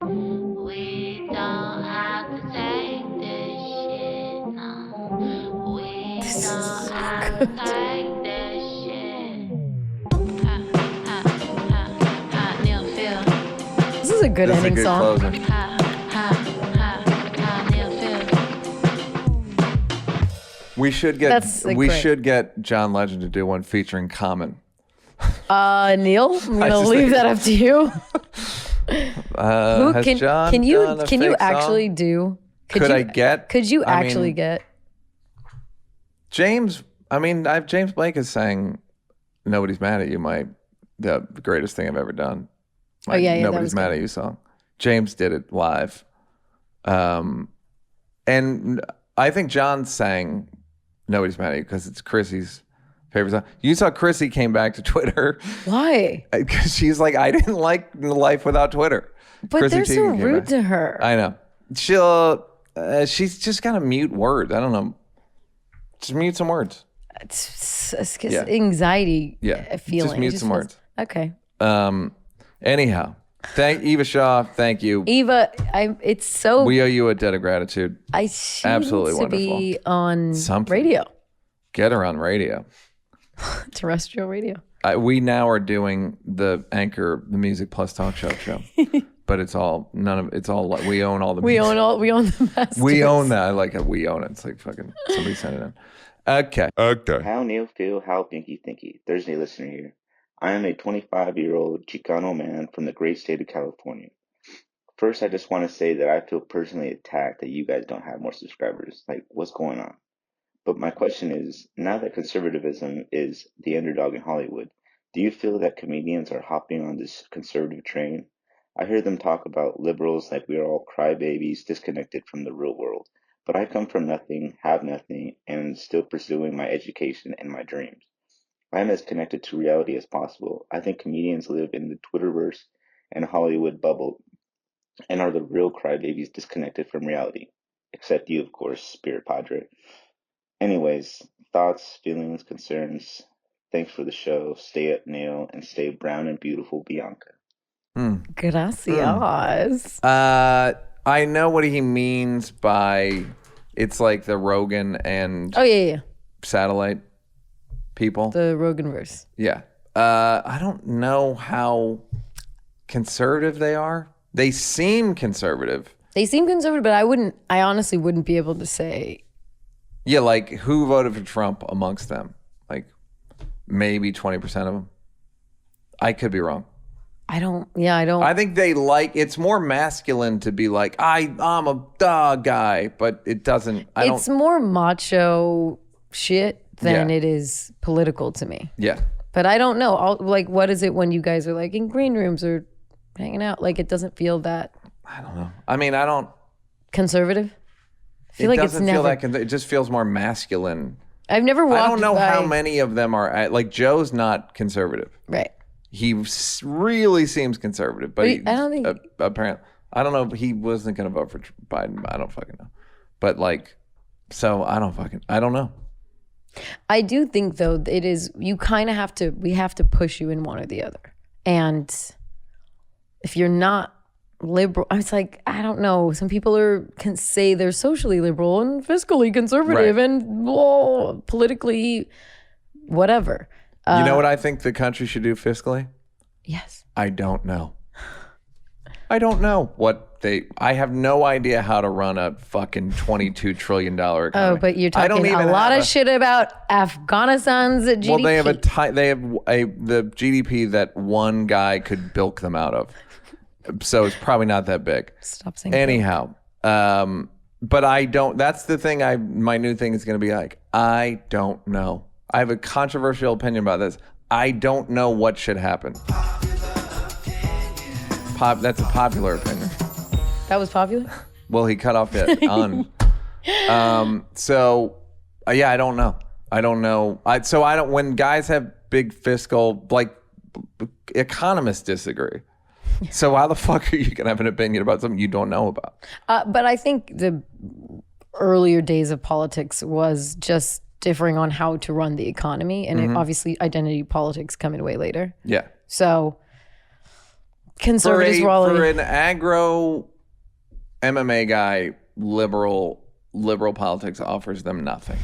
S7: We don't have to take this shit. No, we don't have to take this shit. HowNealFeel.
S2: This is a good
S1: This is a
S2: ending
S1: good
S2: song.
S1: closing.
S7: HowNealFeel.
S1: We should get
S2: That's, great.
S1: should get John Legend to do one featuring Common.
S2: Neil, I'm gonna
S1: just
S2: leave
S1: think-
S2: that up to you. Who
S1: Has
S2: can
S1: John
S2: can you
S1: done a
S2: can you
S1: fake song?
S2: actually do?
S1: Could I get?
S2: Could you
S1: I mean,
S2: actually get?
S1: James? I mean, James Blake is saying "Nobody's Mad at You," the greatest thing I've ever done.
S2: Oh, yeah, that
S1: Nobody's
S2: was
S1: Mad
S2: good.
S1: at You song. James did it live, and I think John sang "Nobody's Mad at You" because it's Chrissy's favorite song. You saw Chrissy came back to Twitter
S2: Why?
S1: because she's like, I didn't like life without Twitter.
S2: But
S1: Chrissy
S2: they're so
S1: Teigen came
S2: rude
S1: back.
S2: to her.
S1: I know. She's just got to mute words. I don't know. Just mute some words.
S2: It's
S1: Yeah.
S2: anxiety
S1: Yeah.
S2: feeling.
S1: Just
S2: It
S1: mute
S2: just
S1: some
S2: feels-
S1: words.
S2: Okay.
S1: Anyhow, thank Eva Shaw. Thank you.
S2: Eva, it's so
S1: We owe you a debt of gratitude.
S2: she
S1: absolutely
S2: needs to be
S1: wonderful.
S2: on
S1: Something.
S2: radio.
S1: Get her on radio.
S2: Terrestrial radio.
S1: We now are doing the Music Plus talk show. But it's all we own all the
S2: We
S1: music.
S2: we own the masters.
S1: We own that. I like it. We own it. It's like fucking somebody sent it in. Okay.
S8: How Neal feel, how thinky thinky. Thursday listener here. I am a 25-year-old Chicano man from the great state of California. First, I just want to say that I feel personally attacked that you guys don't have more subscribers. Like, what's going on? But my question is, now that conservatism is the underdog in Hollywood, do you feel that comedians are hopping on this conservative train? I hear them talk about liberals like we are all crybabies disconnected from the real world. But I come from nothing, have nothing, and still pursuing my education and my dreams. I am as connected to reality as possible. I think comedians live in the Twitterverse and Hollywood bubble and are the real crybabies disconnected from reality. Except you, of course, Spirit Padre. Anyways, thoughts, feelings, concerns. Thanks for the show. Stay up, Neal, and stay brown and beautiful, Bianca.
S2: Gracias.
S1: I know what he means by it's like the Rogan and satellite people.
S2: The Roganverse.
S1: Yeah. I don't know how conservative they are. They seem conservative.
S2: But I honestly wouldn't be able to say.
S1: Yeah, like who voted for Trump amongst them? Like maybe 20% of them. I could be wrong.
S2: I don't.
S1: I think they it's more masculine to be like, I'm a dog guy, but it doesn't.
S2: It's more macho shit than it is political to me.
S1: Yeah.
S2: But I don't know. What is it when you guys are like in green rooms or hanging out? Like it doesn't feel that.
S1: I don't know. I mean, I don't.
S2: Conservative? I feel like
S1: doesn't feel that. It just feels more masculine.
S2: I've never walked.
S1: I don't know how many of them are. Like Joe's not conservative.
S2: Right.
S1: He really seems conservative, but
S2: I don't think
S1: apparently I don't know. He wasn't going to vote for Biden. I don't fucking know. But so I don't know.
S2: I do think though it is. You kind of we have to push you in one or the other. And if you're not liberal, I was like, I don't know. Some people can say they're socially liberal and fiscally conservative and politically whatever.
S1: You know what I think the country should do fiscally?
S2: Yes.
S1: I don't know. I don't know I have no idea how to run a fucking $22 trillion economy.
S2: Oh, but you're talking a lot of shit about Afghanistan's GDP.
S1: Well, they have the GDP that one guy could bilk them out of. So it's probably not that big.
S2: Stop saying
S1: anyhow. But I don't, that's the thing my new thing is going to be like, I don't know. I have a controversial opinion about this. I don't know what should happen. That's a popular opinion.
S2: That was popular?
S1: Well, he cut off it on. I don't know. I don't know. When guys have big fiscal, like economists disagree. So how the fuck are you going to have an opinion about something you don't know about?
S2: But I think the earlier days of politics was just differing on how to run the economy. And obviously identity politics come in way later.
S1: Yeah.
S2: So conservatives
S1: for an aggro MMA guy, liberal politics offers them nothing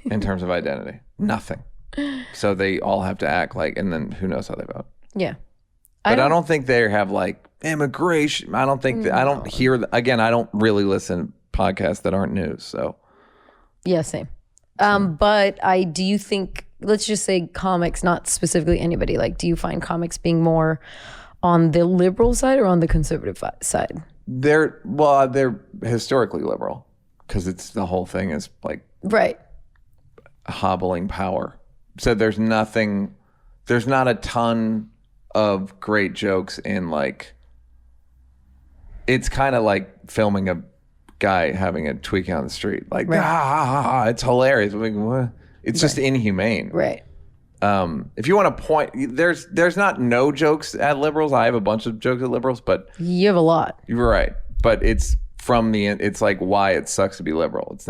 S1: in terms of identity. Nothing. So they all have to act like, and then who knows how they vote.
S2: Yeah.
S1: But I don't think they have like immigration. I don't think I don't hear, again, I don't really listen to podcasts that aren't news. So
S2: yeah, same. But do you think, let's just say comics, not specifically anybody, like, do you find comics being more on the liberal side or on the conservative side?
S1: They're historically liberal because the whole thing is like
S2: right
S1: hobbling power. So there's not a ton of great jokes in like, it's kind of like filming a guy having a tweak on the street. Like, it's hilarious. Like, what? It's just inhumane.
S2: Right.
S1: If you want to point, there's not no jokes at liberals. I have a bunch of jokes at liberals, but
S2: you have a lot.
S1: You're right. But it's it's like why it sucks to be liberal. It's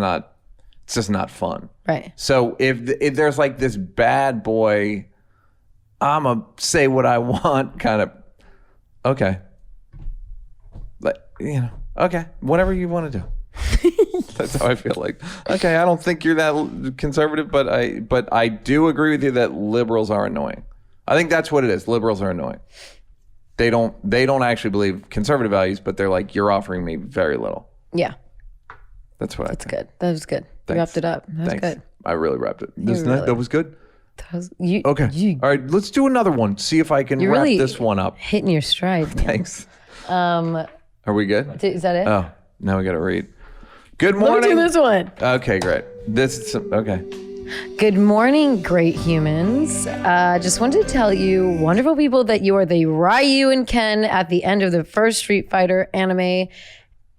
S1: just not fun.
S2: Right.
S1: So if there's like this bad boy, I'ma say what I want kind of, okay. Like, okay, whatever you want to do. That's how I feel. Like, okay, I don't think you're that conservative, but I do agree with you that liberals are annoying. I think that's what it is. Liberals are annoying. They don't actually believe conservative values, but they're like, you're offering me very little.
S2: Yeah.
S1: That's what I think.
S2: That's good. That was good. You
S1: Thanks.
S2: wrapped it up. That was
S1: Thanks.
S2: good.
S1: I really wrapped it.
S2: Really-
S1: That was good?
S2: That was, you,
S1: Okay.
S2: You,
S1: All right, let's do another one. See if I can
S2: You're
S1: wrap
S2: really
S1: this one up.
S2: hitting your stride, man.
S1: Thanks. Are we good?
S2: Is that it?
S1: Oh, now we got to read. Good
S2: Let me
S1: morning.
S2: do this one.
S1: Okay, great. This is okay.
S2: Good morning, great humans. Just wanted to tell you, wonderful people, that you are the Ryu and Ken at the end of the first Street Fighter anime,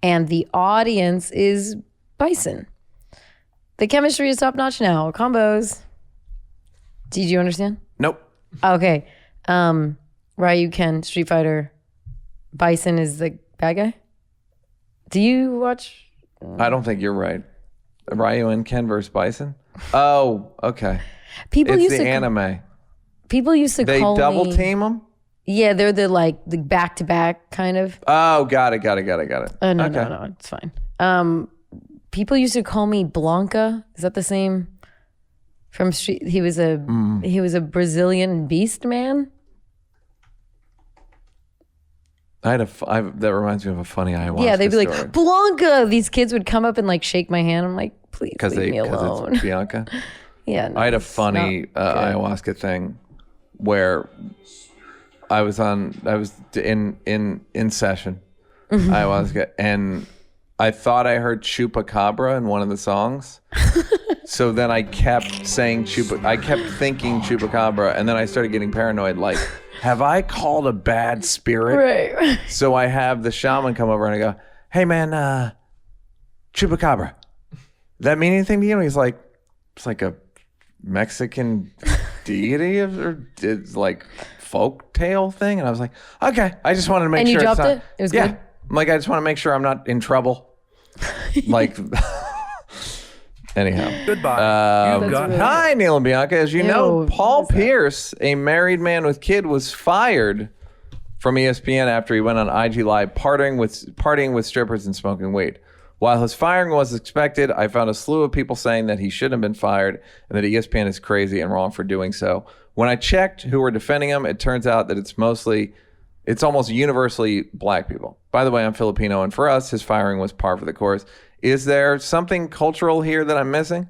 S2: and the audience is Bison. The chemistry is top notch now. Combos. Did you understand?
S1: Nope.
S2: Okay. Ryu, Ken, Street Fighter. Bison is the bad guy. Do you watch?
S1: I don't think you're right. Ryu and Ken versus Bison? Oh, okay.
S2: People
S1: It's
S2: used
S1: the
S2: to
S1: anime.
S2: People used to
S1: They
S2: call
S1: double
S2: me,
S1: team them?
S2: Yeah, they're the back to back kind of.
S1: Oh, got it.
S2: No,
S1: Okay.
S2: no, it's fine. People used to call me Blanca. Is that the same? From Street, he was a Brazilian beast man.
S1: That reminds me of a funny ayahuasca
S2: Yeah, they'd be like,
S1: story.
S2: Blanca. These kids would come up and like shake my hand. I'm like, please leave me alone.
S1: It's Bianca.
S2: Yeah, no,
S1: I had a
S2: it's
S1: funny
S2: not good.
S1: ayahuasca thing where I was in session
S2: Mm-hmm.
S1: ayahuasca, and I thought I heard chupacabra in one of the songs. So then I kept saying I kept thinking chupacabra, and then I started getting paranoid. Like, have I called a bad spirit?
S2: Right.
S1: So I have the shaman come over and I go, "Hey man, chupacabra, that mean anything to you?" And he's like, "It's like a Mexican deity or it's like folk tale thing." And I was like, "Okay, I just wanted to make
S2: And
S1: sure."
S2: you dropped
S1: it's not,
S2: it? It was
S1: yeah.
S2: good?
S1: I'm like, I just want to make sure I'm not in trouble. Like, anyhow.
S4: Goodbye. You've got
S1: Hi, Neal and Bianca. As you know,
S2: Ew,
S1: Paul
S2: what is that?
S1: Pierce, a married man with kid, was fired from ESPN after he went on IG Live partying with strippers and smoking weed. While his firing was expected, I found a slew of people saying that he shouldn't have been fired and that ESPN is crazy and wrong for doing so. When I checked who were defending him, it turns out that it's almost universally black people. By the way, I'm Filipino, and for us, his firing was par for the course. Is there something cultural here that I'm missing?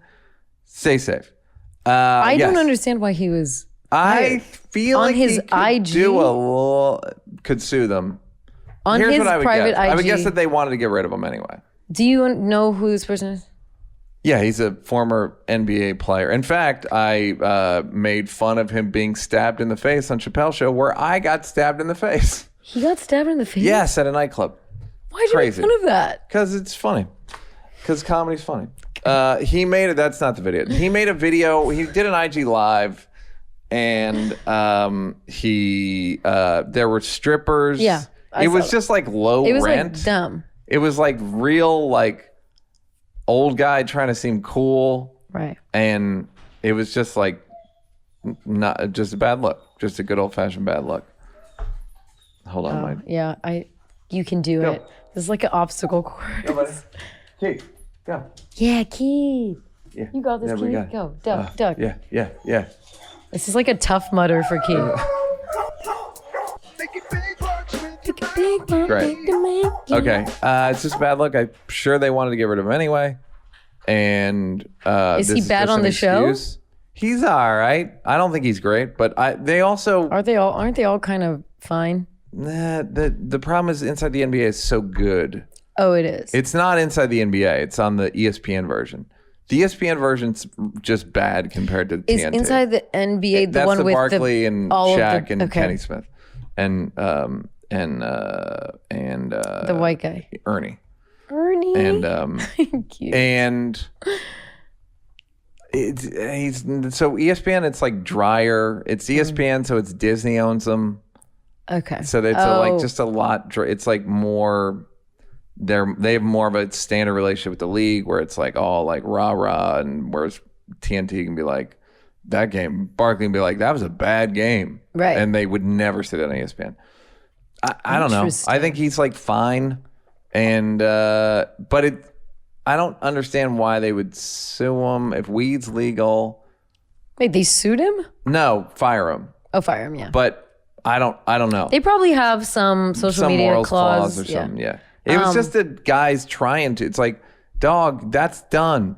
S1: Stay safe.
S2: I
S1: yes.
S2: don't understand why he was.
S1: I feel
S2: On
S1: like
S2: his
S1: he could
S2: IG?
S1: could sue them.
S2: On
S1: Here's
S2: his
S1: what I would
S2: private
S1: guess. I would
S2: IG.
S1: guess that they wanted to get rid of him anyway.
S2: Do you know who this person is?
S1: Yeah, he's a former NBA player. In fact, I made fun of him being stabbed in the face on Chappelle's show, where I got stabbed in the face.
S2: He got stabbed in the face?
S1: Yes, at a nightclub.
S2: Why'd you
S1: Crazy.
S2: make fun of that?
S1: Because it's funny. Because comedy's funny. He made it. That's not the video. He made a video. He did an IG Live, and there were strippers.
S2: Yeah, I
S1: It
S2: saw
S1: was
S2: that.
S1: just like low
S2: It was
S1: rent.
S2: like dumb.
S1: It was like real, like old guy trying to seem cool,
S2: Right.
S1: and it was just like not just a bad look, just a good old fashioned bad look. Hold on, Mike.
S2: Yeah, you can do
S1: Go.
S2: it. This is like an obstacle course.
S1: Keith, go.
S2: Yeah, Keith.
S1: Yeah.
S2: You got this,
S1: Yeah, we
S2: Keith.
S1: got it.
S2: Go, duck, duck.
S1: Yeah.
S2: This is like a tough mutter for Keith.
S1: Great. Okay, it's just a bad look. I'm sure they wanted to get rid of him anyway. And
S2: Is he
S1: this
S2: bad
S1: just
S2: on
S1: an
S2: the show?
S1: excuse. He's all right. I don't think he's great, but they also
S2: Aren't they all kind of fine?
S1: the problem is inside the NBA is so good.
S2: Oh, it is.
S1: It's not inside the NBA. It's on the ESPN version. The ESPN version's just bad compared to
S2: Is
S1: TNT.
S2: inside the NBA the
S1: That's
S2: one
S1: the
S2: with
S1: Barkley and
S2: all of
S1: Shaq and
S2: okay.
S1: Kenny Smith and
S2: the white guy,
S1: Ernie
S2: Ernie,
S1: and
S2: Cute.
S1: and he's so ESPN. It's like drier. It's ESPN, so it's Disney owns them.
S2: Okay,
S1: So it's like just a lot. It's like more. They have more of a standard relationship with the league where it's like all like rah rah, and whereas TNT can be like that game. Barkley can be like that was a bad game,
S2: Right.
S1: And they would never say that on ESPN. I don't know.
S2: Interesting.
S1: I think he's like fine, and but I don't understand why they would sue him if weed's legal.
S2: Wait, they sued him?
S1: No, fire him.
S2: Oh, fire him, yeah.
S1: But I don't know.
S2: They probably have some social
S1: Some
S2: media
S1: morals
S2: clause
S1: or something. Yeah. It was just that guys trying to. It's like, dog, that's done.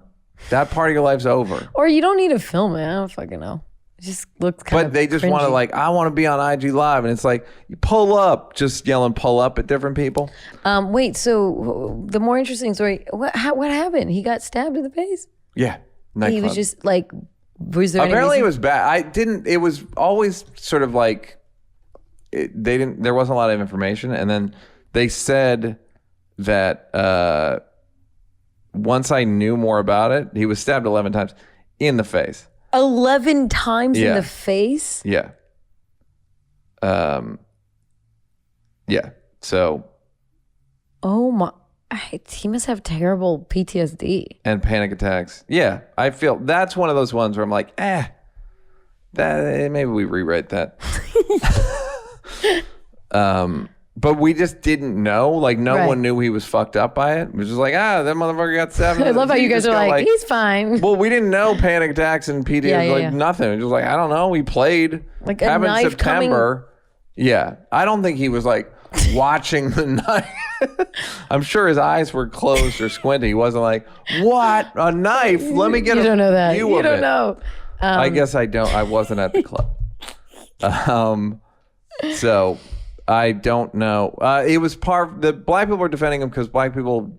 S1: That part of your life's over.
S2: Or you don't need to film it. I don't fucking know. It just looked kind of
S1: But they just want to
S2: cringy.
S1: like, I want to be on IG Live. And it's like, you pull up, just yelling pull up at different people.
S2: Wait, so the more interesting story, what happened? He got stabbed in the face?
S1: Yeah.
S2: He
S1: Nightclub.
S2: was just like, was there any
S1: Apparently it
S2: reason?
S1: was bad. It was always sort of like, there wasn't a lot of information. And then they said that once I knew more about it, he was stabbed 11 times in the face.
S2: 11 times in
S1: Yeah.
S2: the face?
S1: Yeah. Yeah. So.
S2: Oh my, he must have terrible PTSD.
S1: And panic attacks. Yeah. I feel that's one of those ones where I'm like, maybe we rewrite that. But we just didn't know. Like, no
S2: Right.
S1: one knew he was fucked up by it. It was just like, that motherfucker got stabbed.
S2: I love how you guys are like, he's fine.
S1: Well, we didn't know panic attacks and PTSD,
S2: Yeah.
S1: nothing. It was just like, I don't know. We played.
S2: Like a
S1: happened in
S2: knife
S1: September. Yeah. I don't think he was like watching the knife. I'm sure his eyes were closed or squinty. He wasn't like, what? A knife? Let me get
S2: You
S1: a
S2: don't know that.
S1: view
S2: You
S1: of
S2: don't
S1: it.
S2: know.
S1: I guess I don't. I wasn't at the club. So I don't know. It was the black people were defending him because black people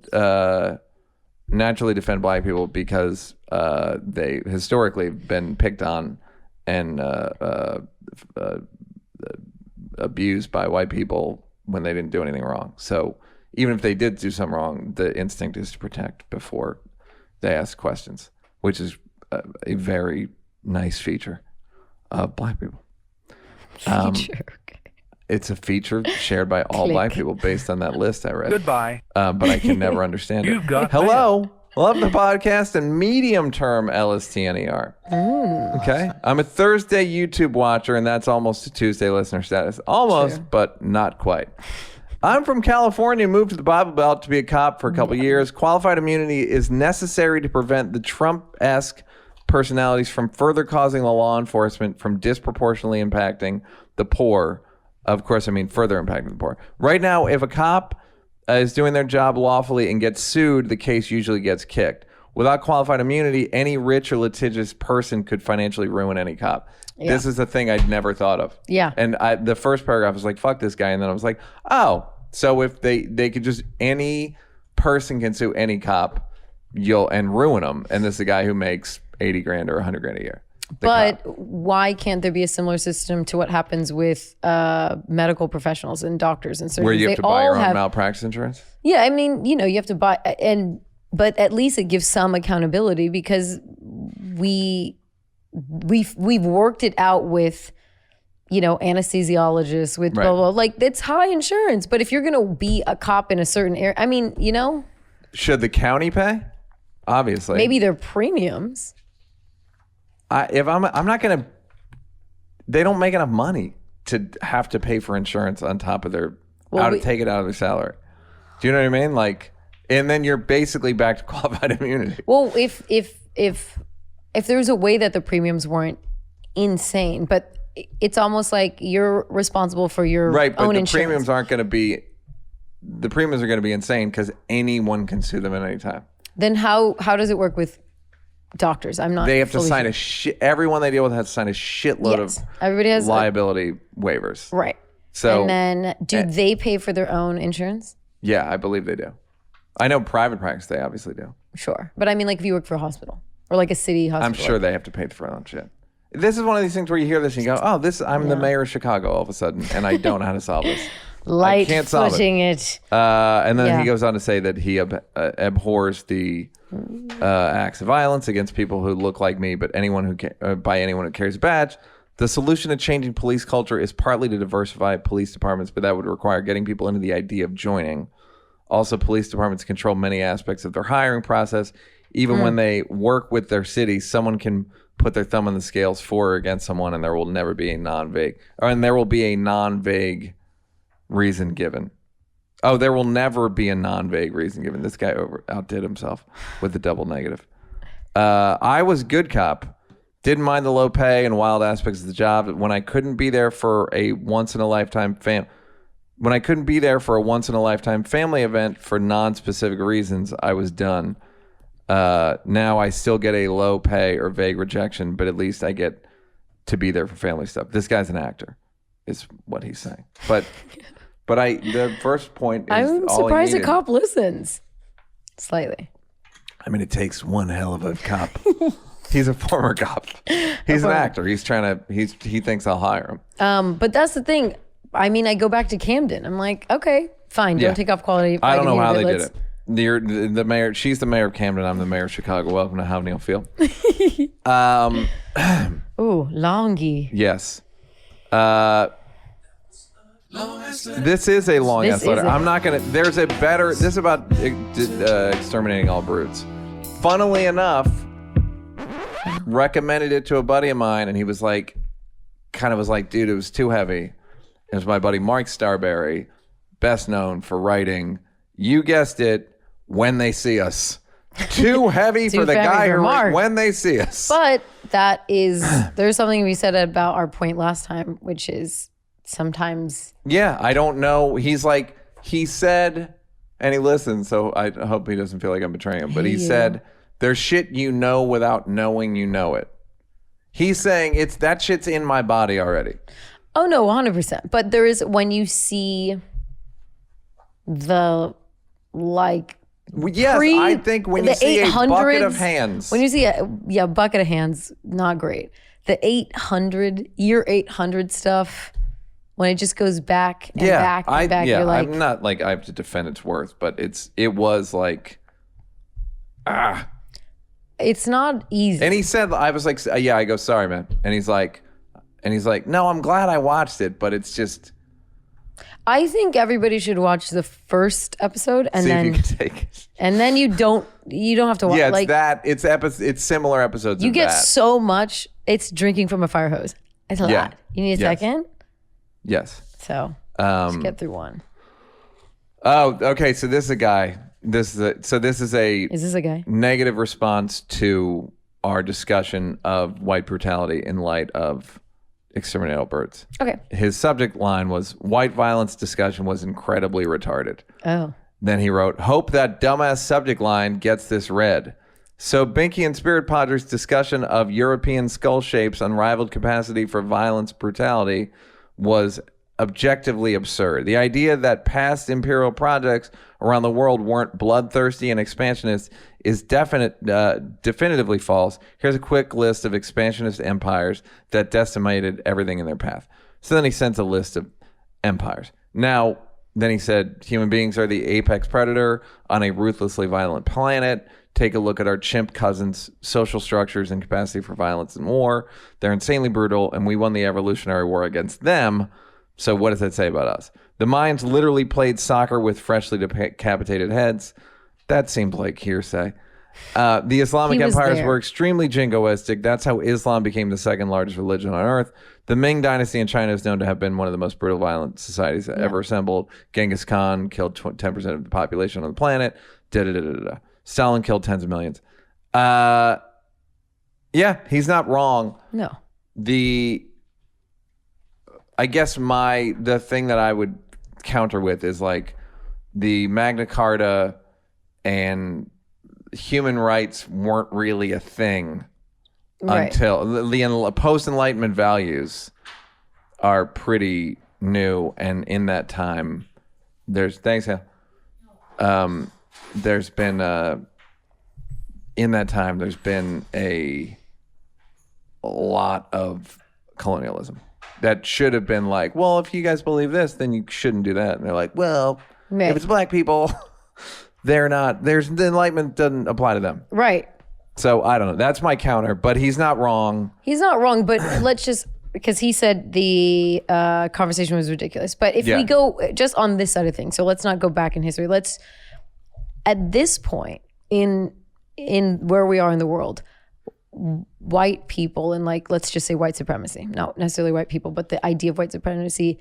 S1: naturally defend black people because they historically have been picked on and abused by white people when they didn't do anything wrong. So even if they did do something wrong, the instinct is to protect before they ask questions, which is a very nice feature of black people.
S2: Feature, okay.
S1: It's a feature shared by all
S2: Click.
S1: black people based on that list I read.
S4: Goodbye.
S1: But I can never understand it.
S4: You've got
S1: Hello. Love the podcast and medium term LSTNER. Okay. I'm a Thursday YouTube watcher, and that's almost a Tuesday listener status. Almost, but not quite. I'm from California, moved to the Bible Belt to be a cop for a couple years. Qualified immunity is necessary to prevent the Trump-esque personalities from further causing the law enforcement from disproportionately impacting the poor. Of course, I mean further impacting the poor. Right now, if a cop is doing their job lawfully and gets sued, the case usually gets kicked. Without qualified immunity, any rich or litigious person could financially ruin any cop.
S2: Yeah.
S1: This is the thing I'd never thought of.
S2: Yeah.
S1: And the first paragraph was like, fuck this guy. And then I was like, oh, so if they could just, any person can sue any cop and ruin them. And this is a guy who makes 80 grand or 100 grand a year.
S2: But why can't there be a similar system to what happens with medical professionals and doctors and surgeons?
S1: Where you have
S2: They
S1: to buy your
S2: all
S1: own
S2: have-
S1: malpractice insurance?
S2: Yeah, I mean, you have to buy, but at least it gives some accountability because we've worked it out with, anesthesiologists, with
S1: Right.
S2: blah, blah, like it's high insurance. But if you're going to be a cop in a certain area, I mean,
S1: Should the county pay? Obviously.
S2: maybe their premiums.
S1: I'm not going to, they don't make enough money to have to pay for insurance on top of their, take it out of their salary. Do you know what I mean? Like, and then you're basically back to qualified immunity.
S2: Well, if there's a way that the premiums weren't insane, but it's almost like you're responsible for your
S1: Right, but
S2: own
S1: the
S2: insurance.
S1: premiums are going to be insane because anyone can sue them at any time.
S2: Then how does it work with doctors? I'm not.
S1: They have to
S2: fully
S1: sign
S2: sure.
S1: everyone they deal with has to sign a shitload
S2: Yes.
S1: of
S2: Everybody has
S1: liability waivers.
S2: right.
S1: So,
S2: and then do they pay for their own insurance?
S1: yeah, I believe they do. I know private practice, they obviously do.
S2: Sure, but I mean, like if you work for a hospital or like a city hospital,
S1: I'm sure they have to pay for their own shit. This is one of these things where you hear this and you go, oh, I'm the mayor of Chicago all of a sudden, and I don't know how to solve this. I can't solve
S2: Light-footing it.
S1: And then
S2: Yeah.
S1: he goes on to say that he abhors the acts of violence against people who look like me, but by anyone who carries a badge. The solution to changing police culture is partly to diversify police departments, but that would require getting people into the idea of joining. Also, police departments control many aspects of their hiring process. Even when they work with their city, someone can put their thumb on the scales for or against someone, and there will never be a non-vague reason given. Oh, there will never be a non-vague reason given. This guy outdid himself with the double negative. I was good cop. Didn't mind the low pay and wild aspects of the job. When I couldn't be there for a once-in-a-lifetime family event for non-specific reasons, I was done. Now I still get a low pay or vague rejection, but at least I get to be there for family stuff. This guy's an actor, is what he's saying. But the first point is
S2: I'm
S1: all
S2: surprised
S1: he
S2: a
S1: needed.
S2: cop listens. Slightly.
S1: I mean, it takes one hell of a cop. He's a former cop. He's an actor. He thinks I'll hire him.
S2: But that's the thing. I mean, I go back to Camden. I'm like, okay, fine. Don't take off quality.
S1: I don't know how they did it. The mayor. She's the mayor of Camden. I'm the mayor of Chicago. Welcome to How Neal Feel.
S2: Ooh, longy.
S1: Yes. This is a long ass letter. I'm not gonna. There's a better. This is about exterminating all brutes. Funnily enough, recommended it to a buddy of mine, and he was like, dude, it was too heavy. It was my buddy Mark Starberry, best known for writing, you guessed it, When They See Us. Too heavy for the guy who wrote When They See Us.
S2: But that is, there's something we said about our point last time, which is sometimes.
S1: Yeah, I don't know. He's like, he said, and he listened, so I hope he doesn't feel like I'm betraying him, but he said, there's shit you know without knowing you know it. He's saying that shit's in my body already.
S2: Oh, no, 100%. But there is, when you see the, like,
S1: yes, I think when you see a bucket of hands.
S2: When you see a bucket of hands, not great. The 800, 800 stuff, when it just goes back and back and back, you're like.
S1: I'm not like I have to defend its worth, but it was like,
S2: It's not easy.
S1: And he said, I was like, yeah, I go, sorry, man. And he's like, no, I'm glad I watched it, but it's just.
S2: I think everybody should watch the first episode and
S1: see
S2: then
S1: if you can take it.
S2: And then you don't have to watch.
S1: Yeah, it's similar episodes.
S2: You get so much. It's drinking from a fire hose. It's a lot. You need a second.
S1: Yes.
S2: So let's get through one.
S1: Oh, okay. So this is a guy. Is this a
S2: guy?
S1: Negative response to our discussion of white brutality in light of exterminating all birds.
S2: Okay.
S1: His subject line was, white violence discussion was incredibly retarded.
S2: Oh.
S1: Then he wrote, hope that dumbass subject line gets this read. So Binky and Spirit Podger's discussion of European skull shapes' unrivaled capacity for violence brutality was objectively absurd. The idea that past imperial projects around the world weren't bloodthirsty and expansionist is definitively false. Here's a quick list of expansionist empires that decimated everything in their path. So then he sends a list of empires. Now, then he said, human beings are the apex predator on a ruthlessly violent planet. Take a look at our chimp cousins' social structures and capacity for violence and war. They're insanely brutal, and we won the evolutionary war against them. So what does that say about us? The Mayans literally played soccer with freshly decapitated heads. That seems like hearsay. The Islamic empires were extremely jingoistic. That's how Islam became the second largest religion on earth. The Ming dynasty in China is known to have been one of the most brutal, violent societies ever assembled. Genghis Khan killed 10% of the population on the planet. Stalin killed tens of millions. Yeah, he's not wrong.
S2: No.
S1: I guess the thing that I would counter with is like the Magna Carta and human rights weren't really a thing until the post-Enlightenment values are pretty new, and in that time, there's been a lot of colonialism that should have been like, well, if you guys believe this, then you shouldn't do that. And they're like, well, if it's black people, they're not. The Enlightenment doesn't apply to them.
S2: Right.
S1: So I don't know. That's my counter, but he's not wrong.
S2: He's not wrong, but let's just, because he said the conversation was ridiculous. But if we go just on this side of things, so let's not go back in history. Let's, at this point in where we are in the world, white people and like, let's just say white supremacy, not necessarily white people, but the idea of white supremacy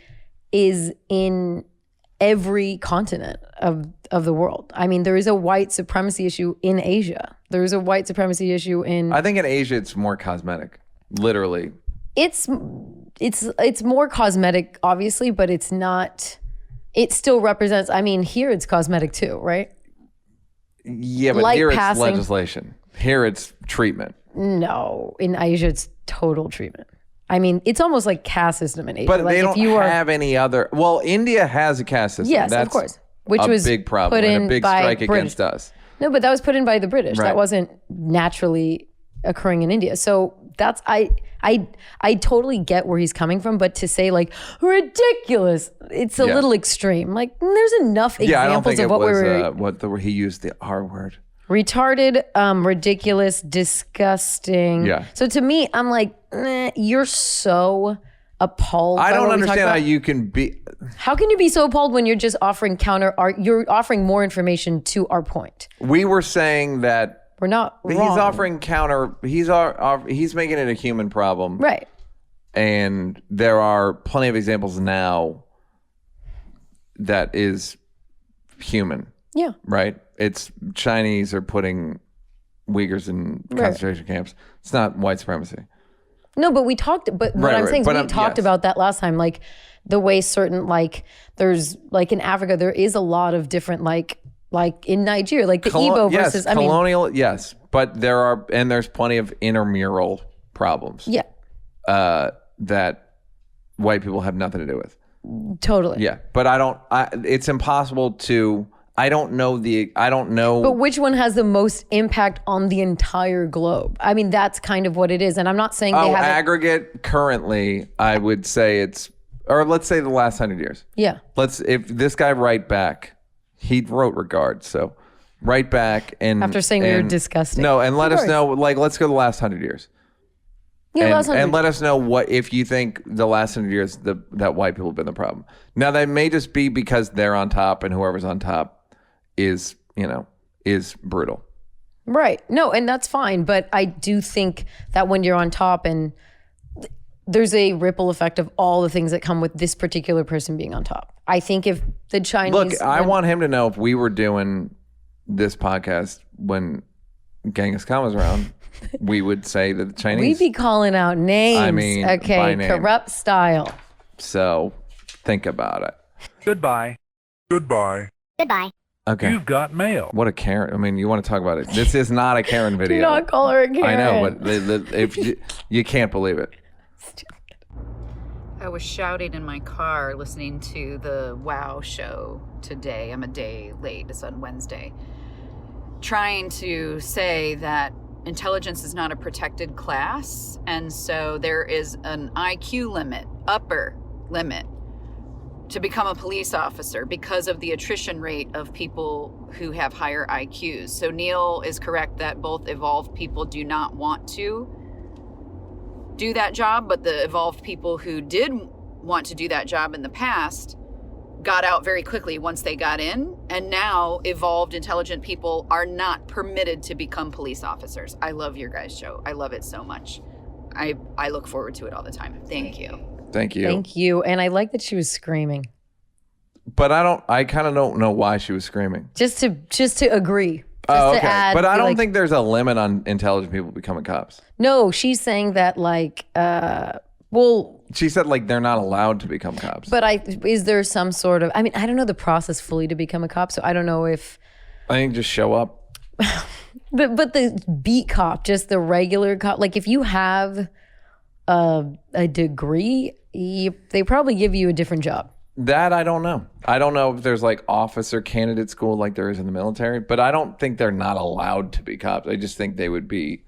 S2: is in every continent of the world. I mean, there is a white supremacy issue in Asia. There is a white supremacy issue in.
S1: I think in Asia it's more cosmetic, literally.
S2: It's more cosmetic, obviously, but it's not. It still represents. I mean, here it's cosmetic too, right?
S1: Yeah, but
S2: Light
S1: here
S2: passing.
S1: it's legislation. Here it's treatment.
S2: No, in Asia it's total treatment. I mean, it's almost like caste system in Asia.
S1: But
S2: like
S1: they don't have any other. Well, India has a caste system.
S2: Yes,
S1: That's
S2: of course. Which
S1: a
S2: was
S1: big problem
S2: put
S1: and
S2: in
S1: a big
S2: by
S1: strike
S2: British.
S1: against us.
S2: No, but that was put in by the British.
S1: Right.
S2: That wasn't naturally occurring in India. So that's I totally get where he's coming from, but to say like ridiculous, it's a little extreme. Like there's enough
S1: Yeah, I don't
S2: examples
S1: think
S2: of what
S1: it was he used the R word.
S2: retarded, ridiculous, disgusting.
S1: Yeah.
S2: So to me, I'm like, you're so appalled.
S1: I
S2: by
S1: don't
S2: what we talk
S1: understand how
S2: about.
S1: you can be.
S2: How can you be so appalled when you're just offering you're offering more information to our point?
S1: We were saying that
S2: We're not
S1: he's
S2: wrong.
S1: offering counter. He's making it a human problem,
S2: Right.
S1: and there are plenty of examples now that is human.
S2: Yeah.
S1: Right? It's Chinese are putting Uyghurs in concentration camps. It's not white supremacy.
S2: No, but we talked, but what
S1: Right,
S2: I'm
S1: right.
S2: saying is
S1: But
S2: we
S1: I'm-
S2: talked
S1: yes.
S2: about that last time, like the way certain, like there's like in Africa, there is a lot of different, like in Nigeria, like the Igbo
S1: yes,
S2: versus, I mean,
S1: colonial, yes. But there's plenty of intermural problems.
S2: yeah,
S1: That white people have nothing to do with.
S2: totally.
S1: Yeah. But it's impossible to, I don't know.
S2: But which one has the most impact on the entire globe? I mean, that's kind of what it is. And I'm not saying they haven't.
S1: Aggregate currently, I would say let's say the last 100 years.
S2: Yeah.
S1: If this guy write back, he wrote regards. So write back and
S2: After saying we were disgusting.
S1: No, and let
S2: Of
S1: us
S2: course.
S1: know, like, let's go the last 100 years.
S2: Yeah,
S1: and,
S2: last 100
S1: and let us know what if you think the last 100 years that white people have been the problem. Now that may just be because they're on top and whoever's on top is brutal.
S2: Right. No, and that's fine. But I do think that when you're on top and there's a ripple effect of all the things that come with this particular person being on top. I think if the Chinese...
S1: Look, I want him to know if we were doing this podcast when Genghis Khan was around, we would say that the Chinese...
S2: We'd be calling out names.
S1: I mean, by
S2: okay,
S1: name.
S2: corrupt style.
S1: So think about it.
S9: Goodbye.
S6: Goodbye.
S1: Okay.
S9: You've got mail.
S1: What a Karen. I mean, you want to talk about it. This is not a Karen video.
S2: Do not call her a Karen.
S1: I know, but if you can't believe it.
S10: I was shouting in my car listening to the WOW show today. I'm a day late. It's on Wednesday. Trying to say that intelligence is not a protected class. And so there is an IQ limit, upper limit, to become a police officer because of the attrition rate of people who have higher IQs. So Neal is correct that both evolved people do not want to do that job, but the evolved people who did want to do that job in the past got out very quickly once they got in, and now evolved intelligent people are not permitted to become police officers. I love your guys' show. I love it so much. I look forward to it all the time. Thank you.
S1: Thank you.
S2: Thank you. And I like that she was screaming.
S1: But I kind of don't know why she was screaming.
S2: Just to agree.
S1: Oh,
S2: To
S1: okay.
S2: add,
S1: But I don't
S2: like-
S1: think there's a limit on intelligent people becoming cops.
S2: No, she's saying that like, well,
S1: She said like they're not allowed to become cops.
S2: but is there some sort of, I mean, I don't know the process fully to become a cop, so I don't know if,
S1: I think just show up.
S2: but the beat cop, just the regular cop, like if you have a degree, they probably give you a different job.
S1: That I don't know. I don't know if there's like officer candidate school like there is in the military, but I don't think they're not allowed to be cops. I just think they would be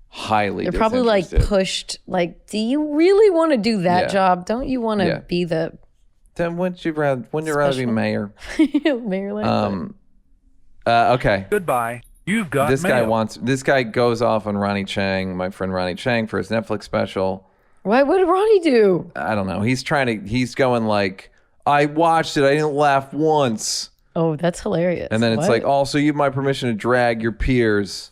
S1: highly
S2: They're probably like
S1: disinterested.
S2: pushed, like, do you really want to do that
S1: Yeah.
S2: job? Don't you want to
S1: Yeah.
S2: be the
S1: Then wouldn't you rather be
S2: Special.
S1: mayor?
S2: mayor like
S1: Okay.
S9: Goodbye. You've got
S1: This
S9: mail.
S1: this guy goes off on Ronnie Chang, my friend Ronnie Chang, for his Netflix special.
S2: What did Ronnie do?
S1: I don't know. He's going like, I watched it. I didn't laugh once.
S2: Oh, that's hilarious.
S1: And then it's
S2: What?
S1: like, also, you have my permission to drag your peers.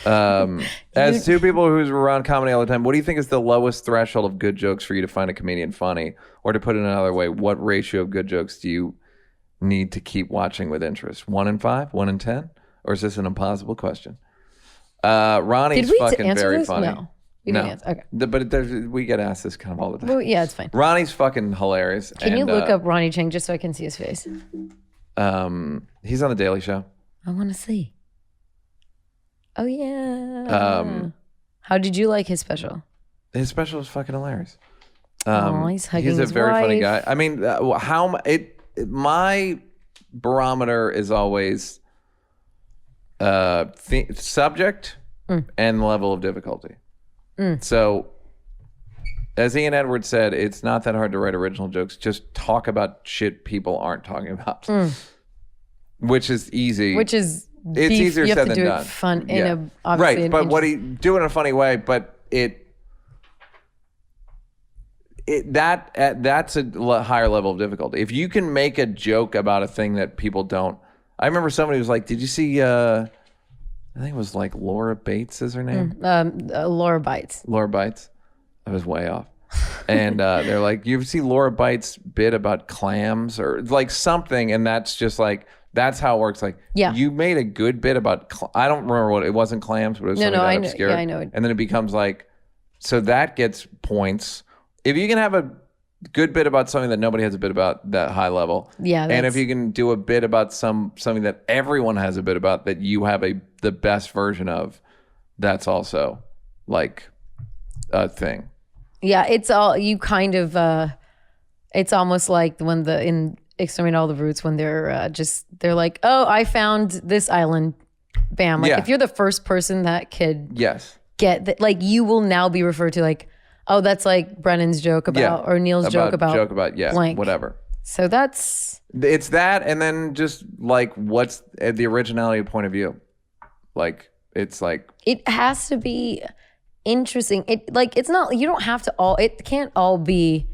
S1: As two people who's around comedy all the time, what do you think is the lowest threshold of good jokes for you to find a comedian funny? Or to put it another way, what ratio of good jokes do you need to keep watching with interest? 1 in 5, 1 in 10, or is this an impossible question? Ronnie's
S2: Did we
S1: fucking
S2: answer
S1: very
S2: this?
S1: funny.
S2: No. We didn't answer. Okay.
S1: But we get asked this kind of all the time.
S2: Well, yeah, it's fine.
S1: Ronnie's fucking hilarious.
S2: Can you look up Ronnie Chang just so I can see his face?
S1: He's on the Daily Show.
S2: I want to see. Oh yeah. How did you like his special?
S1: His special is fucking hilarious.
S2: He's hugging
S1: He's a
S2: his
S1: very funny
S2: wife.
S1: guy. I mean, my barometer is always subject and level of difficulty. So, as Ian Edwards said, it's not that hard to write original jokes. Just talk about shit people aren't talking about, which is easy.
S2: It's
S1: easier
S2: you have
S1: said
S2: to
S1: than
S2: do
S1: done.
S2: it fun in
S1: Yeah.
S2: a obviously
S1: right,
S2: an
S1: but what he do it in a funny way, but that's a higher level of difficulty. If you can make a joke about a thing that people don't. I remember somebody was like, "Did you see?" I think it was like Laura Bates is her name.
S2: Laura Bites.
S1: Laura Bites. I was way off. And they're like, "You ever see Laura Bites' bit about clams or like something?" And that's just like. That's how it works. Like, you made a good bit about, I don't remember what, it wasn't clams, but it was something that obscure.
S2: Yeah, I know.
S1: And then it becomes like, so that gets points. If you can have a good bit about something that nobody has a bit about that high level.
S2: Yeah.
S1: And if you can do a bit about something that everyone has a bit about that you have the best version of, that's also like a thing.
S2: Yeah, it's all, you kind of, it's almost like when in Exterminate All the Roots, when they're like, oh, I found this island. Bam. Like if you're the first person that could get that, like you will now be referred to like, oh, that's like Brennan's joke about, or Neal's joke about blank.
S1: Whatever.
S2: So
S1: it's that, and then just like what's the originality point of view? Like it's like
S2: it has to be interesting. It's not, you don't have to it can't all be,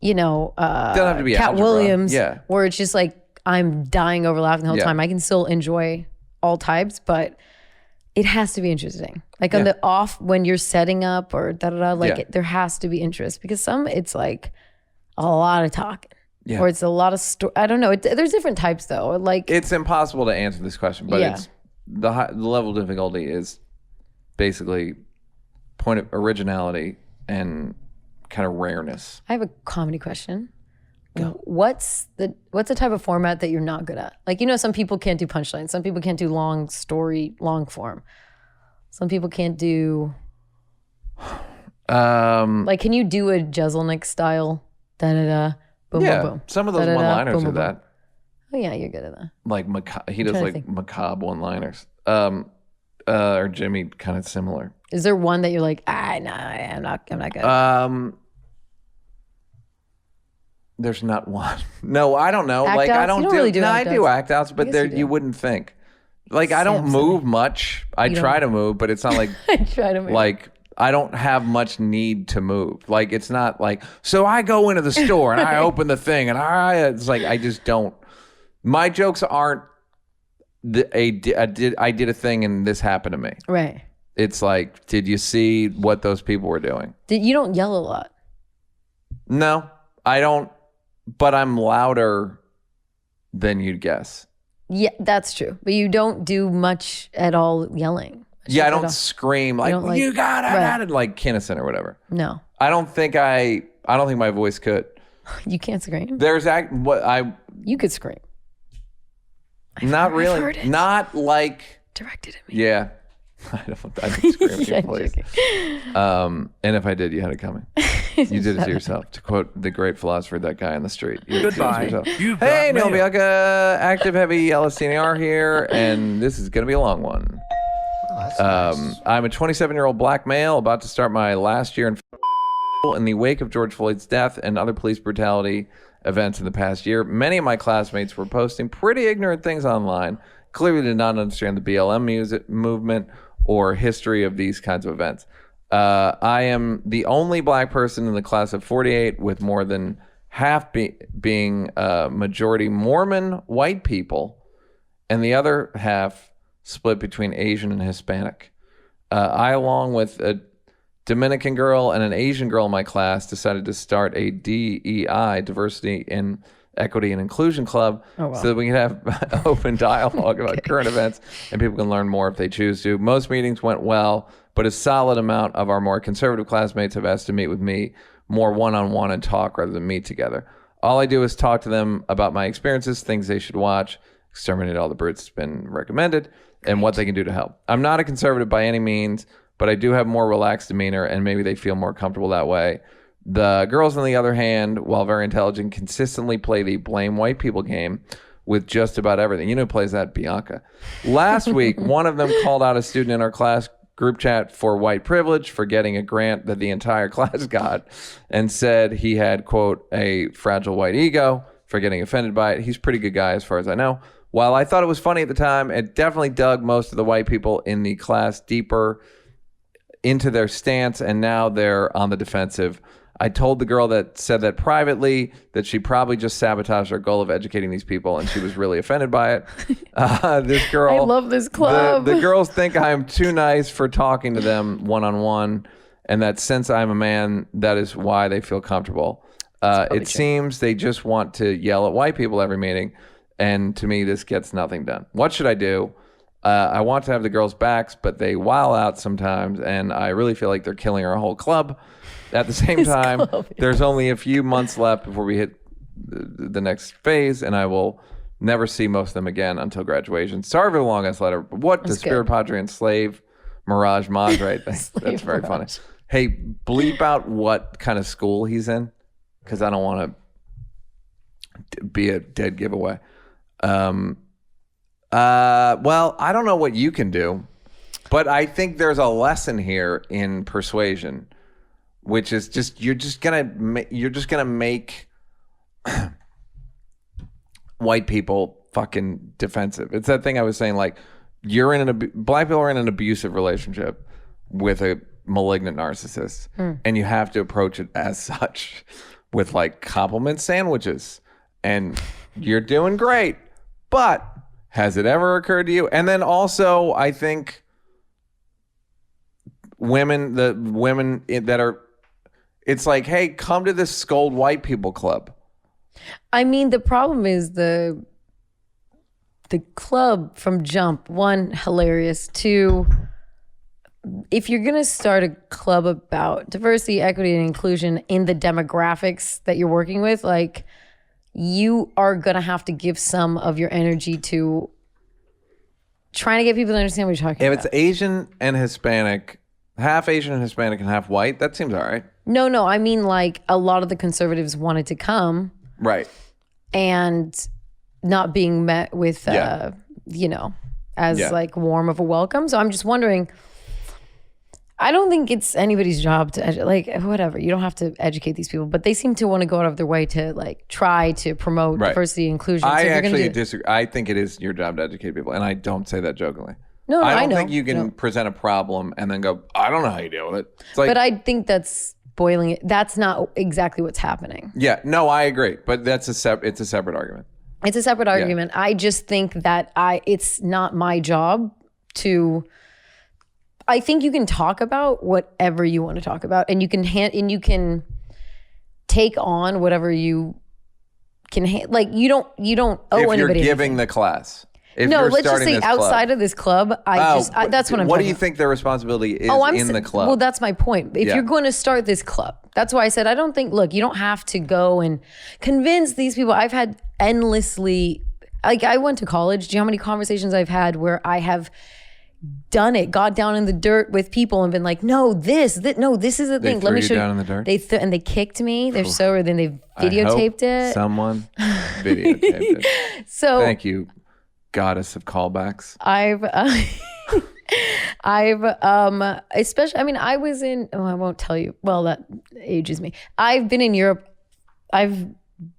S2: doesn't
S1: have to be
S2: Cat
S1: algebra.
S2: Williams,
S1: Yeah.
S2: where it's just like I'm dying over laughing the whole
S1: Yeah.
S2: time. I can still enjoy all types, but it has to be interesting. Like on the off when you're setting up or there has to be interest, because it's like a lot of talking, or it's a lot of I don't know. There's different types though. Like
S1: it's impossible to answer this question, but it's the level of difficulty is basically point of originality and kind of rareness.
S2: I have a comedy question. Go. What's the type of format that you're not good at? Like, some people can't do punchlines. Some people can't do long story, long form. Some people can't do like, can you do a Jeselnik style? Da da da. Boom boom boom.
S1: Some of those one-liners
S2: boom,
S1: are
S2: boom,
S1: that.
S2: boom. Oh yeah, you're good at that.
S1: Like he does like macabre one-liners. Or Jimmy, kind of similar.
S2: Is there one that you're like, no, I'm not good?
S1: There's not one. No, I don't know.
S2: Act
S1: like
S2: outs?
S1: I don't
S2: You don't really do
S1: no,
S2: act
S1: I do
S2: outs.
S1: act outs, but
S2: Yes, you do.
S1: you wouldn't think. Like I don't move much. I try to move, but it's not like
S2: I try to move.
S1: like I don't have much need to move. Like it's not like so I go into the store and I open the thing and it's like I just don't. My jokes aren't I did a thing and this happened to me.
S2: Right.
S1: It's like, did you see what those people were doing?
S2: You don't yell a lot.
S1: No, I don't. But I'm louder than you'd guess.
S2: Yeah, that's true. But you don't do much at all yelling.
S1: Yeah, I don't scream like you got it, like Kinnison or whatever.
S2: No,
S1: I don't think my voice could.
S2: You can't scream.
S1: You
S2: could scream.
S1: Not really.
S2: I've heard it.
S1: Not like
S2: directed at me.
S1: Yeah. I don't scream at your place. And if I did, you had it coming. You did it to yourself. To quote the great philosopher, that guy on the street.
S9: Goodbye.
S1: Hey, Neal Bianca, Active Heavy LSTNER here, and this is going to be a long one. Nice. I'm a 27-year-old black male about to start my last year in the wake of George Floyd's death and other police brutality events in the past year. Many of my classmates were posting pretty ignorant things online, clearly did not understand the BLM movement or history of these kinds of events. I am the only black person in the class of 48, with more than half being majority Mormon white people, and the other half split between Asian and Hispanic. I, along with a Dominican girl and an Asian girl in my class, decided to start a DEI, diversity in Equity and Inclusion Club,
S2: Oh, wow.
S1: so that we can have open dialogue about current events and people can learn more if they choose to. Most meetings went well, but a solid amount of our more conservative classmates have asked to meet with me more one-on-one and talk rather than meet together. All I do is talk to them about my experiences, things they should watch, Exterminate All the Brutes has been recommended, and what they can do to help. I'm not a conservative by any means, but I do have more relaxed demeanor, and maybe they feel more comfortable that way. The girls, on the other hand, while very intelligent, consistently play the blame white people game with just about everything. You know who plays that? Bianca. Last week, one of them called out a student in our class group chat for white privilege for getting a grant that the entire class got and said he had, quote, a fragile white ego for getting offended by it. He's a pretty good guy as far as I know. While I thought it was funny at the time, it definitely dug most of the white people in the class deeper into their stance, and now they're on the defensive. I told the girl that said that privately that she probably just sabotaged our goal of educating these people, and she was really offended by it. This girl,
S2: I love this club.
S1: The girls think I'm too nice for talking to them one-on-one, and that since I'm a man, that is why they feel comfortable. It seems they just want to yell at white people every meeting, and to me, this gets nothing done. What should I do? I want to have the girls' backs, but they wow out sometimes, and I really feel like they're killing our whole club. At the same time, there's only a few months left before we hit the next phase, and I will never see most of them again until graduation. Sorry for the long-ass letter, but what does Spirit Padre and Slave Mirage Madre think? That's very funny. Hey, bleep out what kind of school he's in, because I don't want to be a dead giveaway. Well, I don't know what you can do, but I think there's a lesson here in persuasion, which is just you're just gonna make white people fucking defensive. It's that thing I was saying, like black people are in an abusive relationship with a malignant narcissist, and you have to approach it as such with like compliment sandwiches, and you're doing great, but has it ever occurred to you? And then also, I think women that are, it's like, hey, come to this scold white people club.
S2: I mean, the problem is the club from jump, one, hilarious. Two, if you're going to start a club about diversity, equity, and inclusion in the demographics that you're working with, like, you are going to have to give some of your energy to trying to get people to understand what you're talking about.
S1: If it's Asian and Hispanic, half Asian and Hispanic and half white, that seems all right. No,
S2: I mean, like, a lot of the conservatives wanted to come.
S1: Right.
S2: And not being met with, as like warm of a welcome. So I'm just wondering, I don't think it's anybody's job to whatever. You don't have to educate these people, but they seem to want to go out of their way to like try to promote diversity and inclusion.
S1: I actually disagree. I think it is your job to educate people, and I don't say that jokingly.
S2: No,
S1: I don't
S2: know.
S1: think you can present a problem and then go, I don't know how you deal with it. It's like,
S2: but I think that's boiling it. That's not exactly what's happening.
S1: Yeah, no, I agree, but it's a separate argument.
S2: It's a separate argument. Yeah. I just think that it's not my job to. I think you can talk about whatever you want to talk about, and you can take on whatever you can. Like you don't owe anybody. If you're
S1: giving
S2: anything.
S1: The class.
S2: No, let's just say outside of this club, that's what I'm talking about.
S1: What do you think their responsibility is in the club?
S2: Well, that's my point. If you're going to start this club, that's why I said I don't think, look, you don't have to go and convince these people. I've had endlessly, like I went to college. Do you know how many conversations I've had where I have done it, got down in the dirt with people and been like, no, this is the thing. Let me show you.
S1: Down in the dirt?
S2: And they kicked me. They're then they videotaped it.
S1: Someone videotaped it.
S2: So
S1: thank you, goddess of callbacks.
S2: Especially, I mean, I was in, I won't tell you. Well, that ages me. I've been in Europe. I've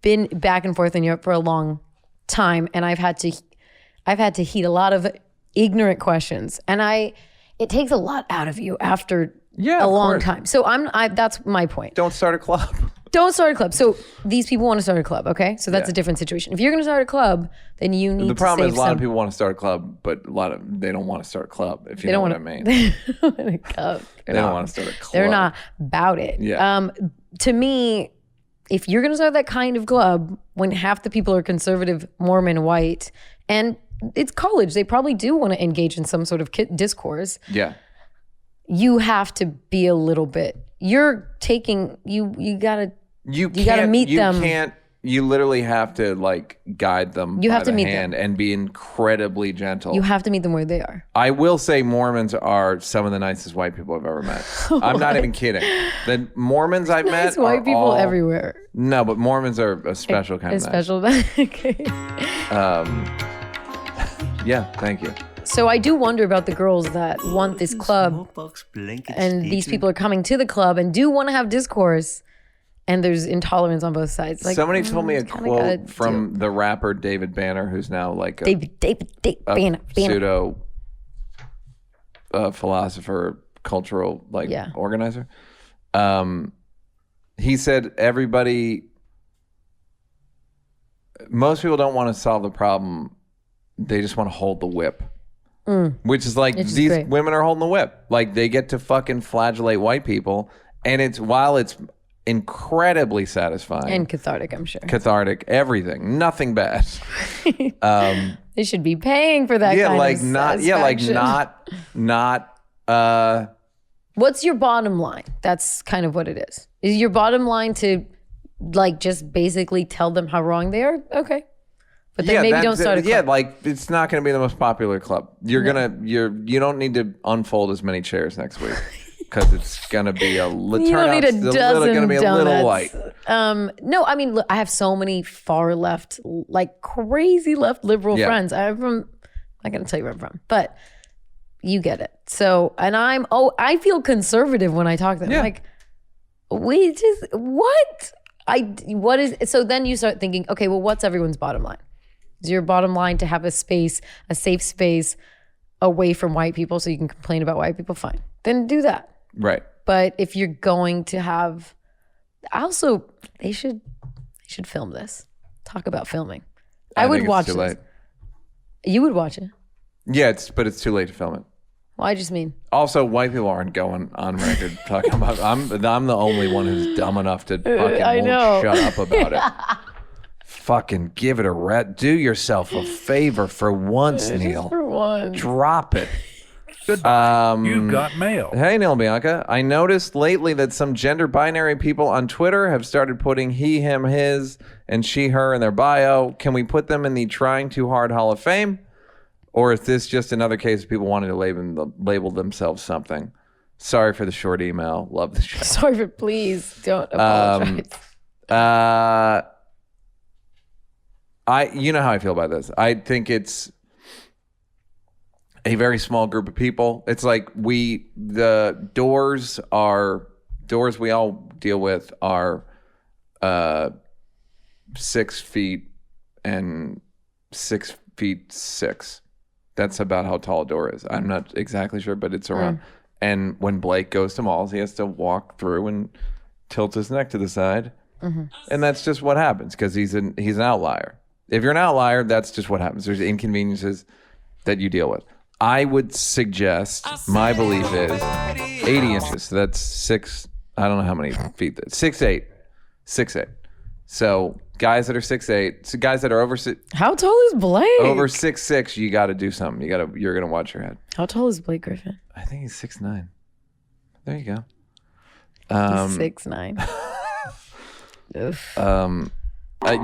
S2: been back and forth in Europe for a long time, and I've had to heed a lot of ignorant questions, and it takes a lot out of you after a long time. So that's my point.
S1: Don't start a club.
S2: Don't start a club. So these people want to start a club, okay? So that's a different situation. If you're going to start a club, then you need to.
S1: The problem is a lot of people want to start a club, but they don't want to start a club. If you know what I mean. They don't want to start a club.
S2: They're not about it.
S1: Yeah.
S2: To me, if you're going to start that kind of club when half the people are conservative, Mormon, white, and it's college, they probably do want to engage in some sort of discourse.
S1: Yeah.
S2: You have to be a little bit. You're taking you gotta meet them.
S1: You literally have to like guide them.
S2: You
S1: by
S2: have to
S1: the
S2: meet
S1: hand
S2: them
S1: and be incredibly gentle.
S2: You have to meet them where they are.
S1: I will say Mormons are some of the nicest white people I've ever met. I'm not even kidding. The Mormons I've met
S2: white
S1: are
S2: people
S1: all,
S2: everywhere.
S1: No, but Mormons are a special kind of nice.
S2: Special. Okay.
S1: Yeah, thank you.
S2: So I do wonder about the girls that want this club, and these people are coming to the club and do want to have discourse, and there's intolerance on both sides. Like,
S1: somebody told me a quote from the rapper David Banner, who's now like a
S2: Banner.
S1: pseudo philosopher, cultural organizer. He said most people don't want to solve the problem; they just want to hold the whip. Which is like these women are holding the whip. Like they get to fucking flagellate white people, and while it's incredibly satisfying
S2: and cathartic, I'm sure.
S1: Cathartic, everything, nothing bad.
S2: They should be paying for that.
S1: Not.
S2: What's your bottom line? That's kind of what it is. Is your bottom line to like just basically tell them how wrong they are? Okay. But then maybe don't start a club.
S1: Yeah, like it's not going to be the most popular club. You don't need to unfold as many chairs next week because it's going to be you don't need a dozen going to be
S2: donuts.
S1: A little light.
S2: No, I mean, look, I have so many far left, like crazy left liberal friends. I'm not going to tell you where I'm from, but you get it. So, and I feel conservative when I talk to them.
S1: Yeah.
S2: Like, what is, so then you start thinking, okay, well, what's everyone's bottom line? Is your bottom line to have a safe space away from white people so you can complain about white people? Fine. Then do that.
S1: Right.
S2: But if you're going to have, also, they should film this. Talk about filming. I would watch this.
S1: Late.
S2: You would watch it.
S1: Yeah, but it's too late to film it.
S2: Well, I just mean.
S1: Also, white people aren't going on record talking about. I'm the only one who's dumb enough to fucking won't shut up about it. Fucking give it a ret. Do yourself a favor for once, Neal.
S2: For once.
S1: Drop it.
S9: You've got mail.
S1: Hey, Neal Bianca. I noticed lately that some gender binary people on Twitter have started putting he, him, his, and she, her in their bio. Can we put them in the Trying Too Hard Hall of Fame? Or is this just another case of people wanting to label themselves something? Sorry for the short email. Love the show.
S2: Sorry for, please don't apologize.
S1: You know how I feel about this. I think it's a very small group of people. It's like the doors we all deal with are 6 feet and 6'6". That's about how tall a door is. I'm not exactly sure, but it's around. And when Blake goes to malls, he has to walk through and tilt his neck to the side. Mm-hmm. And that's just what happens because he's an outlier. If you're an outlier, that's just what happens. There's inconveniences that you deal with. I would suggest, my belief is 80 inches. So that's 6, I don't know how many feet. 6'8". 6'8". So guys that are 6'8", so guys that are over 6.
S2: How tall is Blake?
S1: Over 6'6", you got to do something. You're gonna watch your head.
S2: How tall is Blake Griffin?
S1: I think he's 6'9". There you go.
S2: He's 6'9".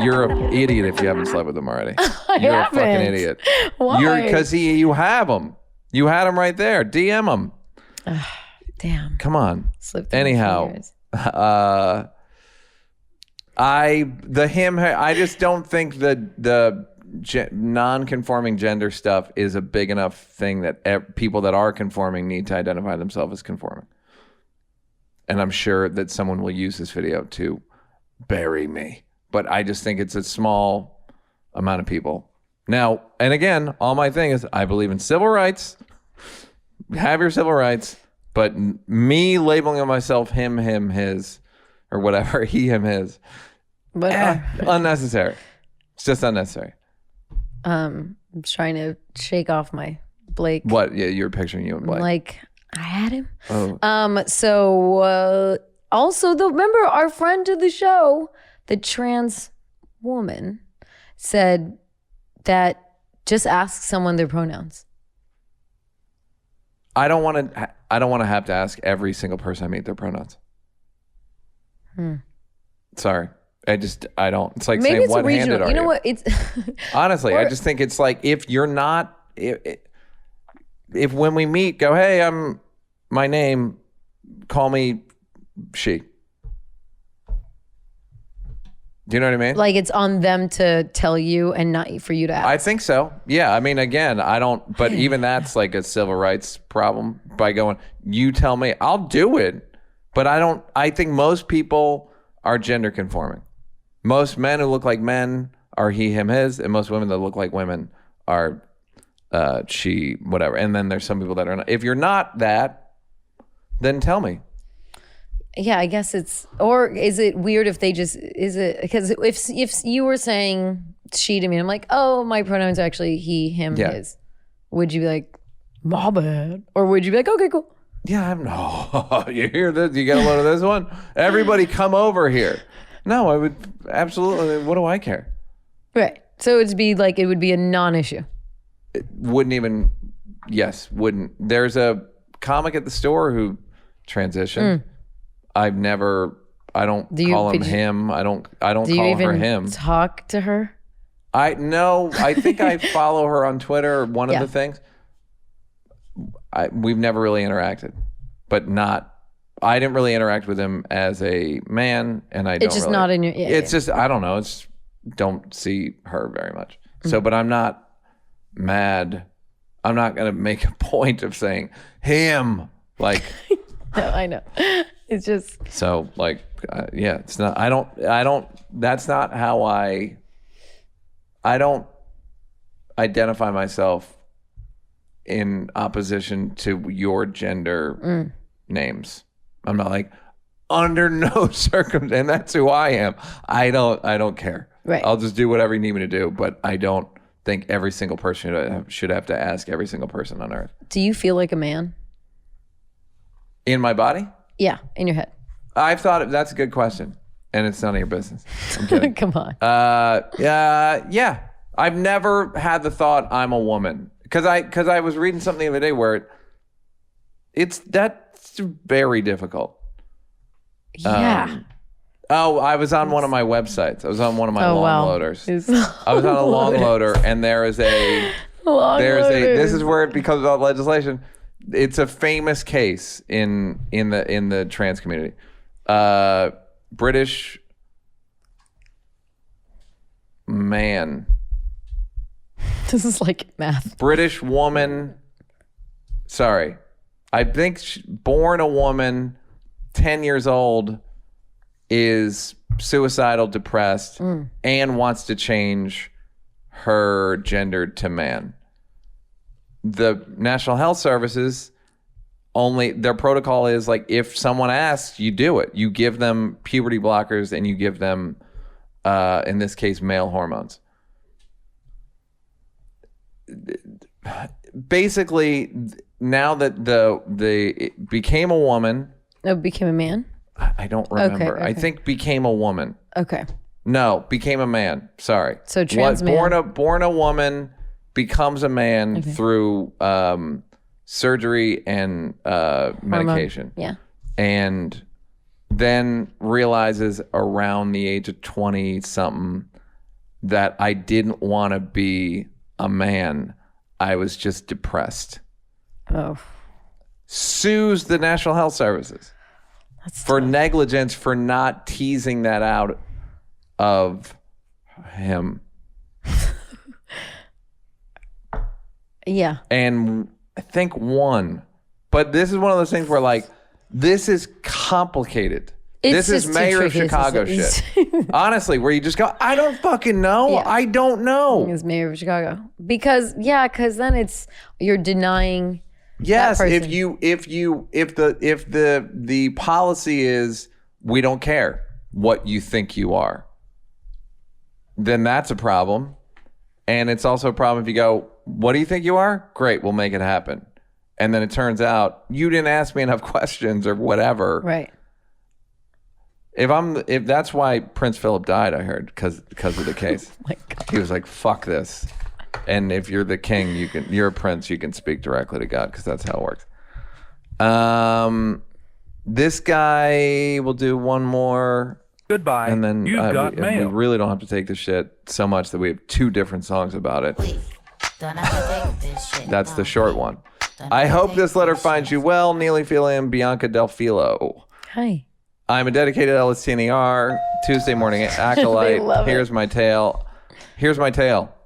S1: You're an idiot if you haven't slept with him already. You're a fucking idiot.
S2: Why?
S1: Because you have him. You had him right there. DM him.
S2: Damn.
S1: Come on.
S2: Slipped
S1: Anyhow, I just don't think the non-conforming gender stuff is a big enough thing that people that are conforming need to identify themselves as conforming. And I'm sure that someone will use this video to bury me. But I just think it's a small amount of people. Now, and again, all my thing is I believe in civil rights. Have your civil rights. But me labeling myself him, his, or whatever, he, him, his,
S2: but
S1: unnecessary. It's just unnecessary.
S2: I'm trying to shake off my Blake.
S1: What? Yeah, you're picturing you and Blake.
S2: Like, I had him.
S1: Oh.
S2: Also, remember our friend to the show, the trans woman said that just ask someone their pronouns.
S1: I don't want to have to ask every single person I meet their pronouns. Sorry. I don't. It's like
S2: Maybe
S1: saying,
S2: it's
S1: what
S2: regional.
S1: handed are
S2: You know what? It's
S1: honestly, I just think it's like, if you're not, if when we meet, go, hey, my name, call me she. Do you know what I mean?
S2: like it's on them to tell you and not for you to ask.
S1: I think so. Yeah. I mean, again, I don't, but even that's like a civil rights problem by going, you tell me, I'll do it. But I think most people are gender conforming. Most men who look like men are he, him, his, and most women that look like women are she, whatever. And then there's some people that are not. If you're not that, then tell me.
S2: Yeah, I guess it's, or is it weird if they just, is it, because if you were saying she to me, I'm like, oh, my pronouns are actually he, him, his. Would you be like, my bad? Or would you be like, okay, cool.
S1: Yeah, you hear this? You get a load of this one? Everybody come over here. No, I would absolutely, what do I care?
S2: Right. So it'd be like, it would be a non-issue.
S1: It wouldn't even, wouldn't. There's a comic at the store who transitioned. I don't call him him. I don't call her him.
S2: Talk to her?
S1: I think I follow her on Twitter. One of the things. We've never really interacted, but I didn't really interact with him as a man, and
S2: It's just not in your,
S1: it's just, I don't know. Don't see her very much. So, but I'm not mad. I'm not going to make a point of saying him, like.
S2: No, I know. It's just.
S1: So like, it's not, I don't, that's not how I don't identify myself in opposition to your gender names. I'm not like, under no circumstance, and that's who I am. I don't care.
S2: Right.
S1: I'll just do whatever you need me to do, but I don't think every single person should have to ask every single person on earth.
S2: Do you feel like a man?
S1: In my body?
S2: Yeah, in your head.
S1: I've thought that's a good question, and it's none of your business. I'm kidding.
S2: Come on.
S1: Yeah. I've never had the thought I'm a woman, because I was reading something the other day where that's very difficult.
S2: Yeah.
S1: I was on one of my websites. I was on one of my long loaders. I was on a long loader, and there is a this is where it becomes about legislation. It's a famous case in the trans community. British man.
S2: This is like math.
S1: British woman. Sorry. I think born a woman, 10 years old, is suicidal, depressed, and wants to change her gender to man. The National Health Services, their protocol is like, if someone asks, you do it. You give them puberty blockers, and you give them, in this case, male hormones. Basically, now that it became a woman.
S2: Oh, became a man?
S1: I don't remember. Okay. I think became a woman.
S2: Okay.
S1: No, became a man. Sorry.
S2: So trans man.
S1: Born a woman, becomes a man through surgery and medication.
S2: Yeah.
S1: And then realizes around the age of 20 something that I didn't want to be a man. I was just depressed.
S2: Oh.
S1: Sues the National Health Services for negligence for not teasing that out of him.
S2: Yeah.
S1: And I think won. But this is one of those things where, like, this is complicated. This is mayor of Chicago shit. Honestly, where you just go, I don't fucking know. Yeah. I don't know.
S2: It's mayor of Chicago. Because then you're denying.
S1: Yes, if the policy is we don't care what you think you are, then that's a problem. And it's also a problem if you go, what do you think you are? Great, we'll make it happen. And then it turns out you didn't ask me enough questions or whatever.
S2: Right.
S1: If that's why Prince Philip died, I heard, because of the case.
S2: Oh my God.
S1: He was like, fuck this. And if you're the king, you're a prince, you can speak directly to God, because that's how it works. This guy will do one more.
S9: Goodbye.
S1: And then
S9: You've got
S1: we
S9: mail.
S1: really don't have to take this shit so much that we have 2 different songs about it.
S7: Don't have to take this shit.
S1: That's the
S7: no.
S1: short one.
S7: Don't
S1: I
S7: have to
S1: hope
S7: take
S1: this letter
S7: this
S1: finds
S7: shit.
S1: you well, NealFeel and Bianca Del Filo.
S2: Hi.
S1: I'm a dedicated LSTNER, Tuesday morning acolyte.
S2: love it.
S1: Here's my tale.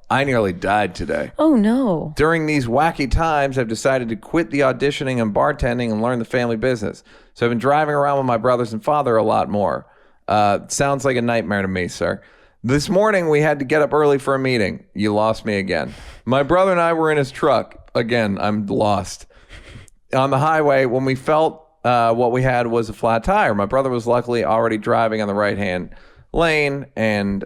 S1: I nearly died today.
S2: Oh no.
S1: During these wacky times, I've decided to quit the auditioning and bartending and learn the family business. So I've been driving around with my brothers and father a lot more. Sounds like a nightmare to me, sir. This morning, we had to get up early for a meeting. You lost me again. My brother and I were in his truck. Again, I'm lost. On the highway, when we felt what we had was a flat tire. My brother was luckily already driving on the right-hand lane and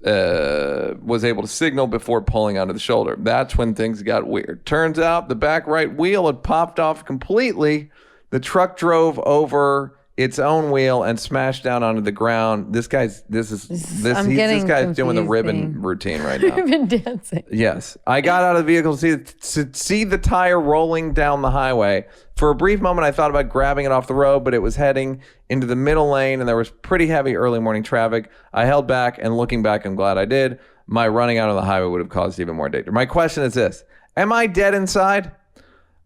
S1: was able to signal before pulling onto the shoulder. That's when things got weird. Turns out the back right wheel had popped off completely. The truck drove over its own wheel and smashed down onto the ground. This guy's doing the ribbon
S2: confusing.
S1: routine right now.
S2: Ribbon dancing.
S1: Yes. I got out of the vehicle to see the tire rolling down the highway. For a brief moment, I thought about grabbing it off the road, but it was heading into the middle lane, and there was pretty heavy early morning traffic. I held back, and looking back, I'm glad I did. My running out on the highway would have caused even more danger. My question is this. Am I dead inside?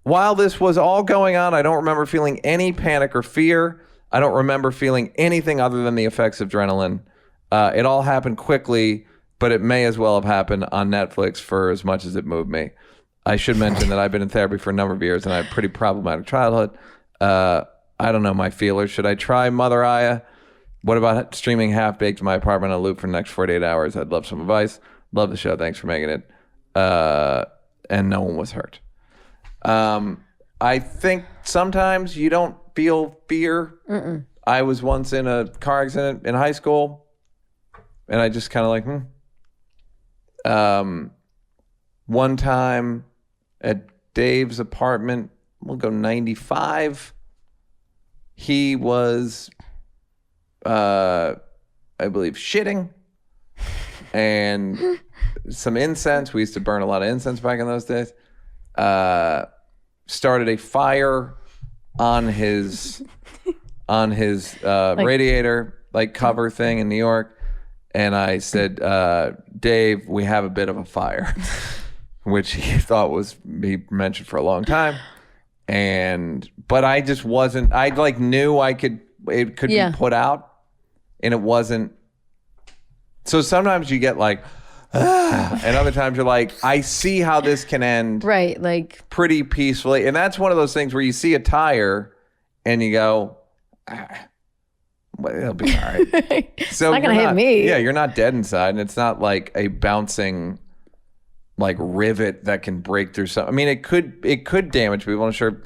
S1: While this was all going on, I don't remember feeling any panic or fear. I don't remember feeling anything other than the effects of adrenaline. It all happened quickly, but it may as well have happened on Netflix for as much as it moved me. I should mention that I've been in therapy for a number of years and I had a pretty problematic childhood. I don't know my feelers. Should I try Mother Aya? What about streaming Half-Baked in my apartment on loop for the next 48 hours? I'd love some advice. Love the show. Thanks for making it. And no one was hurt. I think sometimes you don't feel fear.
S2: Mm-mm.
S1: I was once in a car accident in high school, and I just kind of like, one time at Dave's apartment, we'll go 95. He was, I believe, shitting and some incense. We used to burn a lot of incense back in those days. Started a fire on his radiator, like cover thing in New York. And I said, Dave, we have a bit of a fire, which he thought he mentioned for a long time. But I just wasn't, I like knew it could be put out, and it wasn't. So sometimes you get like, and other times you're like, I see how this can end.
S2: Right. Like
S1: pretty peacefully. And that's one of those things where you see a tire and you go, well, it'll be all right. So
S2: it's not going to hit me.
S1: Yeah, you're not dead inside. And it's not like a bouncing like rivet that can break through something. I mean, it could damage people. I'm sure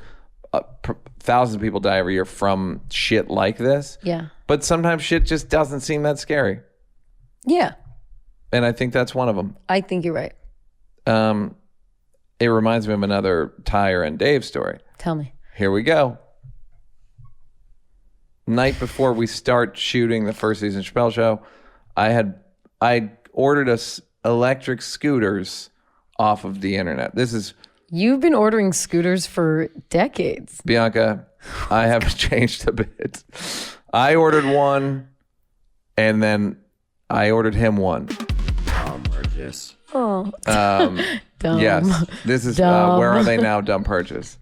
S1: thousands of people die every year from shit like this.
S2: Yeah.
S1: But sometimes shit just doesn't seem that scary.
S2: Yeah.
S1: And I think that's one of them.
S2: I think you're right.
S1: It reminds me of another Tyre and Dave story.
S2: Tell me.
S1: Here we go. Night before we start shooting the first season Chappelle show, I ordered us electric scooters off of the internet.
S2: You've been ordering scooters for decades.
S1: Bianca, I have changed a bit. I ordered one, and then I ordered him one.
S2: Oh.
S1: Dumb. Yes. This is Where Are They Now? Dumb purchase.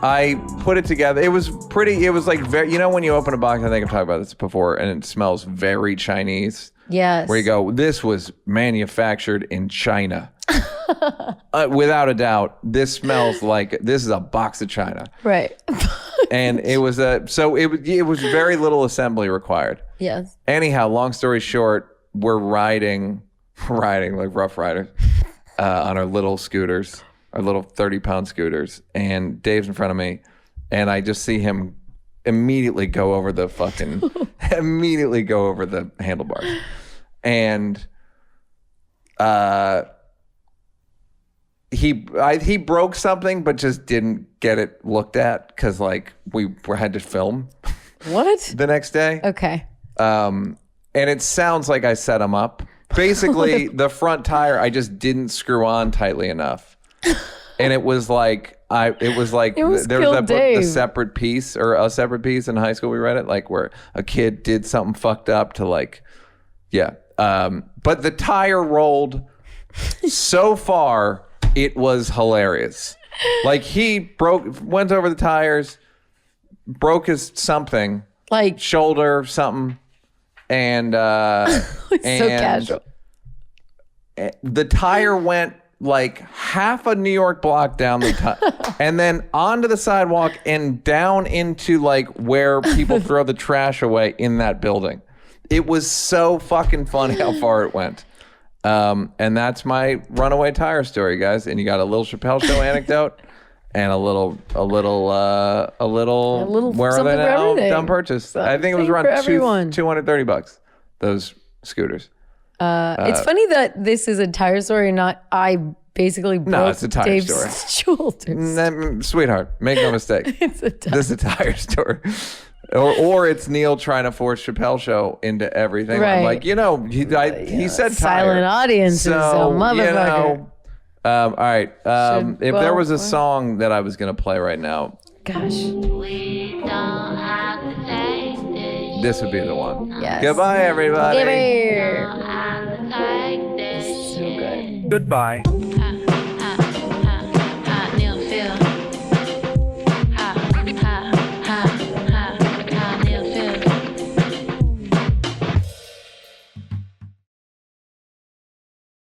S1: I put it together. It was like very, when you open a box, I think I've talked about this before, and it smells very Chinese.
S2: Yes.
S1: Where you go, this was manufactured in China. Without a doubt, this smells like this is a box of China.
S2: Right.
S1: And it was it was very little assembly required.
S2: Yes.
S1: Anyhow, long story short, we're riding like Rough Riders on our little scooters, our little 30-pound scooters, and Dave's in front of me, and I just see him immediately go over the handlebars, he broke something, but just didn't get it looked at because like we had to film
S2: What?
S1: the next day.
S2: Okay.
S1: And it sounds like I set him up. Basically, the front tire I just didn't screw on tightly enough, and it was like there was that book, a separate piece in high school. We read it like where a kid did something fucked up to like, yeah. But the tire rolled so far, it was hilarious. Like he went over the tires, broke his something,
S2: like
S1: shoulder something, and
S2: so casual.
S1: The tire went like half a New York block down the and then onto the sidewalk and down into like where people throw the trash away in that building. It was so fucking funny how far it went. And that's my runaway tire story, guys. And you got a little Chappelle Show anecdote and a little where are they now? Dumb purchase.
S2: Something
S1: I think it was around $230. Those scooters.
S2: It's funny that this is a tire story and not I basically broke
S1: it's a tire
S2: Dave's shoulders.
S1: Sweetheart, make no mistake. This is a tire story. Or it's Neal trying to force Chappelle Show into everything.
S2: Right.
S1: I'm like, he said
S2: silent
S1: tire.
S2: audience is a motherfucker.
S1: All right. If there was a song that I was going to play right now,
S2: gosh,
S1: this would be the one.
S2: Yes.
S1: Goodbye, everybody.
S2: Give here. So good.
S9: Goodbye.